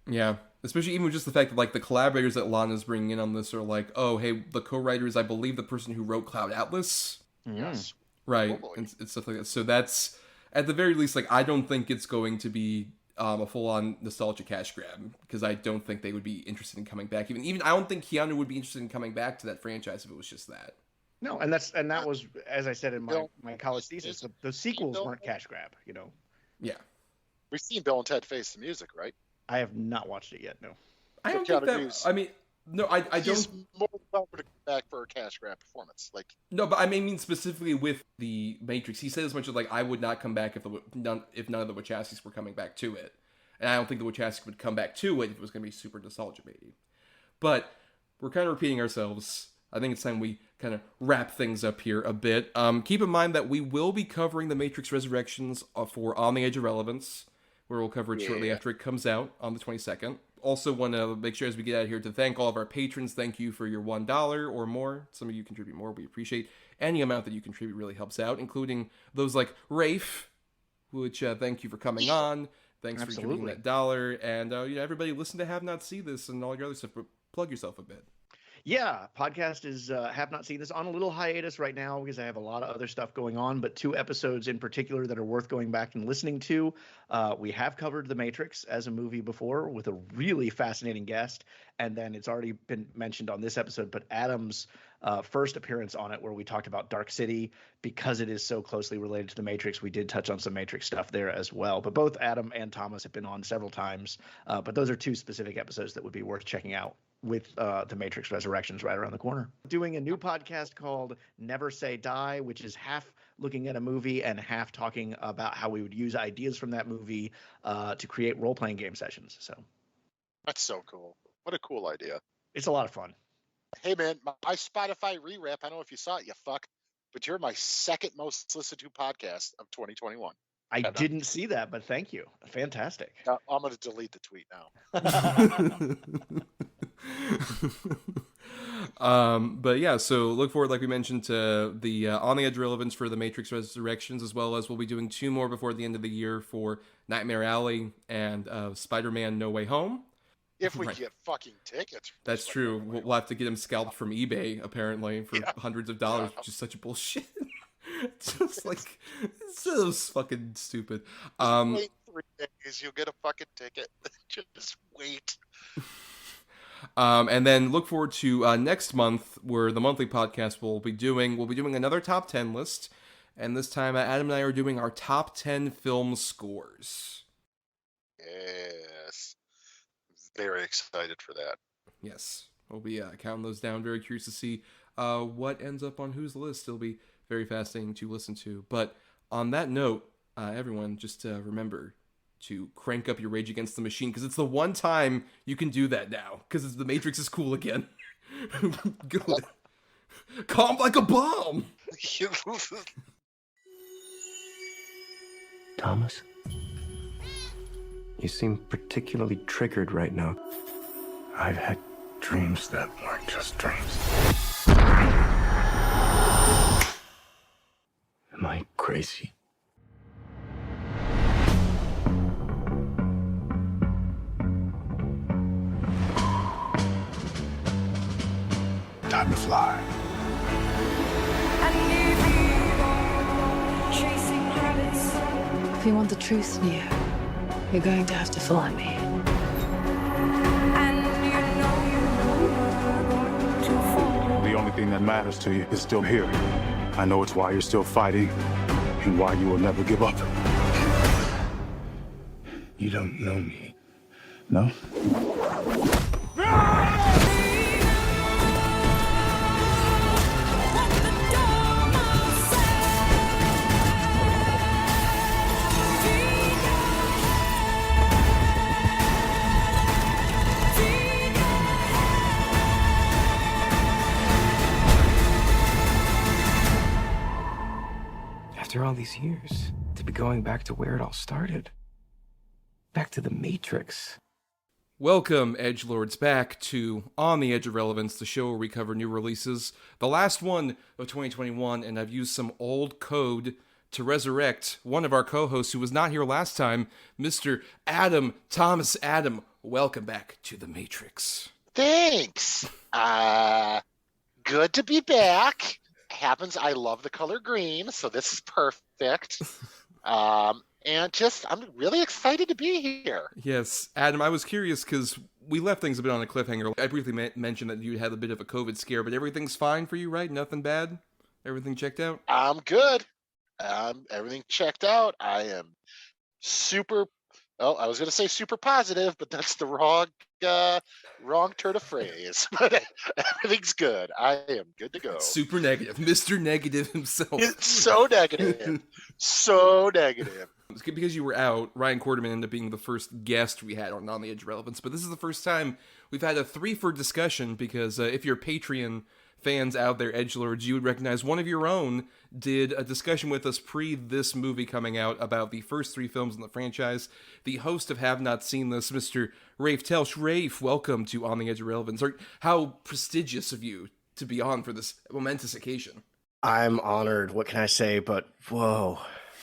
Yeah, especially even with just the fact that, like, the collaborators that Lana's bringing in on this are like, oh, hey, the co-writers, I believe the person who wrote Cloud Atlas. Yes. Right, and stuff like that. So that's, at the very least, like, I don't think it's going to be a full-on nostalgia cash grab, because I don't think they would be interested in coming back. Even I don't think Keanu would be interested in coming back to that franchise if it was just that. No, and that was, as I said in my college thesis, the sequels weren't cash grab, you know. Yeah. We've seen Bill and Ted Face the Music, right? I have not watched it yet, no. I don't think that, Reeves, I mean, no, I don't. He's more than welcome to come back for a cash grab performance. Like, no, but I mean specifically with the Matrix, he said as much as, like, I would not come back if none of the Wachowskis were coming back to it. And I don't think the Wachowskis would come back to it if it was going to be super nostalgia baby. But we're kind of repeating ourselves. I think it's time we kind of wrap things up here a bit. Keep in mind that we will be covering The Matrix Resurrections for On the Edge of Relevance, where we'll cover it shortly after it comes out on the 22nd. Also want to make sure as we get out of here to thank all of our patrons. Thank you for your $1 or more. Some of you contribute more. We appreciate any amount that you contribute, really helps out, including those like Rafe, which thank you for coming on. Thanks for contributing that $1. And everybody listen to Have Not Seen This and all your other stuff, but plug yourself a bit. Yeah, podcast is Have Not Seen This on a little hiatus right now because I have a lot of other stuff going on, but 2 episodes in particular that are worth going back and listening to. We have covered The Matrix as a movie before with a really fascinating guest, and then it's already been mentioned on this episode, but Adam's first appearance on it where we talked about Dark City, because it is so closely related to The Matrix, we did touch on some Matrix stuff there as well. But both Adam and Thomas have been on several times, but those are 2 specific episodes that would be worth checking out, with The Matrix Resurrections right around the corner. Doing a new podcast called Never Say Die, which is half looking at a movie and half talking about how we would use ideas from that movie to create role-playing game sessions. So that's so cool. What a cool idea. It's a lot of fun. Hey, man, my Spotify re-rap, I don't know if you saw it, you fuck, but you're my second most listened to podcast of 2021. I didn't see that, but thank you. Fantastic. I'm going to delete the tweet now. But yeah, so look forward, like we mentioned, to the On the Edge Relevance for The Matrix Resurrections, as well as we'll be doing 2 more before the end of the year for Nightmare Alley and Spider-Man No Way Home. If we get fucking tickets. That's true. We'll have to get them scalped from eBay, apparently, for hundreds of dollars, which is such bullshit. Just like, it's so fucking stupid. Wait 3 days, you'll get a fucking ticket. Just wait. And then look forward to next month, where the monthly podcast we'll be doing another top 10 list, and this time Adam and I are doing our top 10 film scores. Yes, very excited for that. Yes, we'll be counting those down. Very curious to see what ends up on whose list. It'll be very fascinating to listen to. But on that note, everyone, just remember to crank up your Rage Against the Machine, because it's the one time you can do that now, because The Matrix is cool again. Good. Calm like a bomb. Thomas, you seem particularly triggered right now. I've had dreams that weren't just dreams. Am I crazy? Time to fly. If you want the truth, Neo, you're going to have to follow me. The only thing that matters to you is still here. I know it's why you're still fighting and why you will never give up. You don't know me, no? After all these years, to be going back to where it all started. Back to the Matrix. Welcome, edgelords, back to On the Edge of Relevance, the show where we cover new releases. The last one of 2021, and I've used some old code to resurrect one of our co-hosts who was not here last time, Mr. Adam Thomas. Adam, welcome back to the Matrix. Thanks. Good to be back. Happens I love the color green, so this is perfect. And just, I'm really excited to be here. Yes, Adam, I was curious because we left things a bit on a cliffhanger. I briefly mentioned that you had a bit of a COVID scare, but everything's fine for you, right? Nothing bad? Everything checked out? I'm good. Everything checked out. I am super, well, I was going to say super positive, but that's the wrong turn of phrase. But everything's good. I am good to go. Super negative. Mr. Negative himself. It's so negative. So negative. Because you were out, Ryan Quarterman ended up being the first guest we had on the Edge of Relevance, but this is the first time we've had a 3 for discussion, because if you're Patreon fans out there, edgelords, you would recognize one of your own did a discussion with us pre this movie coming out about the first 3 films in the franchise. The host of Have Not Seen This, Mr. Rafe Telsch. Rafe, welcome to On the Edge of Relevance. How prestigious of you to be on for this momentous occasion. I'm honored. What can I say? But whoa.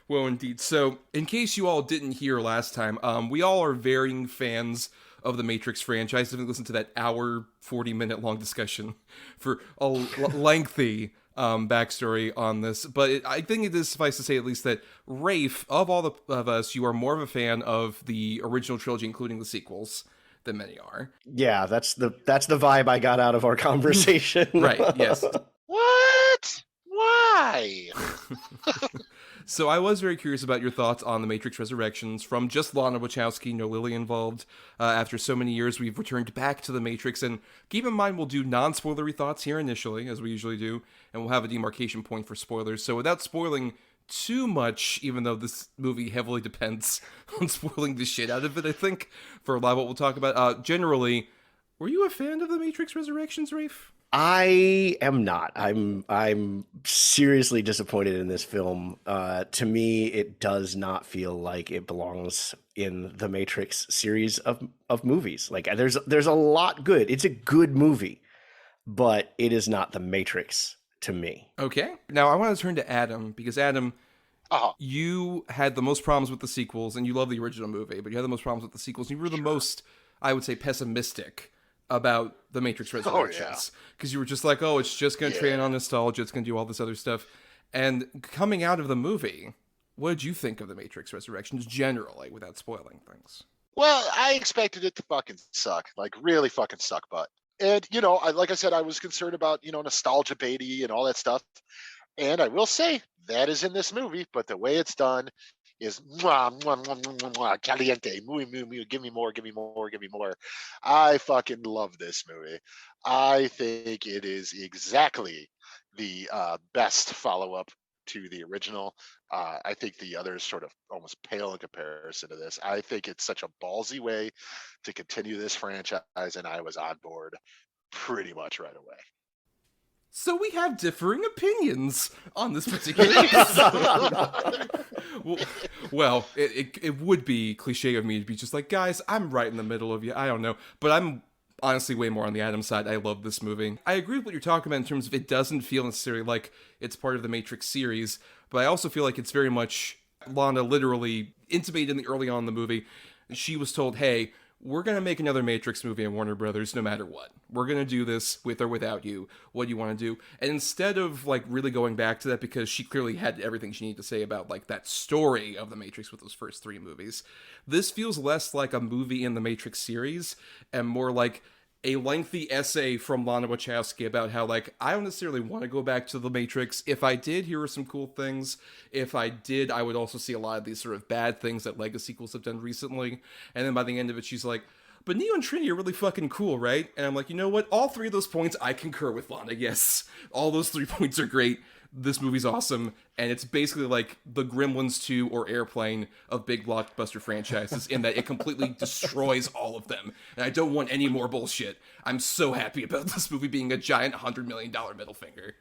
Well, indeed. So, in case you all didn't hear last time, we all are varying fans of the Matrix franchise. If you listen to that hour, 40-minute long discussion for a lengthy backstory on this. But I think it is suffice to say at least that Rafe, of all of us, you are more of a fan of the original trilogy, including the sequels, than many are. Yeah, that's the vibe I got out of our conversation. Right, yes. What? Why? So I was very curious about your thoughts on The Matrix Resurrections from just Lana Wachowski, no Lilly involved. After so many years, we've returned back to The Matrix, and keep in mind we'll do non-spoilery thoughts here initially, as we usually do, and we'll have a demarcation point for spoilers. So without spoiling too much, even though this movie heavily depends on spoiling the shit out of it, I think, for a lot of what we'll talk about. Generally, were you a fan of The Matrix Resurrections, Rafe? I am not. I'm seriously disappointed in this film. To me, it does not feel like it belongs in the Matrix series of movies. Like there's a lot good. It's a good movie, but it is not the Matrix to me. Okay. Now I want to turn to Adam, because Adam, you had the most problems with the sequels, and you love the original movie, but you had the most problems with the sequels. You were the most, I would say, pessimistic about The Matrix Resurrections, because you were just like, it's just going to train on nostalgia, it's going to do all this other stuff. And coming out of the movie, what did you think of The Matrix Resurrections generally, without spoiling things? Well, I expected it to fucking suck, like really fucking suck butt. And, like I said, I was concerned about, nostalgia baity and all that stuff. And I will say that is in this movie, but the way it's done is mwah, mwah, mwah, mwah, mwah, caliente, muy, muy, muy, give me more, give me more, give me more. I fucking love this movie. I think it is exactly the best follow-up to the original. I think the others sort of almost pale in comparison to this. I think it's such a ballsy way to continue this franchise, and I was on board pretty much right away. So we have differing opinions on this particular episode. Well, it would be cliche of me to be just like, guys, I'm right in the middle of you. I don't know. But I'm honestly way more on the Adam side. I love this movie. I agree with what you're talking about in terms of it doesn't feel necessarily like it's part of the Matrix series, but I also feel like it's very much Lana literally intimated in the early on in the movie. She was told, hey, we're going to make another Matrix movie at Warner Brothers no matter what. We're going to do this with or without you. What do you want to do? And instead of like really going back to that, because she clearly had everything she needed to say about like that story of the Matrix with those first 3 movies, this feels less like a movie in the Matrix series and more like a lengthy essay from Lana Wachowski about how, like, I don't necessarily want to go back to the Matrix. If I did, here are some cool things. If I did, I would also see a lot of these sort of bad things that Lego sequels have done recently. And then by the end of it, she's like, but Neo and Trinity are really fucking cool, right? And I'm like, you know what? All 3 of those points, I concur with Lana. Yes, all those 3 points are great. This movie's awesome, and it's basically like the Gremlins 2 or Airplane of big blockbuster franchises in that it completely destroys all of them, and I don't want any more bullshit. I'm so happy about this movie being a giant $100 million middle finger.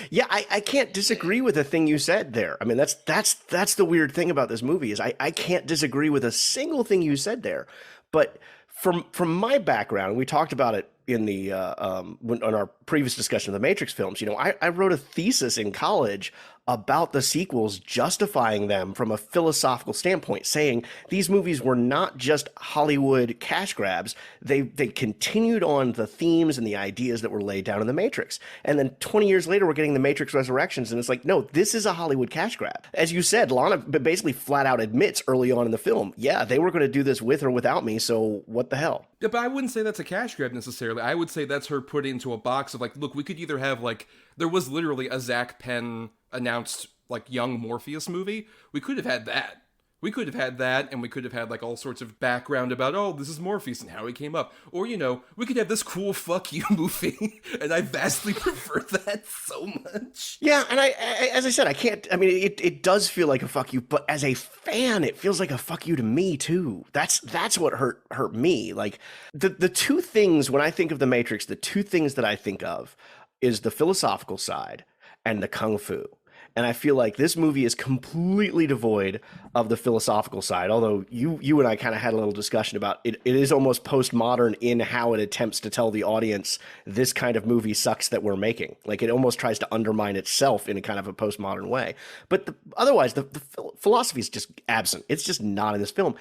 Yeah, I can't disagree with a thing you said there. I mean, that's the weird thing about this movie is I can't disagree with a single thing you said there. But from my background, we talked about it in the on our previous discussion of the Matrix films. You know, I wrote a thesis in college about the sequels, justifying them from a philosophical standpoint, saying these movies were not just Hollywood cash grabs. They continued on the themes and the ideas that were laid down in the Matrix. And then 20 years later, we're getting the Matrix Resurrections, and it's like, no, this is a Hollywood cash grab. As you said, Lana basically flat out admits early on in the film, yeah, they were going to do this with or without me, so what the hell? Yeah, but I wouldn't say that's a cash grab necessarily. I would say that's her put into a box of like, look, we could either have like, there was literally a Zach Penn announced like young Morpheus movie. We could have had that. We could have had that, and we could have had like all sorts of background about, oh, this is Morpheus and how he came up. Or, you know, we could have this cool fuck you movie, and I vastly prefer that so much. Yeah, and I as I said, I can't, I mean, it does feel like a fuck you, but as a fan, it feels like a fuck you to me too. That's what hurt me. Like the 2 things, when I think of the Matrix, the 2 things that I think of is the philosophical side and the kung fu. And I feel like this movie is completely devoid of the philosophical side, although you and I kind of had a little discussion about it. It is almost postmodern in how it attempts to tell the audience this kind of movie sucks that we're making. Like it almost tries to undermine itself in a kind of a postmodern way. But otherwise, the philosophy is just absent. It's just not in this film.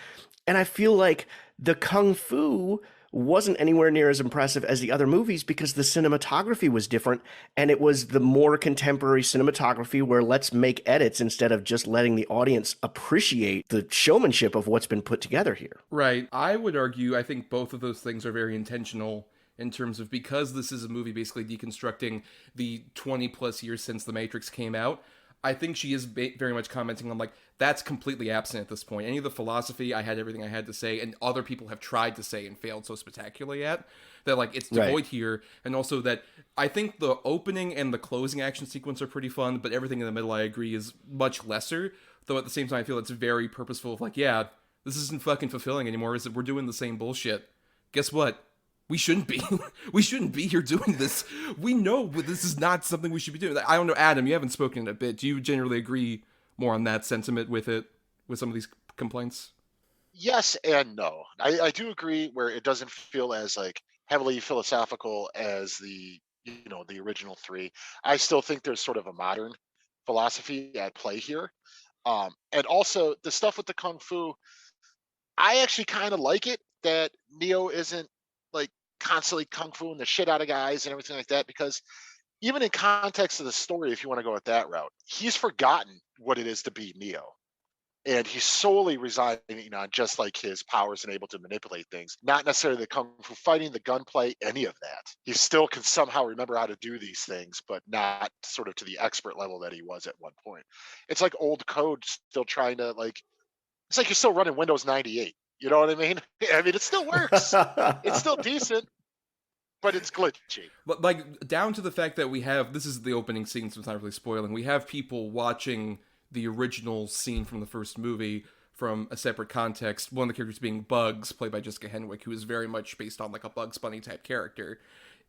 And I feel like the kung fu wasn't anywhere near as impressive as the other movies because the cinematography was different, and it was the more contemporary cinematography where let's make edits instead of just letting the audience appreciate the showmanship of what's been put together here. Right. I would argue, I think both of those things are very intentional in terms of, because this is a movie basically deconstructing the 20 plus years since The Matrix came out, I think she is very much commenting on, like, that's completely absent at this point. Any of the philosophy, I had everything I had to say, and other people have tried to say and failed so spectacularly at, that, like, it's devoid here. And also that I think the opening and the closing action sequence are pretty fun, but everything in the middle, I agree, is much lesser. Though at the same time, I feel it's very purposeful of, like, yeah, this isn't fucking fulfilling anymore, is that we're doing the same bullshit. Guess what? We shouldn't be. We shouldn't be here doing this. We know this is not something we should be doing. I don't know, Adam, you haven't spoken in a bit. Do you generally agree more on that sentiment with some of these complaints? Yes and no. I do agree where it doesn't feel as like heavily philosophical as the original 3. I still think there's sort of a modern philosophy at play here. And also the stuff with the kung fu, I actually kind of like it that Neo isn't like constantly kung fu and the shit out of guys and everything like that, because even in context of the story, if you want to go with that route, he's forgotten what it is to be Neo. And he's solely resigning on just like his powers and able to manipulate things, not necessarily the kung fu fighting, the gunplay, any of that. He still can somehow remember how to do these things, but not sort of to the expert level that he was at one point. It's like old code still trying to it's like you're still running Windows 98. You know what I mean? I mean, it still works. It's still decent, but it's glitchy. But like down to the fact that we have, this is the opening scene, so it's not really spoiling. We have people watching the original scene from the first movie from a separate context. One of the characters being Bugs, played by Jessica Henwick, who is very much based on like a Bugs Bunny type character.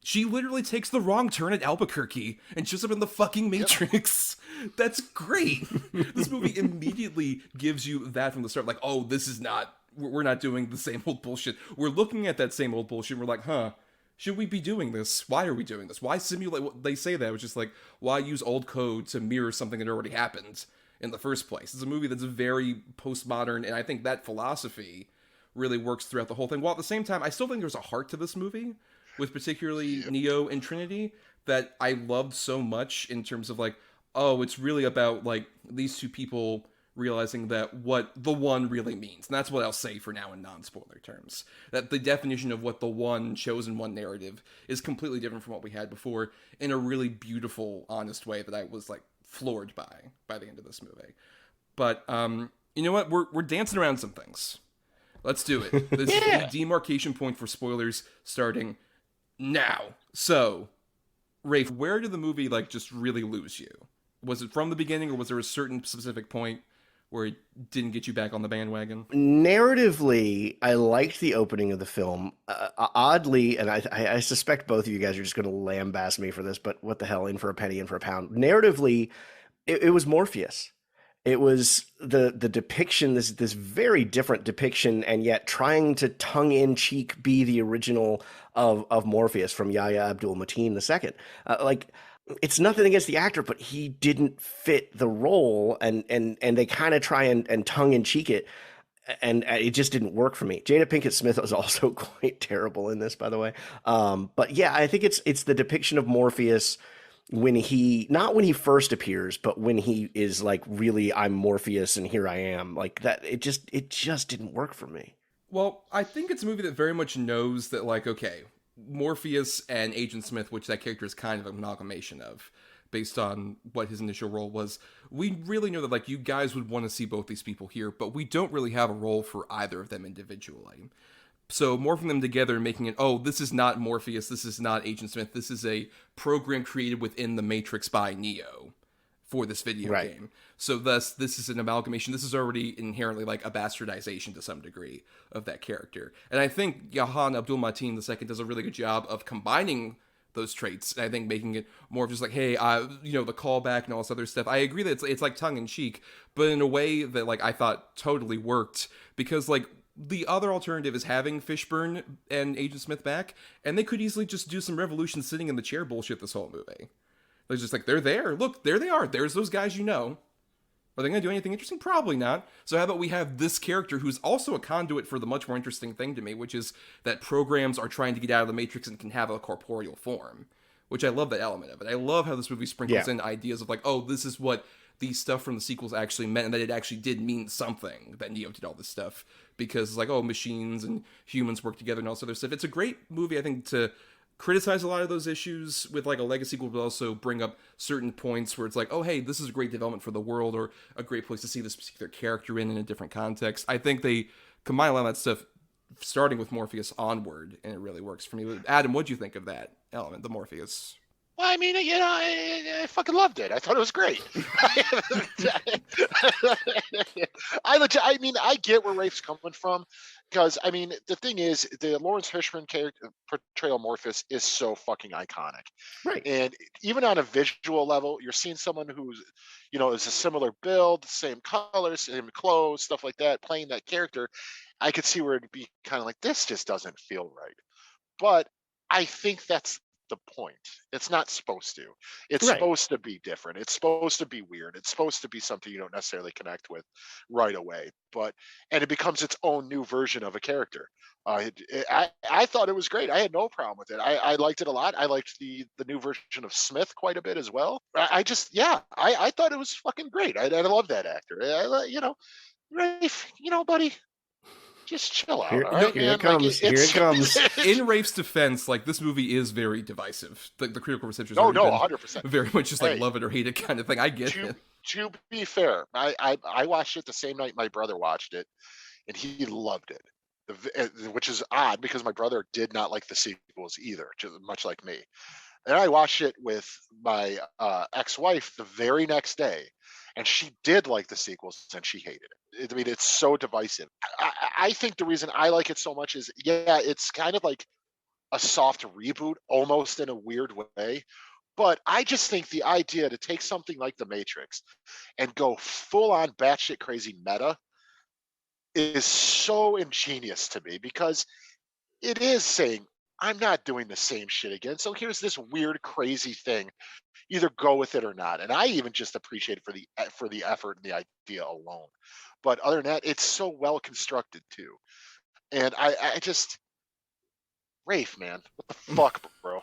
She literally takes the wrong turn at Albuquerque and shows up in the fucking Matrix. Yep. That's great. This movie immediately gives you that from the start. Like, oh, this is not, we're not doing the same old bullshit. We're looking at that same old bullshit. And we're like, huh, should we be doing this? Why are we doing this? Why simulate? They say that, which is like, why use old code to mirror something that already happened in the first place? It's a movie that's very postmodern, and I think that philosophy really works throughout the whole thing. While at the same time, I still think there's a heart to this movie, with particularly Neo and Trinity, that I loved so much in terms of like, oh, it's really about like these two people realizing that what the one really means. And that's what I'll say for now in non-spoiler terms. That the definition of what the one chosen one narrative is completely different from what we had before in a really beautiful, honest way that I was like floored by the end of this movie. But you know what? We're dancing around some things. Let's do it. This is the demarcation point for spoilers starting now. So, Rafe, where did the movie like just really lose you? Was it from the beginning, or was there a certain specific point where it didn't get you back on the bandwagon? Narratively, I liked the opening of the film. Oddly, and I suspect both of you guys are just going to lambast me for this, but what the hell, in for a penny, in for a pound. Narratively, it was Morpheus. It was the depiction, this very different depiction, and yet trying to tongue-in-cheek be the original of Morpheus from Yahya Abdul-Mateen II. Like, it's nothing against the actor, but he didn't fit the role, and they kind of try and tongue-in-cheek it, and it just didn't work for me. Jada Pinkett Smith was also quite terrible in this, by the way. But yeah, I think it's the depiction of Morpheus when not when he first appears, but when he is like, really, I'm Morpheus and here I am, like that. It just didn't work for me. Well, I think it's a movie that very much knows that, like, okay, Morpheus and Agent Smith, which that character is kind of an amalgamation of, based on what his initial role was. We really know that, like, you guys would want to see both these people here, but we don't really have a role for either of them individually. So morphing them together and making it, oh, this is not Morpheus, this is not Agent Smith, this is a program created within the Matrix by Neo for this video game. So thus, this is an amalgamation. This is already inherently like a bastardization to some degree of that character. And I think Yahya Abdul-Mateen II does a really good job of combining those traits. And I think making it more of just like, hey, the callback and all this other stuff. I agree that it's like tongue-in-cheek, but in a way that like I thought totally worked, because like the other alternative is having Fishburne and Agent Smith back, and they could easily just do some revolution sitting in the chair bullshit this whole movie. They're just like, they're there. Look, there they are. There's those guys you know. Are they going to do anything interesting? Probably not. So how about we have this character who's also a conduit for the much more interesting thing to me, which is that programs are trying to get out of the Matrix and can have a corporeal form, which I love that element of it. I love how this movie sprinkles in ideas of like, oh, this is what the stuff from the sequels actually meant, and that it actually did mean something, that Neo did all this stuff, because it's like, oh, machines and humans work together and all this other stuff. It's a great movie, I think, to criticize a lot of those issues with like a legacy sequel, but also bring up certain points where it's like, oh, hey, this is a great development for the world, or a great place to see this particular character in a different context. I think they combine a lot of that stuff, starting with Morpheus onward, and it really works for me. Adam, what'd you think of that element, the Morpheus? Well, I mean, I fucking loved it. I thought it was great. I mean, I get where Rafe's coming from, because I mean, the thing is, the Lawrence Fishburne character portrayal of Morpheus is so fucking iconic, right? And even on a visual level, you're seeing someone who's, is a similar build, same colors, same clothes, stuff like that, playing that character. I could see where it'd be kind of like, this just doesn't feel right, but I think that's the point. It's not supposed to. It's supposed to be different. It's supposed to be weird. It's supposed to be something you don't necessarily connect with right away. And it becomes its own new version of a character. I thought it was great. I had no problem with it. I liked it a lot. I liked the new version of Smith quite a bit as well. I thought it was fucking great. I love that actor. Rafe, buddy, just chill out. Here it comes. In Rafe's defense, like, this movie is very divisive. The critical reception is 100%. Very much just like love it or hate it kind of thing. I get it. To be fair, I watched it the same night my brother watched it, and he loved it, which is odd because my brother did not like the sequels either, just much like me. And I watched it with my ex-wife the very next day, and she did like the sequels and she hated it. I mean, it's so divisive. I think the reason I like it so much is, it's kind of like a soft reboot, almost in a weird way. But I just think the idea to take something like The Matrix and go full on batshit crazy meta is so ingenious to me, because it is saying, I'm not doing the same shit again. So here's this weird, crazy thing. Either go with it or not. And I even just appreciate it for the effort and the idea alone. But other than that, it's so well constructed too. And I just Rafe, man, what the fuck, bro?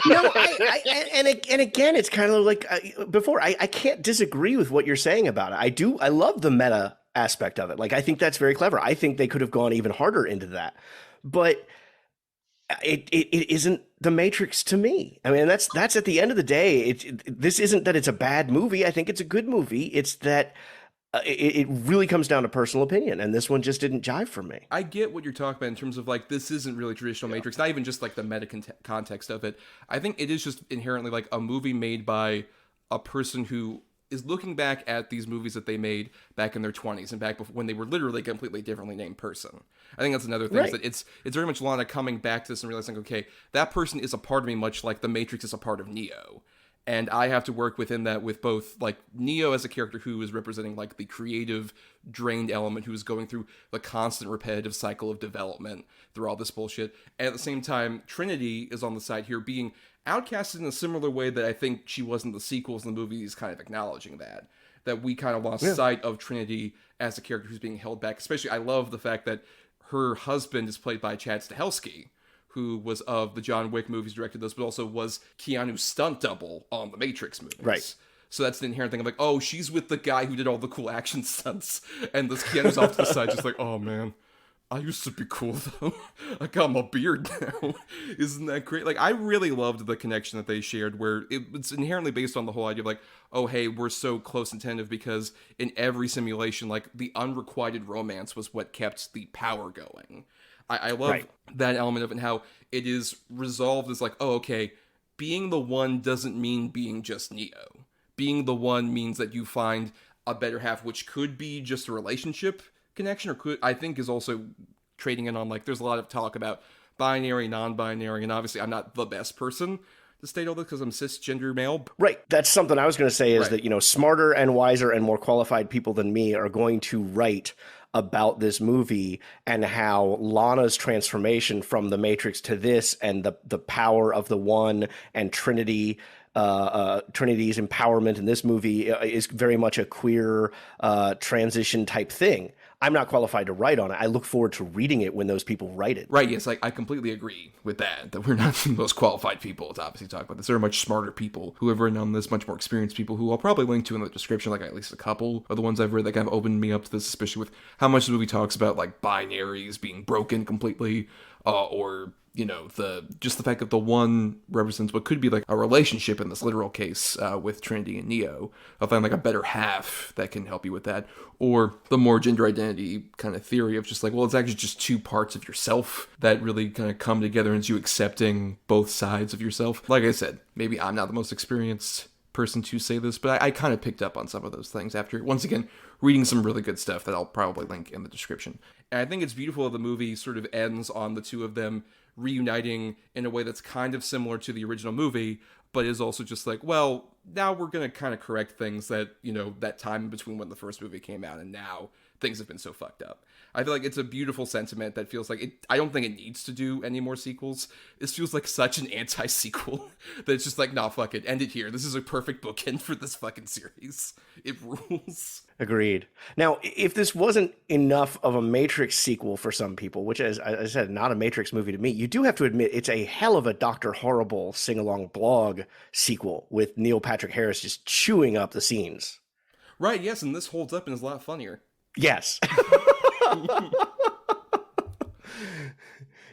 No, and again, it's kind of like before. I can't disagree with what you're saying about it. I love the meta aspect of it. Like, I think that's very clever. I think they could have gone even harder into that, but it isn't the Matrix to me. I mean, that's at the end of the day. This isn't that it's a bad movie. I think it's a good movie. It's that it really comes down to personal opinion, and this one just didn't jive for me. I get what you're talking about in terms of like this isn't really traditional Matrix, not even just like the meta context of it. I think it is just inherently like a movie made by a person who is looking back at these movies that they made back in their 20s and back before, when they were literally a completely differently named person. I think that's another thing, Right. is that it's very much Lana coming back to this and realizing, okay, that person is a part of me, much like the Matrix is a part of Neo. And I have to work within that with both like Neo as a character who is representing like the creative drained element who is going through the constant repetitive cycle of development through all this bullshit. And at the same time, Trinity is on the side here being outcasted in a similar way that I think she was in the sequels and the movies, kind of acknowledging that we kind of lost sight of Trinity as a character who's being held back. Especially, I love the fact that her husband is played by Chad Stahelski, who was of the John Wick movies, directed those, but also was Keanu's stunt double on the Matrix movies. Right. So that's the inherent thing of like, oh, she's with the guy who did all the cool action stunts, and this Keanu's off to the side, just like, oh man, I used to be cool though. I got my beard now. Isn't that great? Like, I really loved the connection that they shared, where it's inherently based on the whole idea of like, oh hey, we're so close and tentative because in every simulation, like the unrequited romance was what kept the power going. I love that element of it and how it is resolved as like, oh, okay, being the one doesn't mean being just Neo. Being the one means that you find a better half, which could be just a relationship connection, or could, I think, is also trading in on like, there's a lot of talk about binary, non-binary, and obviously I'm not the best person to state all this because I'm cisgender male. Right. That's something I was going to say is Right. that, you know, smarter and wiser and more qualified people than me are going to write about this movie and how Lana's transformation from the Matrix to this and the power of the one and Trinity, Trinity's empowerment in this movie is very much a queer transition type thing. I'm not qualified to write on it. I look forward to reading it when those people write it. Right, yes, I completely agree with that we're not the most qualified people to obviously talk about this. There are much smarter people who have written on this, much more experienced people who I'll probably link to in the description, like at least a couple of the ones I've read that kind of opened me up to this, especially with how much the movie talks about like binaries being broken completely, or you know, the fact that the one represents what could be like a relationship in this literal case with Trinity and Neo. I'll find like a better half that can help you with that. Or the more gender identity kind of theory of just like, well, it's actually just two parts of yourself that really kind of come together into you accepting both sides of yourself. Like I said, maybe I'm not the most experienced person to say this, but I kind of picked up on some of those things after, once again, reading some really good stuff that I'll probably link in the description. And I think it's beautiful that the movie sort of ends on the two of them reuniting in a way that's kind of similar to the original movie, but is also just like, well, now we're going to kind of correct things that, you know, that time between when the first movie came out and now things have been so fucked up. I feel like it's a beautiful sentiment that feels like it. I don't think it needs to do any more sequels. This feels like such an anti-sequel that it's just like, nah, fuck it, end it here. This is a perfect bookend for this fucking series. It rules. Agreed. Now, if this wasn't enough of a Matrix sequel for some people, which is, as I said, not a Matrix movie to me, you do have to admit it's a hell of a Dr. Horrible sing-along blog sequel with Neil Patrick Harris just chewing up the scenes. Right, yes, and this holds up and is a lot funnier. Yes.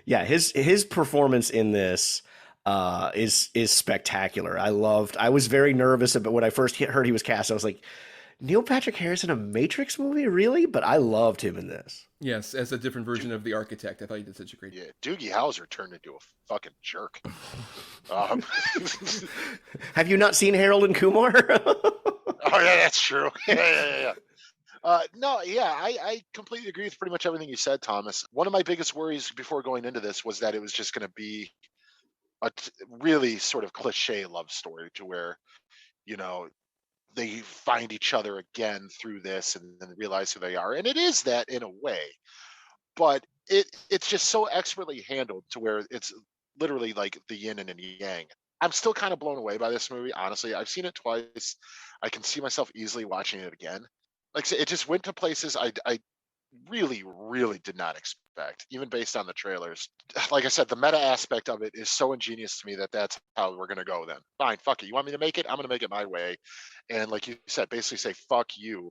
Yeah, his performance in this is spectacular. I was very nervous about when I first heard he was cast. I was like, Neil Patrick Harris in a Matrix movie? Really? But I loved him in this. Yes, as a different version of the Architect. I thought he did such a great... Yeah, Doogie Howser turned into a fucking jerk. Have you not seen Harold and Kumar? Oh, yeah, that's true. Yeah. I completely agree with pretty much everything you said, Thomas. One of my biggest worries before going into this was that it was just going to be a really sort of cliche love story to where, you know, they find each other again through this and then realize who they are. And it is that in a way, but it's just so expertly handled to where it's literally like the yin and the yang. I'm still kind of blown away by this movie. Honestly, I've seen it twice. I can see myself easily watching it again. Like I said, it just went to places I really, really did not expect, even based on the trailers. Like I said, the meta aspect of it is so ingenious to me that that's how we're going to go then. Fine, fuck it. You want me to make it? I'm going to make it my way. And like you said, basically say, fuck you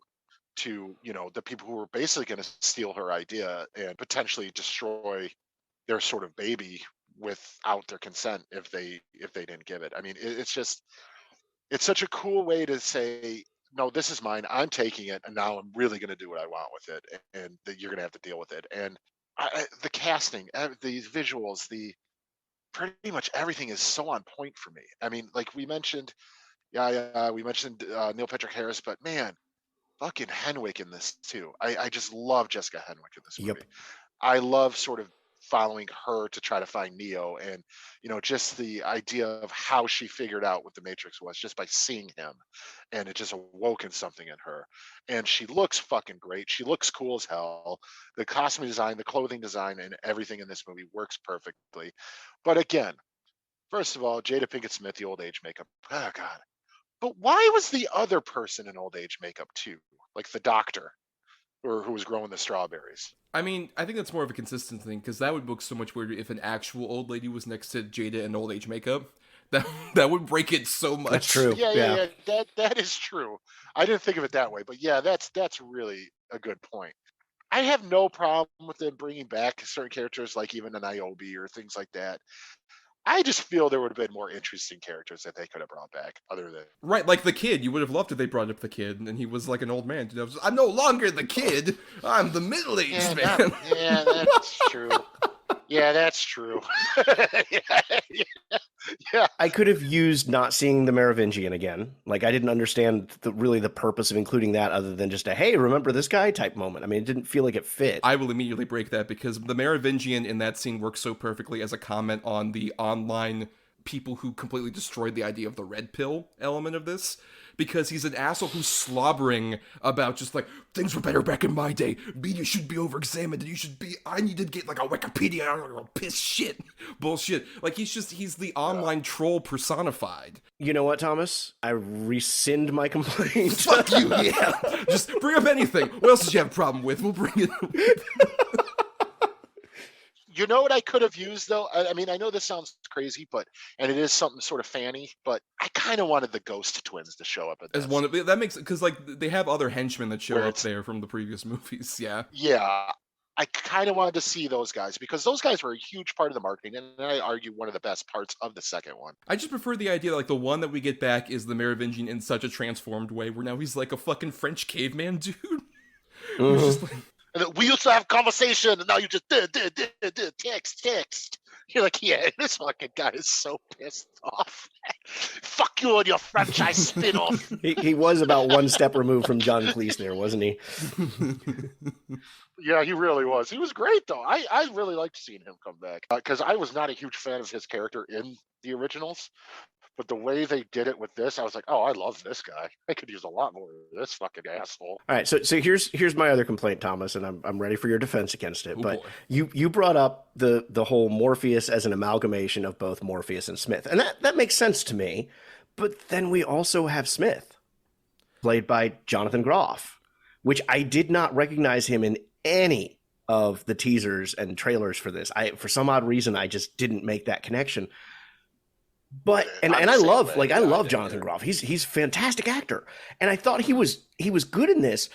to, the people who were basically going to steal her idea and potentially destroy their sort of baby without their consent if they didn't give it. I mean, it's such a cool way to say, no, this is mine. I'm taking it, and now I'm really going to do what I want with it, and that you're going to have to deal with it. And the casting, the visuals, the pretty much everything is so on point for me. I mean, like we mentioned, we mentioned Neil Patrick Harris, but man, fucking Henwick in this too. I just love Jessica Henwick in this movie. Yep. I love sort of following her to try to find Neo, and just the idea of how she figured out what the Matrix was just by seeing him, and it just awoken something in her. And she looks fucking great. She looks cool as hell. The costume design, the clothing design, and everything in this movie works perfectly. But again, first of all, Jada Pinkett Smith, the old age makeup. Oh god. But why was the other person in old age makeup too? Like the doctor, or who was growing the strawberries. I mean, I think that's more of a consistent thing, because that would look so much weirder if an actual old lady was next to Jada in old age makeup. That would break it so much. That's true. Yeah. That is true. I didn't think of it that way, but yeah, that's really a good point. I have no problem with them bringing back certain characters, like even an Niobe or things like that. I just feel there would have been more interesting characters that they could have brought back, other than Right, like the kid. You would have loved if they brought up the kid, and he was like an old man. I'm no longer the kid. I'm the middle-aged man. Yeah, that's true. Yeah, that's true. yeah. I could have used not seeing the Merovingian again. Like, I didn't understand really the purpose of including that, other than just a, hey, remember this guy type moment. I mean, it didn't feel like it fit. I will immediately break that, because the Merovingian in that scene works so perfectly as a comment on the online people who completely destroyed the idea of the red pill element of this, because he's an asshole who's slobbering about just like, things were better back in my day, media should be over-examined, and I need to get like a Wikipedia, I don't know, piss shit, bullshit. Like, he's the online troll personified. You know what, Thomas? I rescind my complaint. Fuck you, yeah. Just bring up anything. What else did you have a problem with? We'll bring it up. You know what I could have used though? I mean, I know this sounds crazy, and it is something sort of fanny, but I kind of wanted the Ghost Twins to show up at this. As one of that makes, because like they have other henchmen that show Where up it's- there from the previous movies. Yeah. Yeah, I kind of wanted to see those guys, because those guys were a huge part of the marketing, and I argue one of the best parts of the second one. I just prefer the idea that, like, the one that we get back is the Merovingian in such a transformed way, where now he's like a fucking French caveman dude. Who's just like, And then we used to have conversation, and now you just text. You're like, yeah, this fucking guy is so pissed off. Fuck you and your franchise spin-off. He was about one step removed from John Cleese there, wasn't he? Yeah, he really was. He was great, though. I really liked seeing him come back, because I was not a huge fan of his character in the originals. But the way they did it with this, I was like, oh, I love this guy. I could use a lot more of this fucking asshole. All right, so here's my other complaint, Thomas, and I'm ready for your defense against it. Oh, but boy. you brought up the whole Morpheus as an amalgamation of both Morpheus and Smith, and that makes sense to me. But then we also have Smith, played by Jonathan Groff, which I did not recognize him in any of the teasers and trailers for this. For some odd reason, I just didn't make that connection. But and I love Jonathan Groff. He's a fantastic actor, and I thought he was good in this.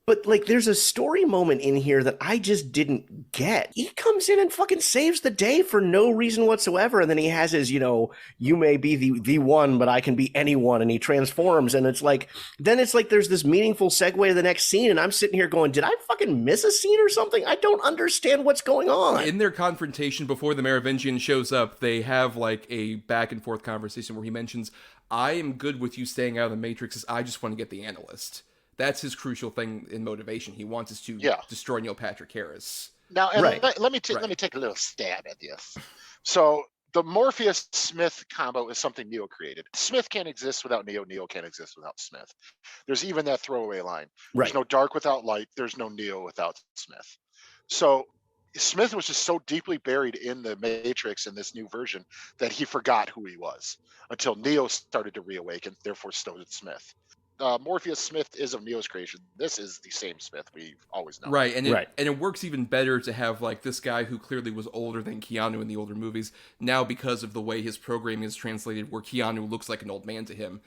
But like, there's a story moment in here that I just didn't get. He comes in and fucking saves the day for no reason whatsoever, and then he has his, you may be the one, but I can be anyone, and he transforms, and it's like there's this meaningful segue to the next scene, and I'm sitting here going, did I fucking miss a scene or something? I don't understand what's going on. In their confrontation before the Merovingian shows up, they have like a back and forth conversation where he mentions, I am good with you staying out of the Matrix, I just want to get the analyst. That's his crucial thing in motivation. He wants us to destroy Neil Patrick Harris. Now, and Right. let me take a little stab at this. So the Morpheus-Smith combo is something Neo created. Smith can't exist without Neo. Neo can't exist without Smith. There's even that throwaway line. Right. There's no dark without light. There's no Neo without Smith. So Smith was just so deeply buried in the Matrix in this new version that he forgot who he was until Neo started to reawaken, therefore so did Smith. Morpheus Smith is of Neo's creation. This is the same Smith we've always known. Right, and it works even better to have like this guy who clearly was older than Keanu in the older movies now because of the way his programming is translated, where Keanu looks like an old man to him.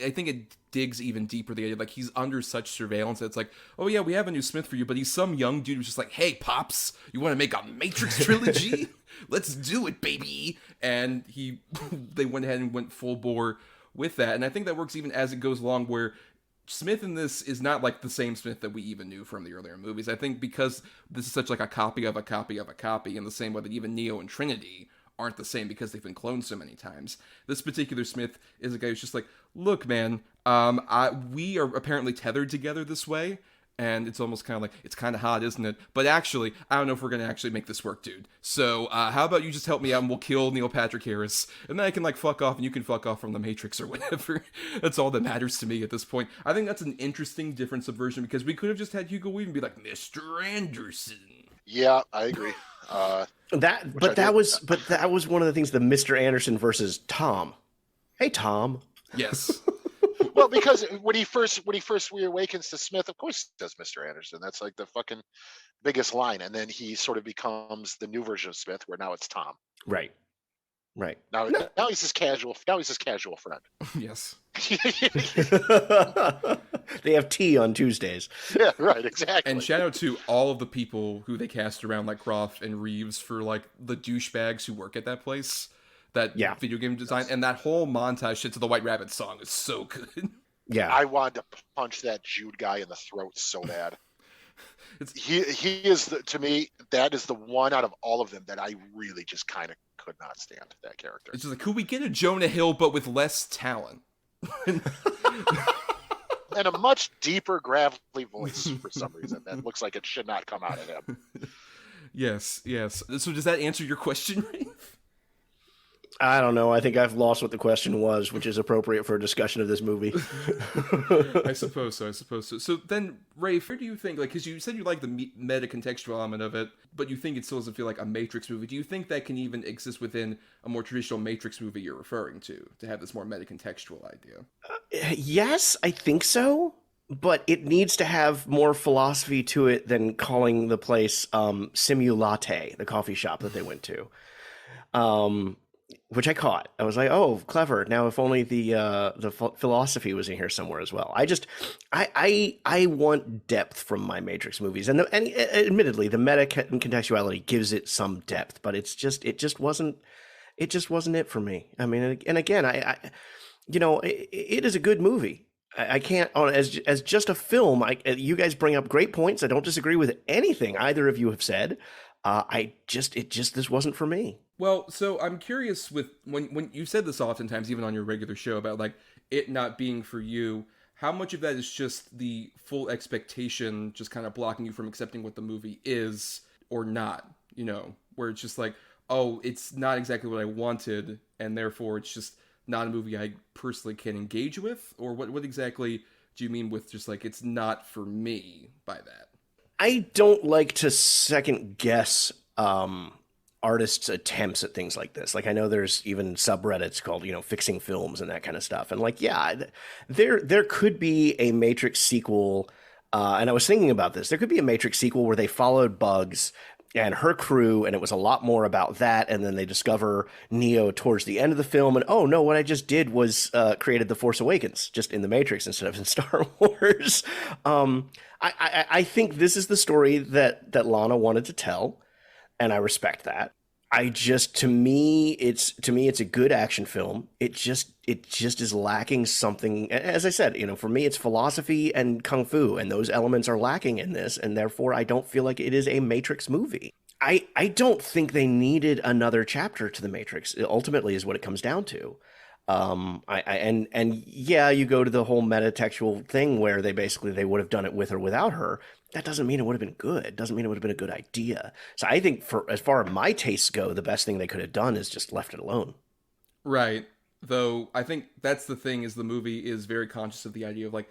I think it digs even deeper the idea, like he's under such surveillance that it's like, oh yeah, we have a new Smith for you, but he's some young dude who's just like, hey pops, you want to make a Matrix trilogy? Let's do it, baby. And they went ahead and went full bore with that, and I think that works even as it goes along, where Smith in this is not like the same Smith that we even knew from the earlier movies. I think because this is such like a copy of a copy of a copy, in the same way that even Neo and Trinity aren't the same because they've been cloned so many times. This particular Smith is a guy who's just like, look, man, we are apparently tethered together this way, and it's almost kind of like, it's kind of hot, isn't it? But actually, I don't know if we're going to actually make this work, dude. So how about you just help me out and we'll kill Neil Patrick Harris, and then I can like fuck off and you can fuck off from the Matrix or whatever. That's all that matters to me at this point. I think that's an interesting different subversion, because we could have just had Hugo Weaving be like, Mr. Anderson. Yeah, I agree. That was one of the things, the Mr. Anderson versus Tom. Hey, Tom. Yes. Well, because when he first reawakens to Smith, of course he does Mr. Anderson. That's like the fucking biggest line. And then he sort of becomes the new version of Smith, where now it's Tom. Right. Now he's his casual friend. Yes. They have tea on Tuesdays. Yeah, right, exactly. And shout out to all of the people who they cast around like Groff and Reeves for like the douchebags who work at that place. That video game design, and that whole montage shit to the White Rabbit song is so good. Yeah. I wanted to punch that Jude guy in the throat so bad. He is, to me, that is the one out of all of them that I really just kind of could not stand, that character. It's just like, could we get a Jonah Hill but with less talent? And a much deeper, gravelly voice for some reason that looks like it should not come out of him. Yes. So does that answer your question, Rafe? I don't know. I think I've lost what the question was, which is appropriate for a discussion of this movie. I suppose so. So then, Rafe, where do you think, like, because you said you like the meta-contextual element of it, but you think it still doesn't feel like a Matrix movie. Do you think that can even exist within a more traditional Matrix movie you're referring to have this more meta-contextual idea? Yes, I think so. But it needs to have more philosophy to it than calling the place Simulate, the coffee shop that they went to. Which I caught. I was like, "Oh, clever! Now, if only the philosophy was in here somewhere as well." I want depth from my Matrix movies, and admittedly, the meta contextuality gives it some depth, but it just wasn't it for me. I mean, and again, it is a good movie. I can't, as just a film. You guys bring up great points. I don't disagree with anything either of you have said. This wasn't for me. Well, so I'm curious with when you said this oftentimes, even on your regular show, about like it not being for you, how much of that is just the full expectation just kind of blocking you from accepting what the movie is or not, where it's just like, oh, it's not exactly what I wanted, and therefore it's just not a movie I personally can engage with? Or what exactly do you mean with just like it's not for me by that? I don't like to second guess artists' attempts at things like this. Like, I know there's even subreddits called, fixing films and that kind of stuff. And like, yeah, there could be a Matrix sequel. And I was thinking about this. There could be a Matrix sequel where they followed Bugs and her crew, and it was a lot more about that. And then they discover Neo towards the end of the film. And, oh no, what I just did was created The Force Awakens just in the Matrix instead of in Star Wars. I think this is the story that Lana wanted to tell. And I respect that. To me, it's a good action film. It just is lacking something. As I said, for me, it's philosophy and kung fu, and those elements are lacking in this, and therefore I don't feel like it is a Matrix movie. I don't think they needed another chapter to the Matrix. Ultimately, is what it comes down to. You go to the whole metatextual thing where they would have done it with or without her. That doesn't mean it would have been good. It doesn't mean it would have been a good idea. So I think as far as my tastes go, the best thing they could have done is just left it alone. Right. Though I think that's the thing, is the movie is very conscious of the idea of like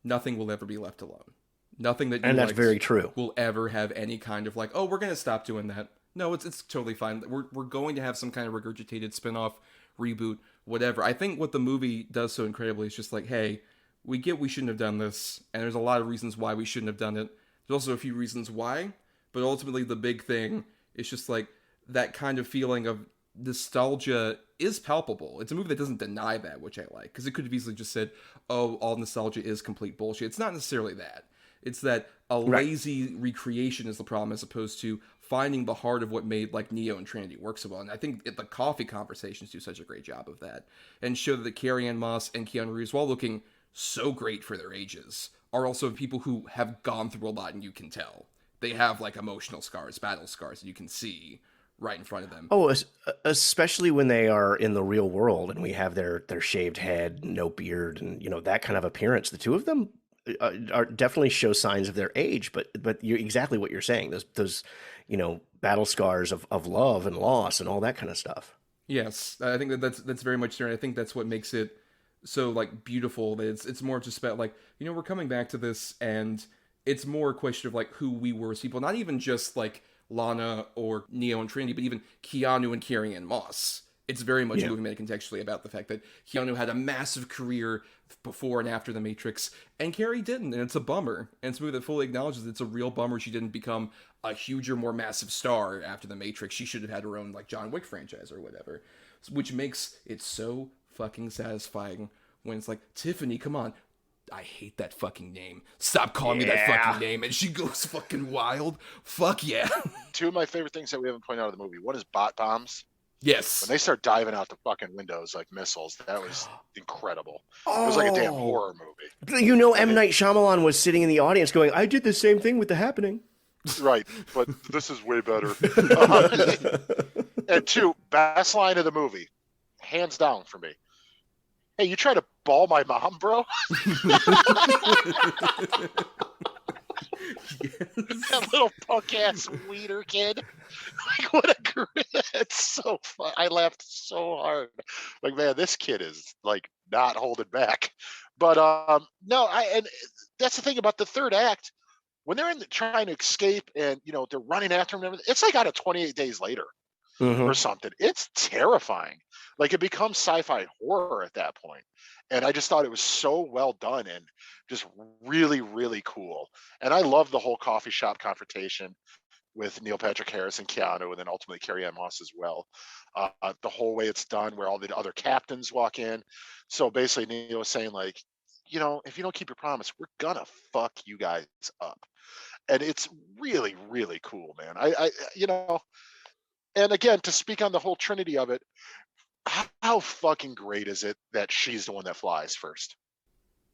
nothing will ever be left alone. Nothing that you, and that's very true, will ever have any kind of like, oh, we're going to stop doing that. No, it's totally fine. We're going to have some kind of regurgitated spinoff, reboot, whatever. I think what the movie does so incredibly is just like, hey, we get we shouldn't have done this, and there's a lot of reasons why we shouldn't have done it. There's also a few reasons why, but ultimately the big thing is just like that kind of feeling of nostalgia is palpable. It's a movie that doesn't deny that, which I like, because it could have easily just said, oh, all nostalgia is complete bullshit. It's not necessarily that. It's that a lazy recreation is the problem, as opposed to finding the heart of what made like Neo and Trinity work so well. And I think the coffee conversations do such a great job of that, and show that Carrie-Anne Moss and Keanu Reeves, while looking so great for their ages, are also people who have gone through a lot, and you can tell. They have like emotional scars, battle scars that you can see right in front of them. Oh, especially when they are in the real world and we have their shaved head, no beard, and that kind of appearance. The two of them are definitely show signs of their age, but you're exactly what you're saying. Those battle scars of love and loss and all that kind of stuff. Yes, I think that's very much there, and I think that's what makes it so like beautiful. That it's more just about like we're coming back to this, and it's more a question of like who we were as people, not even just like Lana or Neo and Trinity, but even Keanu and Carrie-Anne Moss. It's very much looking at it contextually about the fact that Keanu had a massive career before and after The Matrix, and Carrie didn't, and it's a bummer. And it's a movie that fully acknowledges it's a real bummer she didn't become a huger, more massive star after The Matrix. She should have had her own like John Wick franchise or whatever, which makes it so fucking satisfying when it's like, Tiffany, come on. I hate that fucking name. Stop calling me that fucking name. And she goes fucking wild. Fuck yeah. Two of my favorite things that we haven't pointed out of the movie. One is bot bombs. Yes. When they start diving out the fucking windows like missiles, that was incredible. It was like a damn horror movie. M. Night Shyamalan was sitting in the audience going, I did the same thing with The Happening. Right, but this is way better. And two, best line of the movie, hands down for me. Hey, you try to ball my mom, bro? That little punk ass weeder kid. Like, what a great! It's so fun. I laughed so hard. Like, man, this kid is like not holding back. But no, and that's the thing about the third act. When they're trying to escape and they're running after him, and everything, it's like out of 28 Days Later or something. It's terrifying. Like, it becomes sci-fi horror at that point. And I just thought it was so well done and just really, really cool. And I love the whole coffee shop confrontation with Neil Patrick Harris and Keanu, and then ultimately Carrie-Anne Moss as well. The whole way it's done, where all the other captains walk in. So basically, Neil was saying, like, if you don't keep your promise, we're gonna fuck you guys up. And it's really, really cool, man. And again, to speak on the whole trinity of it, how fucking great is it that she's the one that flies first?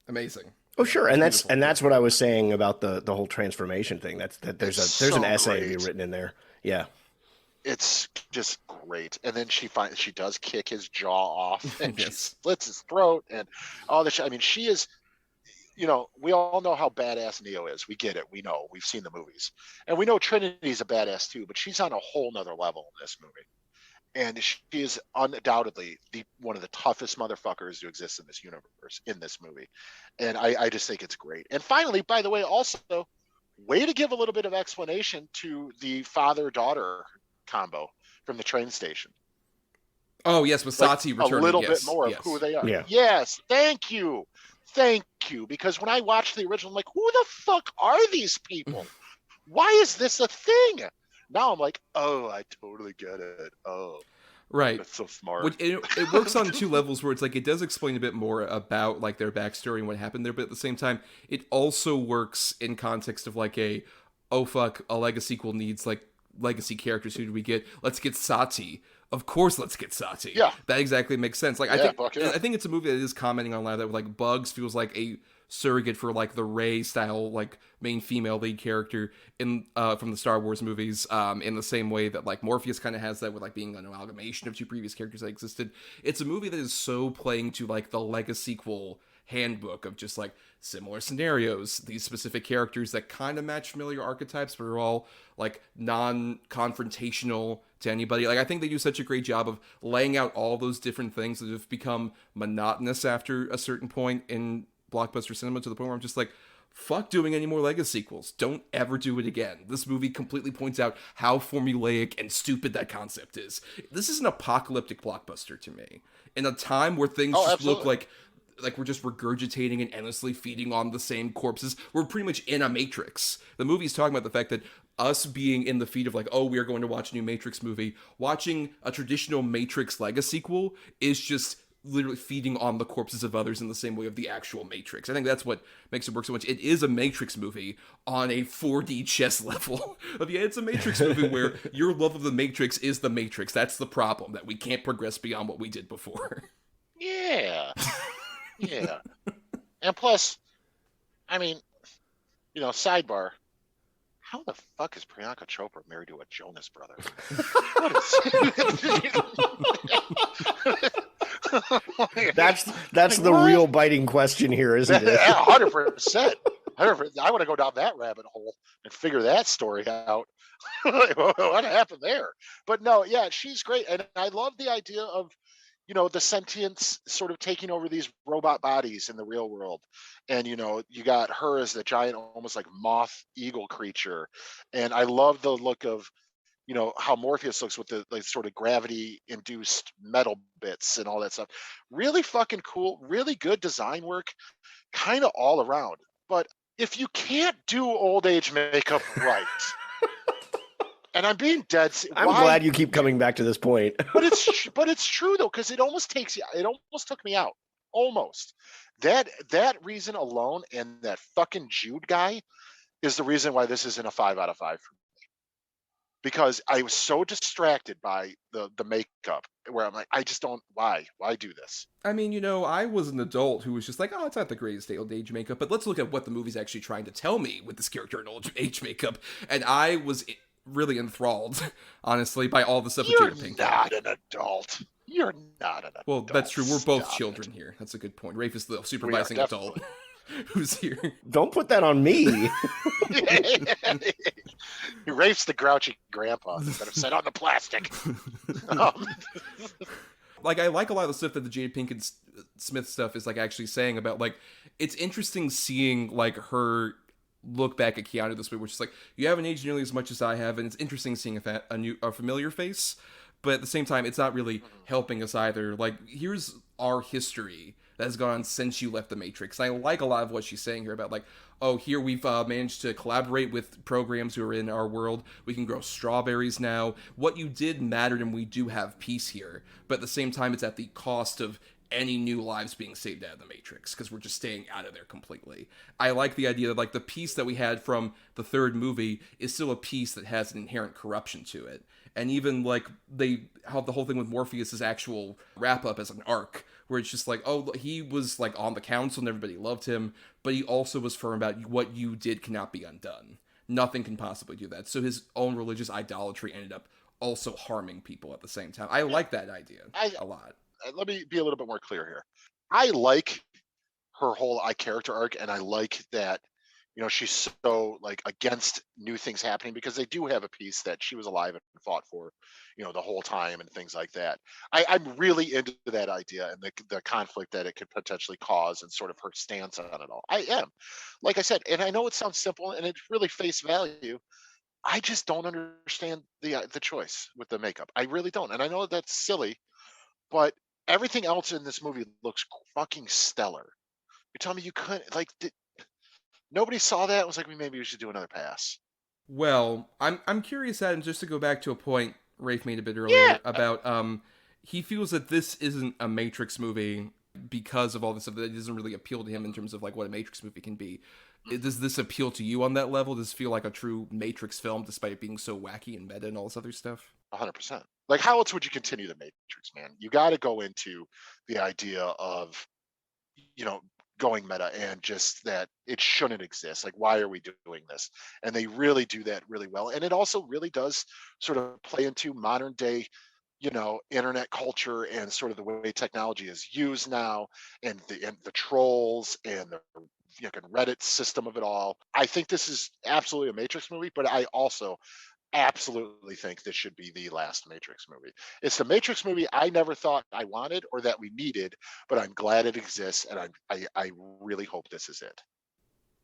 Amazing. Oh, sure, and that's what I was saying about the whole transformation thing. There's an essay to be written in there. Yeah, it's just great. And then she does kick his jaw off, and she slits his throat, and all this. I mean, she is. We all know how badass Neo is. We get it. We know. We've seen the movies, and we know Trinity's a badass too. But she's on a whole nother level in this movie. And she is undoubtedly one of the toughest motherfuckers to exist in this universe, in this movie. And I just think it's great. And finally, by the way, also, way to give a little bit of explanation to the father-daughter combo from the train station. Oh, yes, with Sati returning. A little bit more of who they are. Yeah. Yes, thank you. Thank you. Because when I watched the original, I'm like, who the fuck are these people? Why is this a thing? Now I'm like, oh, I totally get it. Oh, right. That's so smart. It works on two levels, where it's like it does explain a bit more about like their backstory and what happened there, but at the same time, it also works in context of like a legacy sequel needs like legacy characters. Who do we get? Let's get Sati. Of course, let's get Sati. Yeah, that exactly makes sense. Like, I think it's a movie that is commenting on a lot of that. With like Bugs feels like a surrogate for like the Rey style like main female lead character in from the Star Wars movies, in the same way that like Morpheus kind of has that with like being an amalgamation of two previous characters that existed. It's a movie that is so playing to like the legacy sequel handbook of just like similar scenarios, these specific characters that kind of match familiar archetypes but are all like non-confrontational to anybody. Like, I think they do such a great job of laying out all those different things that have become monotonous after a certain point in blockbuster cinema, to the point where I'm just like, fuck doing any more legacy sequels. Don't ever do it again. This movie completely points out how formulaic and stupid that concept is. This is an apocalyptic blockbuster to me. In a time where things just look like like we're just regurgitating and endlessly feeding on the same corpses. We're pretty much in a Matrix. The movie's talking about the fact that us being in the feed of like, oh, we are going to watch a new Matrix movie. Watching a traditional Matrix legacy sequel is just literally feeding on the corpses of others in the same way of the actual Matrix. I think that's what makes it work so much. It is a Matrix movie on a 4D chess level. Yeah, it's a Matrix movie where your love of the Matrix is the Matrix. That's the problem, that we can't progress beyond what we did before. Yeah. Yeah. And plus, I mean, sidebar, how the fuck is Priyanka Chopra married to a Jonas brother? That's the real biting question here, isn't it? 100%. I want to go down that rabbit hole and figure that story out. What happened there? But no, yeah, she's great. And I love the idea of, the sentience sort of taking over these robot bodies in the real world. And, you got her as the giant, almost like moth eagle creature. And I love the look of, how Morpheus looks with the like, sort of gravity induced metal bits and all that stuff. Really fucking cool, really good design work, kind of all around. But if you can't do old age makeup right, and I'm being dead. I'm glad you keep coming back to this point. but it's true though, because it almost took me out. Almost. That reason alone, and that fucking Jude guy is the reason why this isn't a 5 out of 5 for me. Because I was so distracted by the makeup, where I'm like, I just don't. Why do this? I mean, I was an adult who was just like, oh, it's not the greatest old age makeup, but let's look at what the movie's actually trying to tell me with this character in old age makeup. And I was really enthralled, honestly, by all the stuff with Jada Pinkett. You're not an adult. You're not an adult. Well, that's true. We're both children here. That's a good point. Rafe is the supervising adult who's here. Don't put that on me. Rafe's the grouchy grandpa that have set on the plastic. Like, I like a lot of the stuff that the Jada Pinkett Smith stuff is like actually saying about, like, it's interesting seeing like her look back at Keanu this way, which is like, you haven't aged nearly as much as I have, and it's interesting seeing a familiar face, but at the same time, it's not really helping us either. Like, here's our history that has gone on since you left the Matrix. And I like a lot of what she's saying here about, like, oh, here we've managed to collaborate with programs who are in our world. We can grow strawberries now. What you did mattered, and we do have peace here. But at the same time, it's at the cost of any new lives being saved out of the Matrix, because we're just staying out of there completely. I like the idea that, like, the peace that we had from the third movie is still a peace that has an inherent corruption to it. And even, like, they have the whole thing with Morpheus' actual wrap-up as an arc, where it's just like, oh, he was, like, on the council and everybody loved him, but he also was firm about what you did cannot be undone. Nothing can possibly do that. So his own religious idolatry ended up also harming people at the same time. I like that idea a lot. Let me be a little bit more clear here. I like her whole character arc, and I like that, she's so like against new things happening, because they do have a piece that she was alive and fought for, the whole time and things like that. I'm really into that idea and the conflict that it could potentially cause and sort of her stance on it all. I am. Like I said, and I know it sounds simple and it's really face value. I just don't understand the choice with the makeup. I really don't. And I know that's silly, but everything else in this movie looks fucking stellar. You're telling me you couldn't, like, nobody saw that and was like, maybe we should do another pass. Well, I'm curious, Adam, just to go back to a point Rafe made a bit earlier about he feels that this isn't a Matrix movie because of all this stuff, that it doesn't really appeal to him in terms of like what a Matrix movie can be. Does this appeal to you on that level? Does this feel like a true Matrix film despite it being so wacky and meta and all this other stuff? 100%. Like, how else would you continue the Matrix, man? You got to go into the idea of, going meta and just that it shouldn't exist. Like, why are we doing this? And they really do that really well. And it also really does sort of play into modern day, internet culture and sort of the way technology is used now, and the trolls and the Reddit system of it all. I think this is absolutely a Matrix movie, but I also absolutely think this should be the last Matrix movie. It's the Matrix movie I never thought I wanted or that we needed, but I'm glad it exists, and I really hope this is it.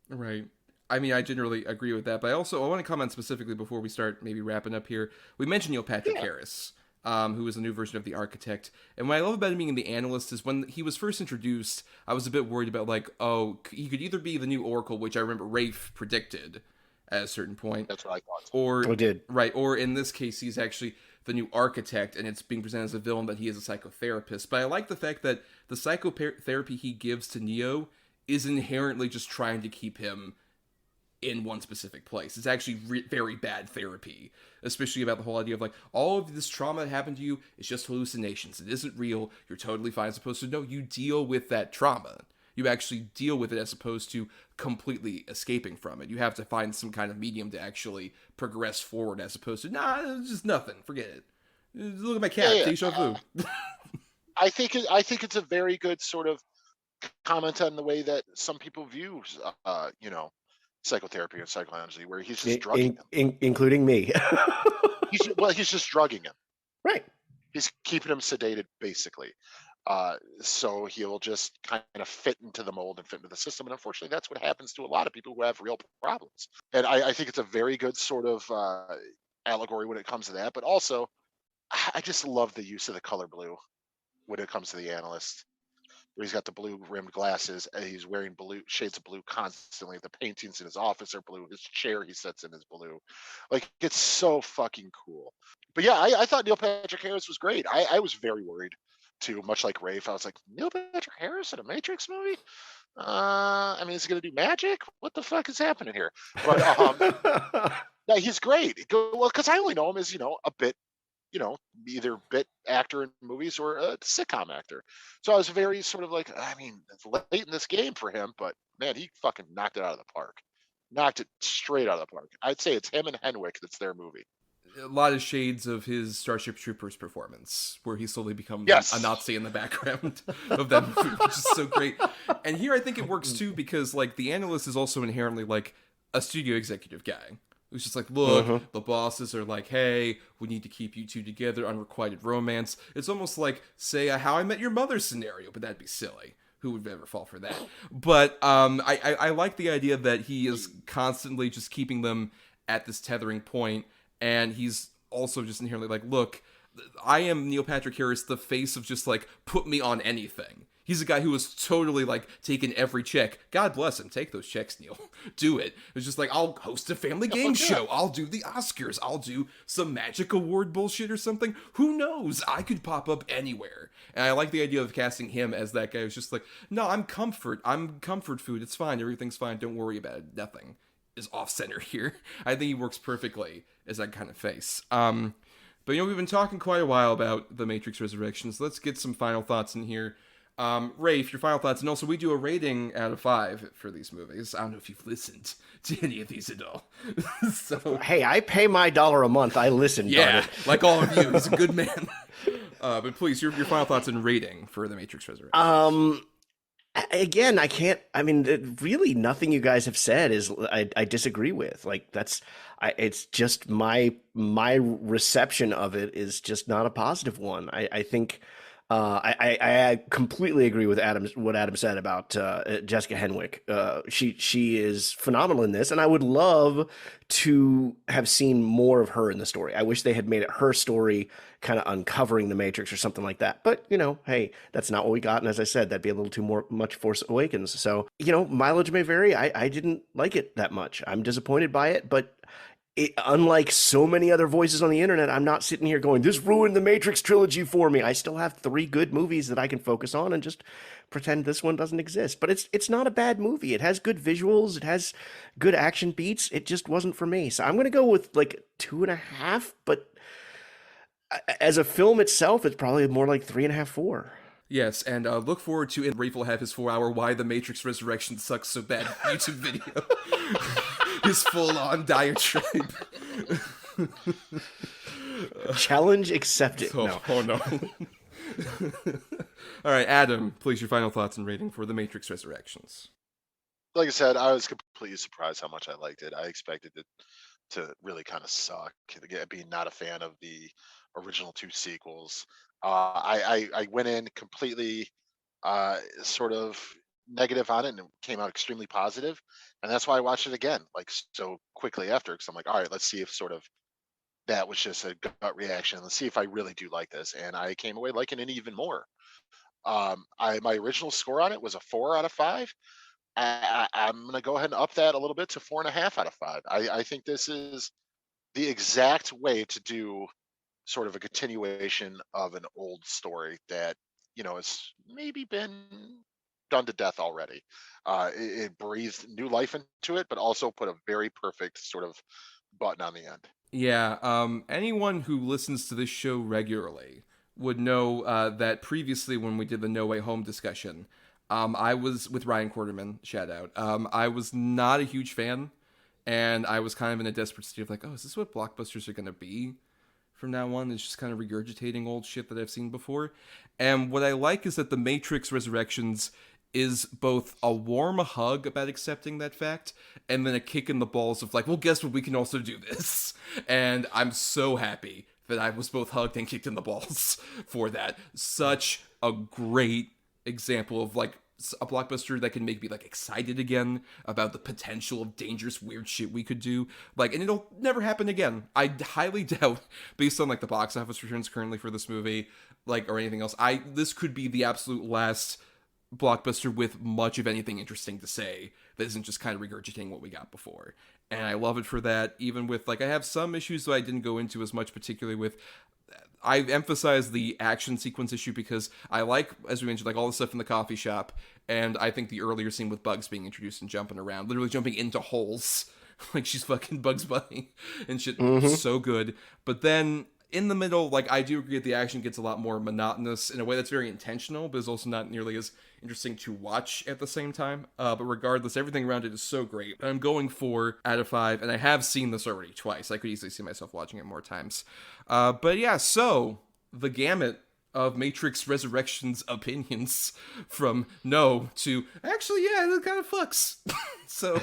Right. I mean, I generally agree with that, but I want to comment specifically before we start maybe wrapping up here. We mentioned Neil Patrick Harris. who is a new version of the Architect. And what I love about him being the Analyst is when he was first introduced, I was a bit worried about, like, oh, he could either be the new Oracle, which I remember Rafe predicted at a certain point. That's what I thought. Or, I did. Right, or in this case, he's actually the new Architect, and it's being presented as a villain that he is a psychotherapist. But I like the fact that the psychotherapy he gives to Neo is inherently just trying to keep him in one specific place. It's actually very bad therapy, especially about the whole idea of, like, all of this trauma that happened to you is just hallucinations. It isn't real. You're totally fine. As opposed to, no, you deal with that trauma. You actually deal with it as opposed to completely escaping from it. You have to find some kind of medium to actually progress forward as opposed to, nah, it's just nothing. Forget it. Look at my cat. Yeah, Deja vu. I think it's a very good sort of comment on the way that some people view, psychotherapy and psychoanalysis, where he's just drugging him. Including me. He's just drugging him. Right. He's keeping him sedated, basically. So he'll just kind of fit into the mold and fit into the system. And unfortunately, that's what happens to a lot of people who have real problems. And I think it's a very good sort of allegory when it comes to that. But also, I just love the use of the color blue when it comes to the Analyst. Where he's got the blue rimmed glasses and he's wearing blue shades of blue constantly. The paintings in his office are blue. His chair he sits in is blue. Like, it's so fucking cool. But yeah, I thought Neil Patrick Harris was great. I was very worried too, much like Rafe. I was like, Neil Patrick Harris in a Matrix movie? I mean, is he gonna do magic? What the fuck is happening here? But yeah, he's great. Well, because I only know him as, a bit, either bit actor in movies or a sitcom actor. So I was very sort of like, I mean, it's late in this game for him, but man, he fucking knocked it out of the park. Knocked it straight out of the park. I'd say it's him and Henwick that's their movie. A lot of shades of his Starship Troopers performance, where he slowly becomes a Nazi in the background of that movie, which is so great. And here I think it works too, because, like, the Analyst is also inherently, like, a studio executive guy. Who's just like, look, the bosses are like, hey, we need to keep you two together, unrequited romance. It's almost like, say, a How I Met Your Mother scenario, but that'd be silly. Who would ever fall for that? But I like the idea that he is constantly just keeping them at this tethering point, and he's also just inherently like, look, I am Neil Patrick Harris, the face of just, like, put me on anything. He's a guy who was totally, like, taking every check. God bless him. Take those checks, Neil. Do it. It's just like, I'll host a family game show. I'll do the Oscars. I'll do some magic award bullshit or something. Who knows? I could pop up anywhere. And I like the idea of casting him as that guy who's just like, no, I'm comfort. I'm comfort food. It's fine. Everything's fine. Don't worry about it. Nothing is off-center here. I think he works perfectly as that kind of face. But, we've been talking quite a while about The Matrix Resurrections. Let's get some final thoughts in here. Rafe, your final thoughts, and also we do a rating out of 5 for these movies. I don't know if you've listened to any of these at all. So, hey, I pay my $1 a month. I listen. Yeah, like all of you. He's a good man. But please, your final thoughts and rating for The Matrix Resurrections. Again, I can't. I mean, really, nothing you guys have said is I disagree with. Like, it's just my reception of it is just not a positive one. I think. I completely agree with what Adam said about Jessica Henwick. She is phenomenal in this, and I would love to have seen more of her in the story. I wish they had made it her story, kind of uncovering the Matrix or something like that. But, hey, that's not what we got. And as I said, that'd be a little too much Force Awakens. So, mileage may vary. I didn't like it that much. I'm disappointed by it, but unlike so many other voices on the internet, I'm not sitting here going, this ruined the Matrix trilogy for me. I still have 3 good movies that I can focus on and just pretend this one doesn't exist. But it's not a bad movie. It has good visuals. It has good action beats. It just wasn't for me. So I'm going to go with like 2.5, but as a film itself, it's probably more like 3.5, 4. Yes, and look forward to it. Rafe will have his 4-hour Why the Matrix Resurrection Sucks So Bad YouTube video. His full-on diatribe. Challenge accepted. Oh no. All right, Adam, please, your final thoughts and rating for The Matrix Resurrections. Like I said, I was completely surprised how much I liked it. I expected it to really kind of suck, being not a fan of the original 2 sequels. I went in completely sort of negative on it and it came out extremely positive, and that's why I watched it again like so quickly after, because I'm like, all right, let's see if sort of that was just a gut reaction. Let's see if I really do like this, and I came away liking it even more. My original score on it was a 4 out of 5. I'm going to go ahead and up that a little bit to 4.5 out of 5. I think this is the exact way to do sort of a continuation of an old story that has maybe been done to death already. It breathed new life into it, but also put a very perfect sort of button on the end. Yeah, anyone who listens to this show regularly would know that previously when we did the No Way Home discussion, I was with Ryan Quarterman, shout out. I was not a huge fan, and I was kind of in a desperate state of like, oh, is this what blockbusters are going to be from now on? It's just kind of regurgitating old shit that I've seen before. And what I like is that The Matrix Resurrections is both a warm hug about accepting that fact and then a kick in the balls of like, well, guess what? We can also do this. And I'm so happy that I was both hugged and kicked in the balls for that. Such a great example of like a blockbuster that can make me like excited again about the potential of dangerous weird shit we could do, like, and it'll never happen again. I highly doubt, based on like the box office returns currently for this movie, like, or anything else, this could be the absolute last blockbuster with much of anything interesting to say that isn't just kind of regurgitating what we got before. And I love it for that, even with like, I have some issues that I didn't go into as much, particularly with, I emphasize the action sequence issue because I like, as we mentioned, like all the stuff in the coffee shop, and I think the earlier scene with Bugs being introduced and jumping around, literally jumping into holes, like she's fucking Bugs Bunny and shit, so good. But then in the middle, like, I do agree that the action gets a lot more monotonous in a way that's very intentional, but is also not nearly as interesting to watch at the same time. But regardless, everything around it is so great. I'm going 4 out of 5, and I have seen this already twice. I could easily see myself watching it more times. But yeah, so the gamut of Matrix Resurrections opinions from no to actually, yeah, that kind of fucks. So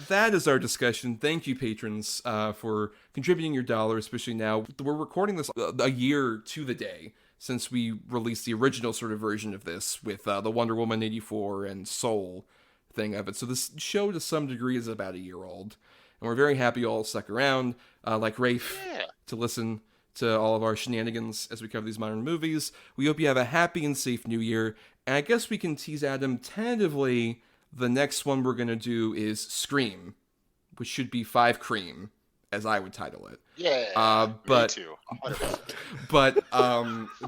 that is our discussion. Thank you, patrons, for contributing your dollar, especially now. We're recording this a year to the day since we released the original sort of version of this with the Wonder Woman 84 and Soul thing of it. So this show to some degree is about a year old. And we're very happy you all stuck around, like Rafe, to listen to all of our shenanigans as we cover these modern movies. We hope you have a happy and safe new year. And I guess we can tease Adam tentatively. The next one we're going to do is Scream, which should be 5 Cream, as I would title it. Yeah, but, me too. 100%. But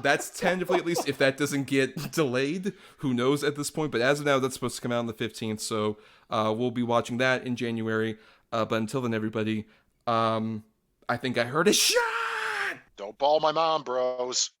that's tentatively, at least, if that doesn't get delayed. Who knows at this point? But as of now, that's supposed to come out on the 15th, so we'll be watching that in January. But until then, everybody, I think I heard a shot! Don't ball my mom, bros.